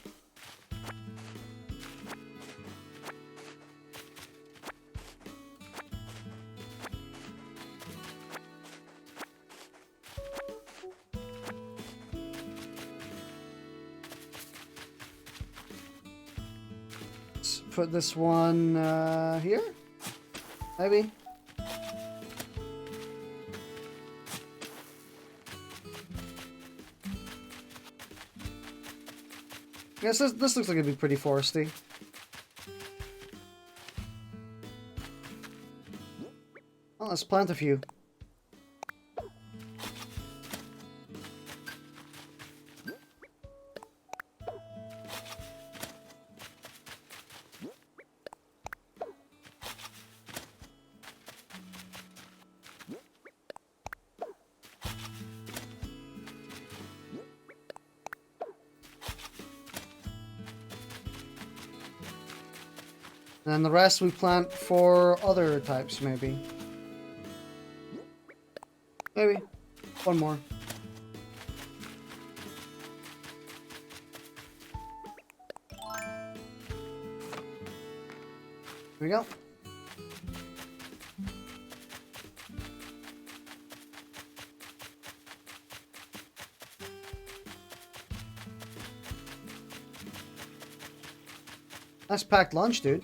Let's put this one here, maybe. Yes, this looks like it'd be pretty foresty. Well, let's plant a few. And the rest we plant for other types, maybe. Maybe. One more. Here we go. Nice packed lunch, dude.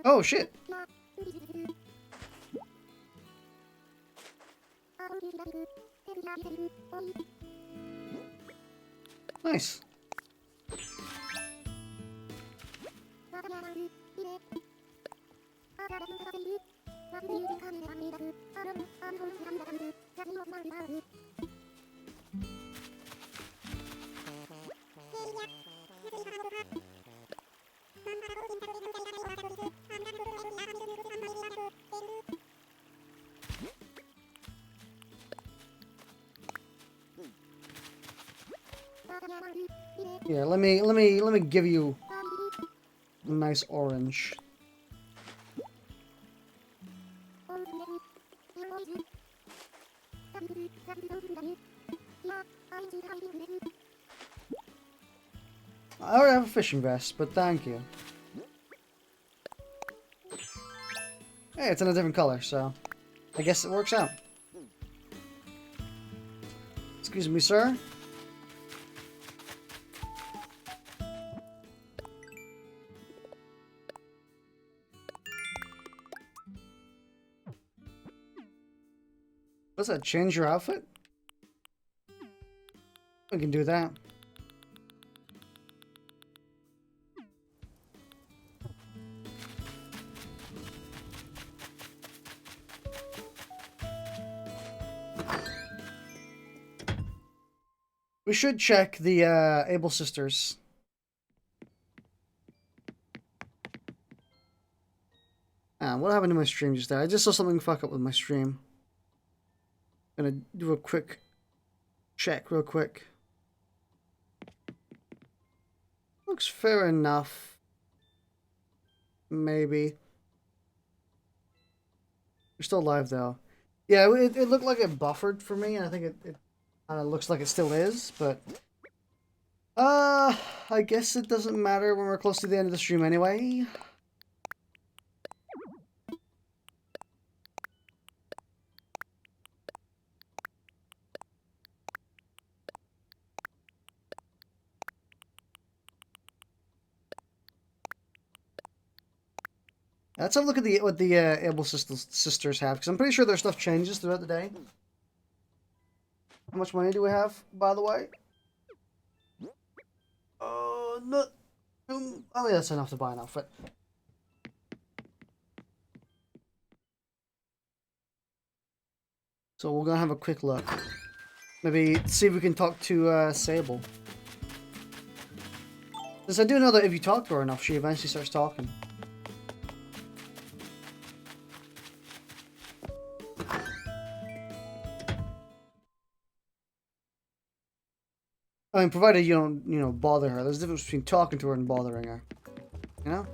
Oh shit. Nice. Here, let me give you a nice orange. I already have a fishing vest, but thank you. Hey, it's in a different color, so I guess it works out. Excuse me, sir. What's that? Change your outfit? We can do that. We should check the Able Sisters. What happened to my stream just there? I just saw something fuck up with my stream. Gonna do a quick check real quick. Looks fair enough. Maybe. We're still live though. Yeah, it looked like it buffered for me, and I think it kind of looks like it still is, but I guess it doesn't matter when we're close to the end of the stream anyway. Let's have a look at what the Able Sisters have, because I'm pretty sure their stuff changes throughout the day. How much money do we have, by the way? Oh, no. I mean, that's enough to buy an outfit. So we're gonna have a quick look. Maybe see if we can talk to Sable. Since I do know that if you talk to her enough, she eventually starts talking. I mean, provided you don't, you know, bother her. There's a difference between talking to her and bothering her. You know?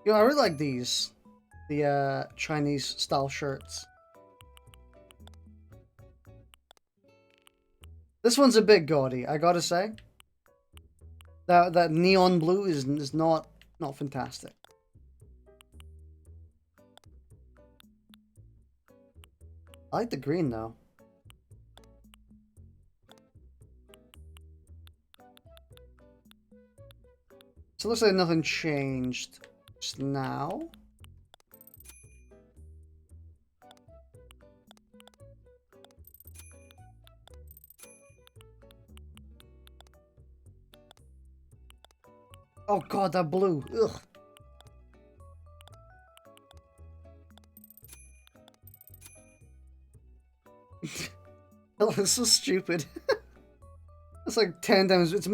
You know, I really like these. The Chinese style shirts. This one's a bit gaudy, I gotta say. That neon blue is not fantastic. I like the green though. So it looks like nothing changed just now. Oh god, that blue. Ugh. That looks so stupid. It's like 10 times. It's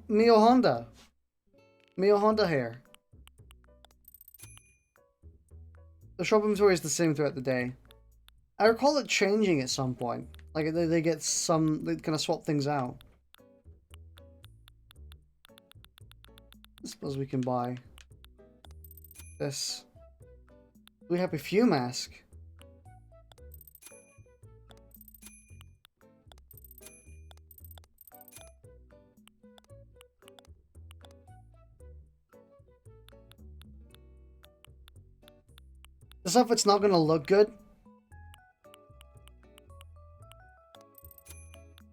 Mio Honda. Mio Honda hair. The shop inventory is the same throughout the day. I recall it changing at some point. Like they get some, they kind of swap things out. I suppose we can buy this. We have a few mask. The stuff it's not gonna look good.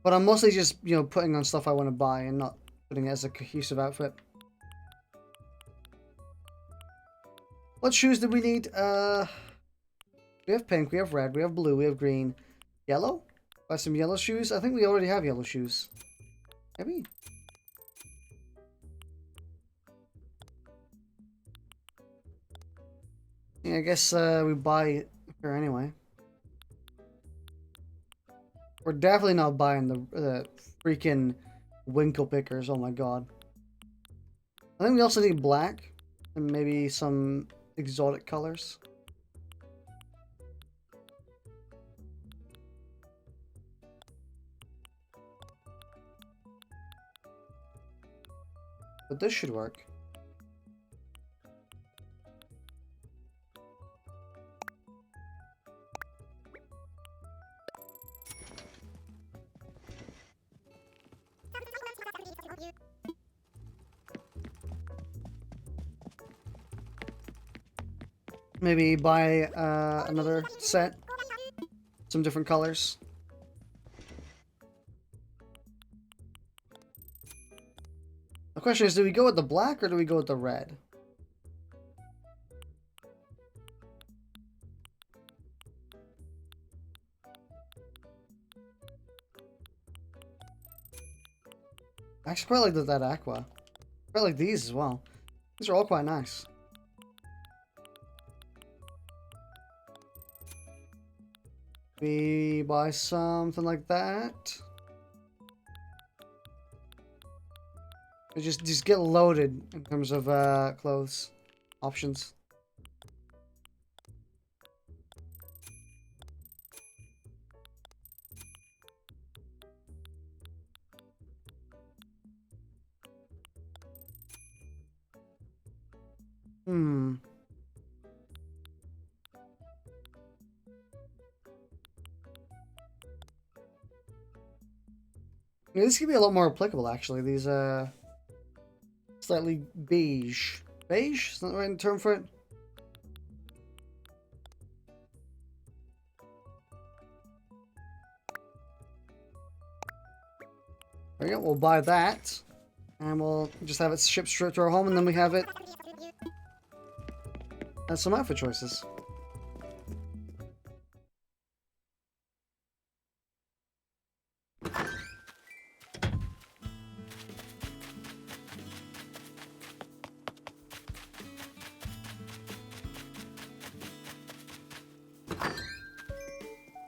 But I'm mostly just, you know, putting on stuff I want to buy and not putting it as a cohesive outfit. What shoes do we need? We have pink, we have red, we have blue, we have green. Yellow? Buy some yellow shoes? I think we already have yellow shoes. Maybe? Yeah, I guess we buy here anyway. We're definitely not buying the freaking winkle pickers. Oh my god. I think we also need black and maybe some exotic colors. But this should work. Maybe buy another set. Some different colors. The question is, do we go with the black or do we go with the red? I actually quite like that aqua. I quite like these as well. These are all quite nice. We buy something like that. Just get loaded in terms of clothes options. Yeah, this could be a lot more applicable, actually. These, slightly beige. Beige? Is that the right term for it? There you go. We'll buy that. And we'll just have it shipped straight to our home, and then we have it as some outfit choices.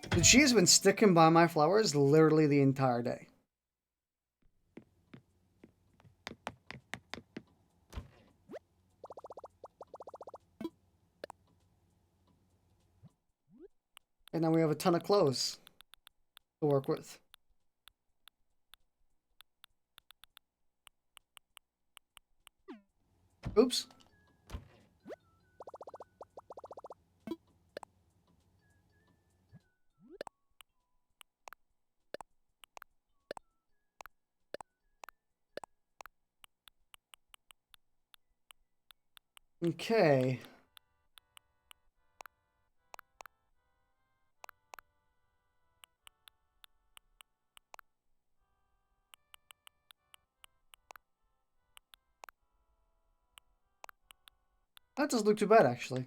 The cheese has been sticking by my flowers literally the entire day. And now we have a ton of clothes to work with. Oops. Okay. That doesn't look too bad, actually.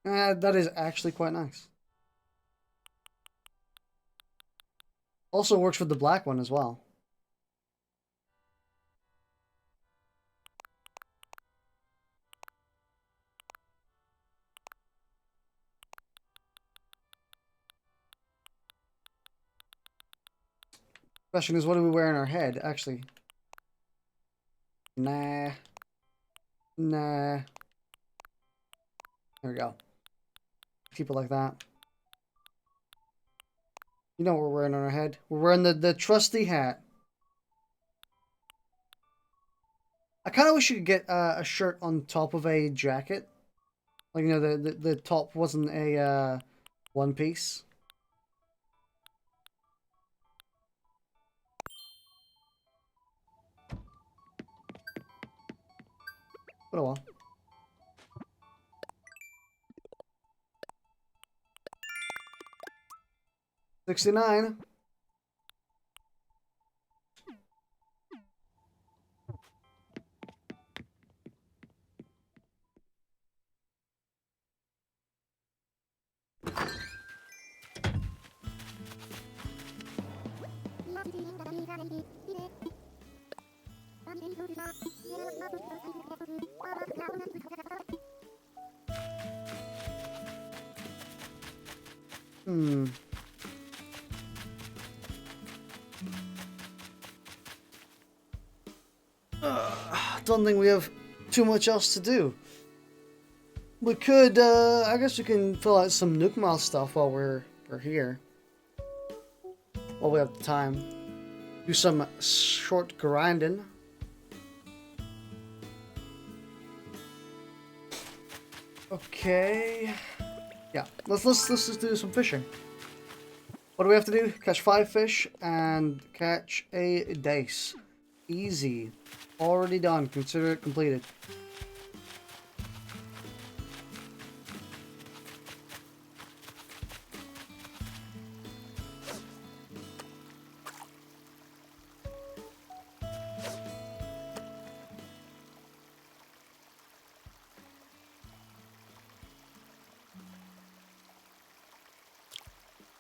That is actually quite nice. Also works with the black one as well. Question is, what do we wear in our head? Actually, nah. There we go. Keep it like that. You know what we're wearing on our head? We're wearing the trusty hat. I kind of wish you could get a shirt on top of a jacket. Like, you know, the top wasn't a one piece. Been a while. $69. Don't think we have too much else to do. We could, I guess we can fill out some Nuke Mile stuff while we're here. While we have the time. Do some short grinding. Okay. Yeah, let's just do some fishing. What do we have to do? Catch 5 fish and catch a dace. Easy. Already done. Consider it completed.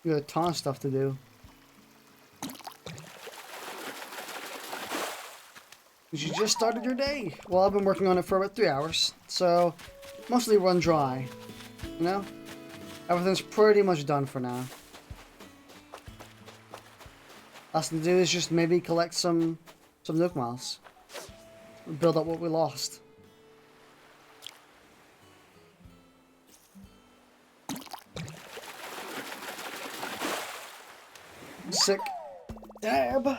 You got a ton of stuff to do. You just started your day. Well, I've been working on it for about 3 hours, so mostly run dry. You know, everything's pretty much done for now. Last thing to do is just maybe collect some Nuke Miles, build up what we lost. Sick dab.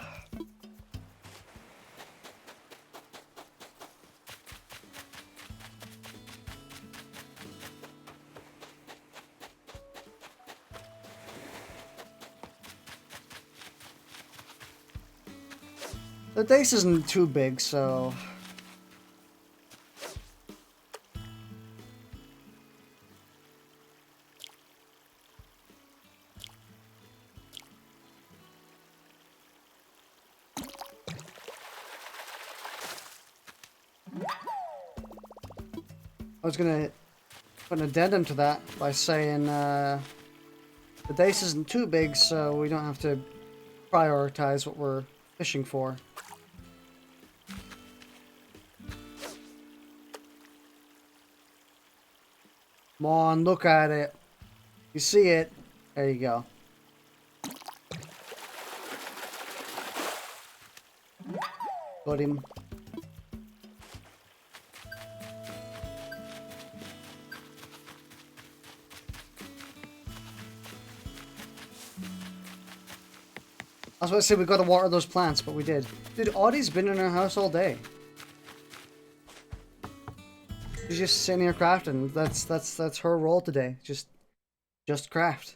The dice isn't too big, so I was gonna put an addendum to that by saying the dice isn't too big, so we don't have to prioritize what we're fishing for. Come on, look at it. You see it? There you go. Got him. I was about to say we got to water those plants, but we did. Dude, Audie's been in her house all day. She's just sitting here crafting. That's her role today. Just craft.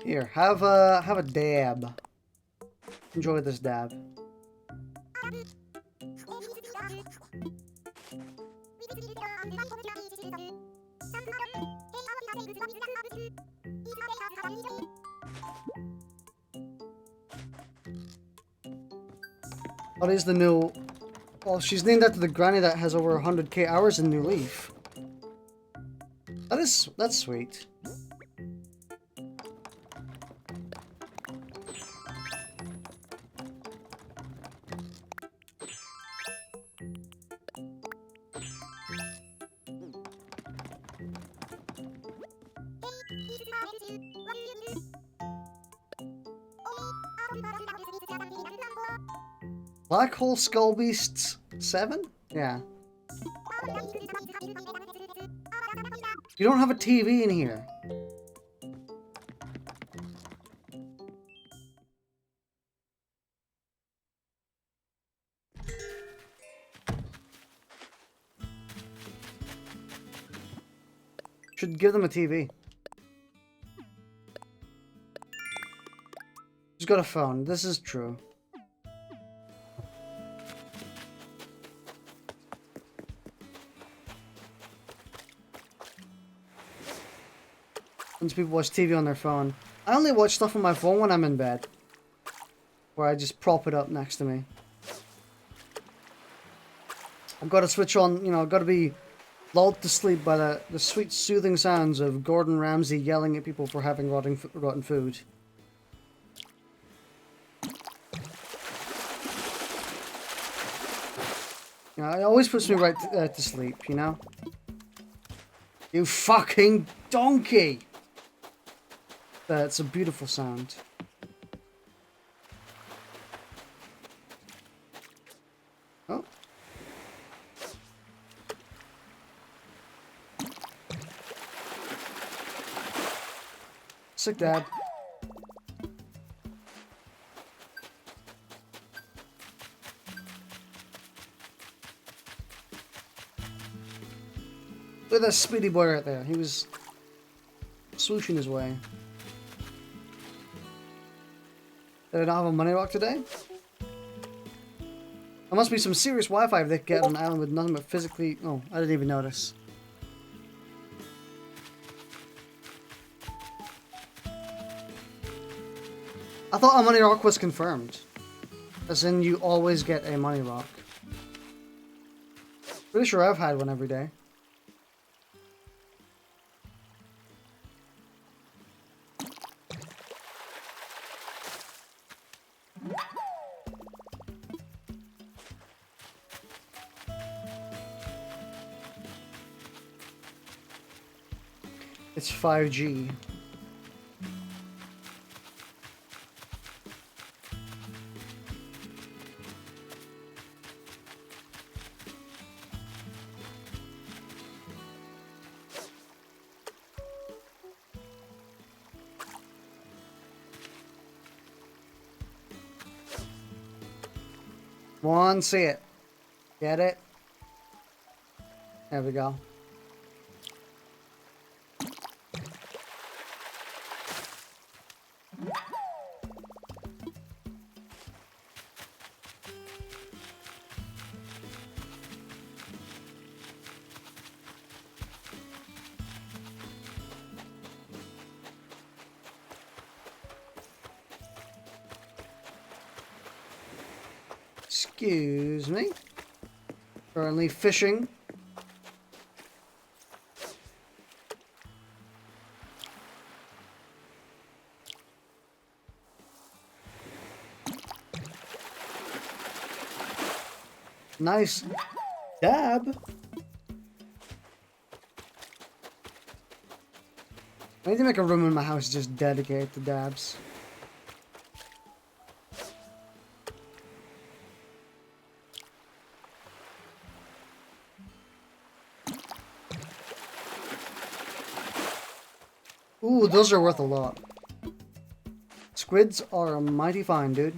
Here, have a dab. Enjoy this dab. What is the new... Well, she's named after the granny that has over 100k hours in New Leaf. That's sweet. Black Hole Skull Beasts 7? Yeah. You don't have a TV in here. Should give them a TV. She's got a phone. This is true. Since people watch TV on their phone. I only watch stuff on my phone when I'm in bed. Where I just prop it up next to me. I've got to switch on, you know, I've got to be lulled to sleep by the sweet soothing sounds of Gordon Ramsay yelling at people for having rotten food. You know, it always puts me right to sleep, you know? You fucking donkey! That's a beautiful sound. Oh. Sick dab. Look at that speedy boy right there. He was swooshing his way. Did I not have a money rock today? There must be some serious Wi-Fi if they get on an island with nothing but physically... Oh, I didn't even notice. I thought a money rock was confirmed. As in, you always get a money rock. Pretty sure I've had one every day. It's 5G. One, see it. Get it? There we go. Excuse me. Currently fishing. Nice dab. I need to make a room in my house just dedicated to dabs. Ooh, those are worth a lot. Squids are mighty fine, dude.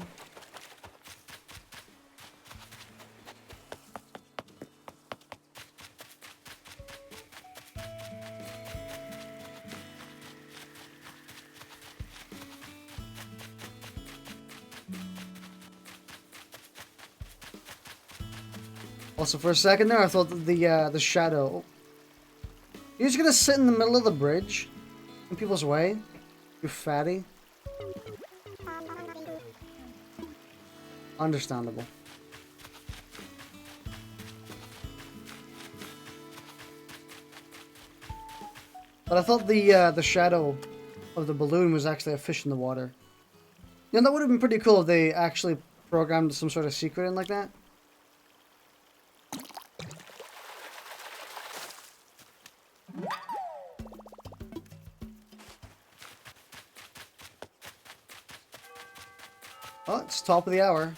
Also, for a second there, I thought that the shadow... You're just gonna sit in the middle of the bridge? In people's way? You fatty? Understandable. But I thought the shadow of the balloon was actually a fish in the water. You know, that would have been pretty cool if they actually programmed some sort of secret in like that. Oh, it's top of the hour.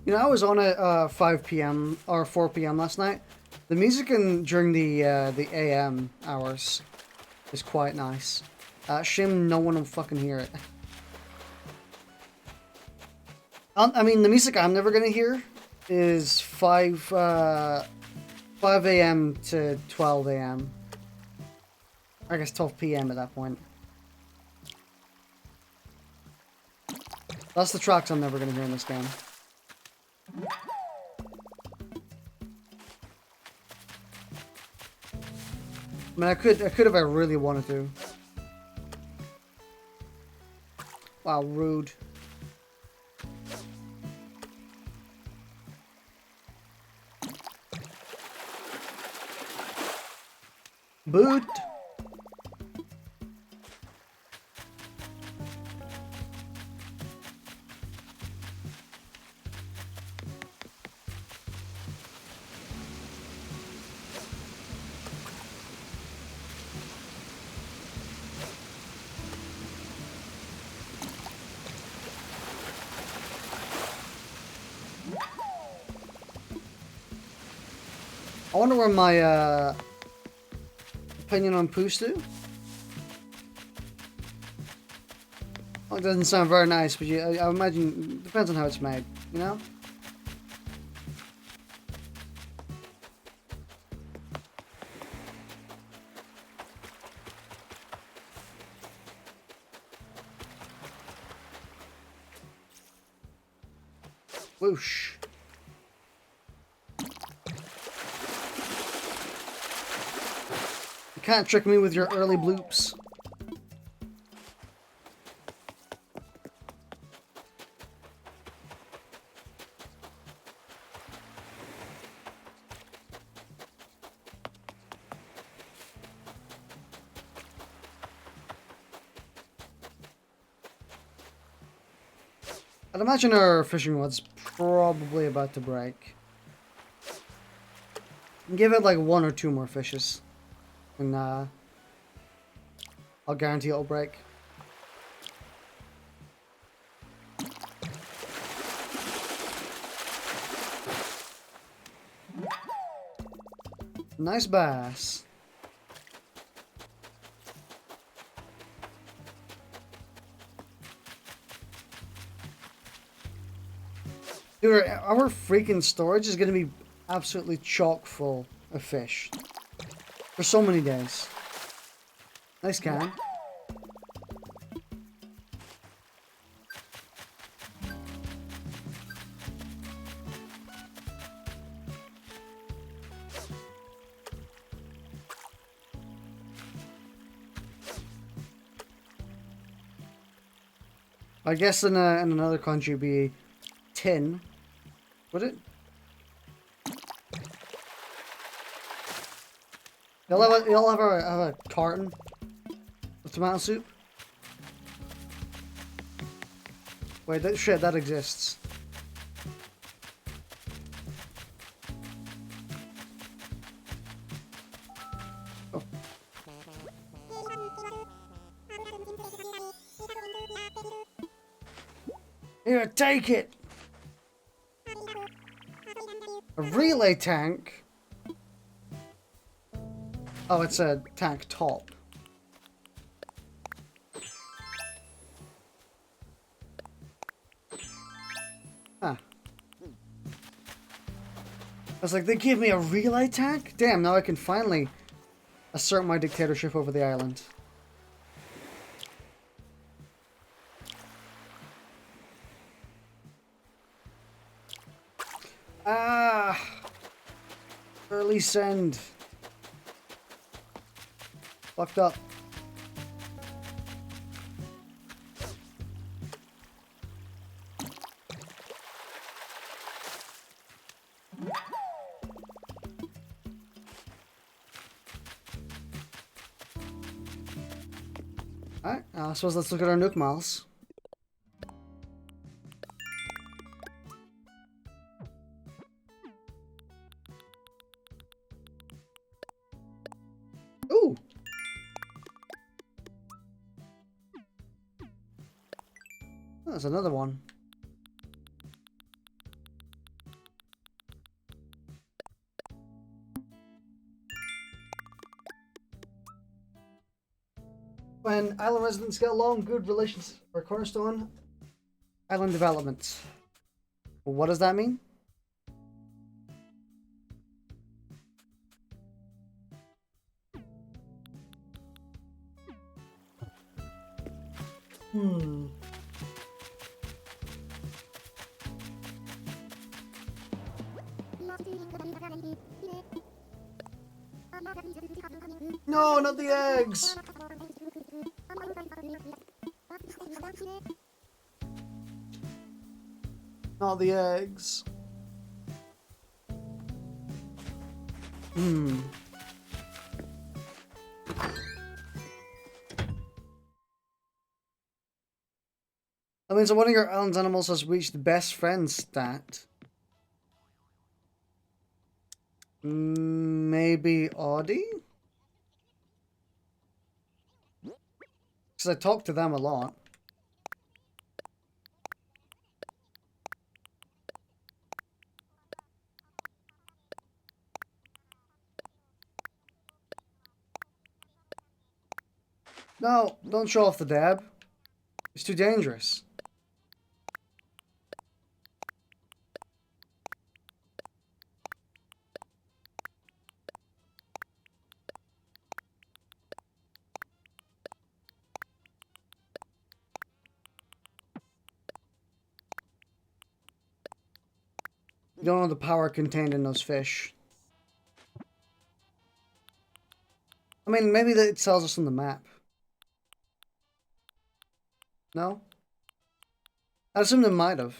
You know, I was on at 5 p.m. or 4 p.m. last night. The music during the AM hours is quite nice. Shame no one will fucking hear it. I mean, the music I'm never gonna hear is 5 a.m. to 12 a.m. I guess 12 p.m. at that point. That's the tracks I'm never gonna hear in this game. I mean, I could if I really wanted to. Wow, rude. Boot. I wonder where my opinion on Pustu. Oh, it doesn't sound very nice, but I imagine it depends on how it's made, you know? Whoosh. You can't trick me with your early bloops. I'd imagine our fishing rod's probably about to break. Give it like 1 or 2 more fishes. And I'll guarantee it'll break. Nice bass. Dude, our freaking storage is going to be absolutely chock full of fish. For so many days. Nice can. I guess in another country it'd be tin. Would it? You'll have a carton of tomato soup. Wait, that exists. Oh. Here, take it. A relay tank. Oh, it's a tank top. Huh. I was like, they gave me a relay tank? Damn, now I can finally assert my dictatorship over the island. Ah! Early send. Fucked up. Alright, I suppose let's look at our nuke miles. Ooh! That's another one. when island residents get along, good relations are cornerstone. Island development. Well, what does that mean? No, not the eggs! Not the eggs. That means that one of your island's animals has reached the best friend stat. Maybe Audie? Because I talk to them a lot. No, don't show off the dab. It's too dangerous. You don't know the power contained in those fish. I mean, maybe that it tells us on the map. No? I assumed it might have.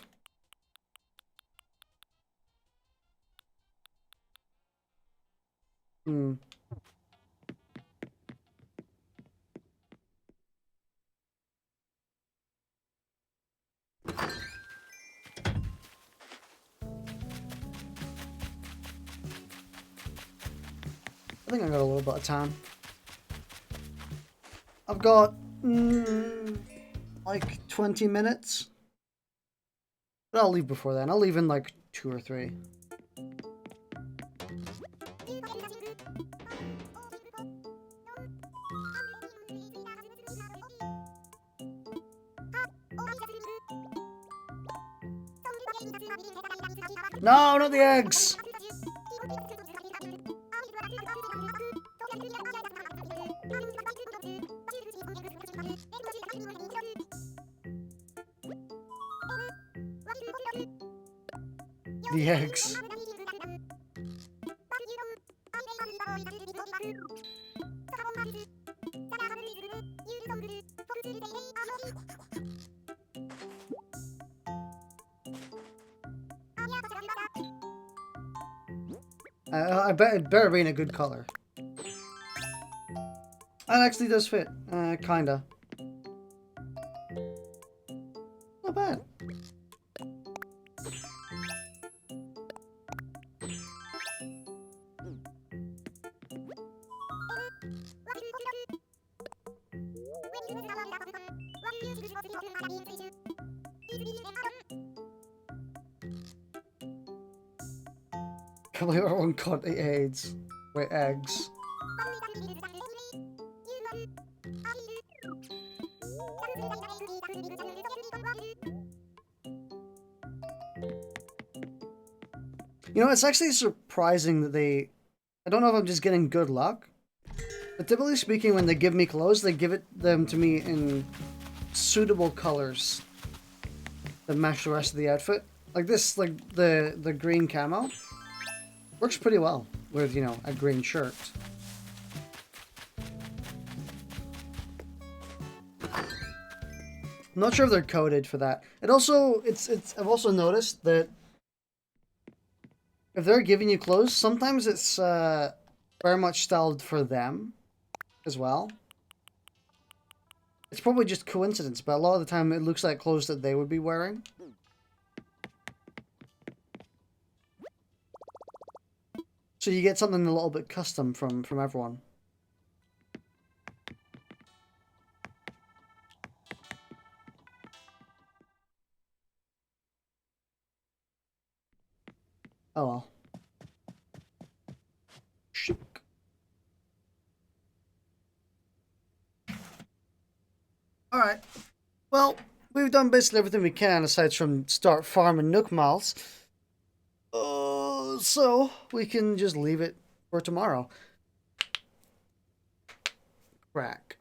I think I got a little bit of time. I've got like 20 minutes. But I'll leave before then. I'll leave in like 2 or 3. No, not the eggs! The eggs. I bet it better be in a good color. That actually does fit. Kinda. Not bad. Can't believe everyone caught the AIDS with eggs. You know, it's actually surprising that they... I don't know if I'm just getting good luck, but typically speaking, when they give me clothes, they give them to me in suitable colors that match the rest of the outfit. Like this, like the green camo works pretty well with, you know, a green shirt. I'm not sure if they're coded for that. It also, I've also noticed that if they're giving you clothes, sometimes it's very much styled for them as well. It's probably just coincidence, but a lot of the time it looks like clothes that they would be wearing. So you get something a little bit custom from everyone. Oh well. Chic. Alright. Well, we've done basically everything we can aside from start farming Nook Miles. So we can just leave it for tomorrow. Crack.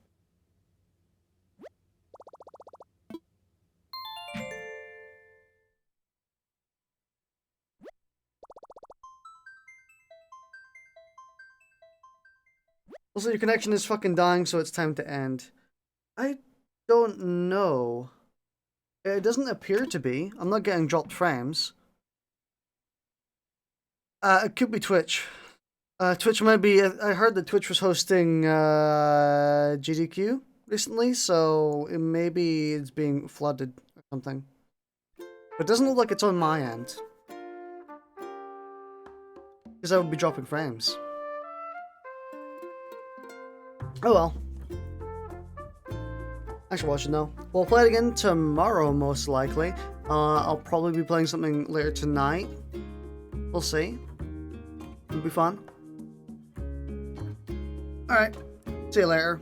Also, your connection is fucking dying, so it's time to end. I don't know. It doesn't appear to be. I'm not getting dropped frames. It could be Twitch. Twitch might be. I heard that Twitch was hosting GDQ recently, so maybe it's being flooded or something. But it doesn't look like it's on my end. Because I would be dropping frames. Oh well. Thanks for watching though. We'll play it again tomorrow, most likely. I'll probably be playing something later tonight. We'll see. It'll be fun. Alright. See you later.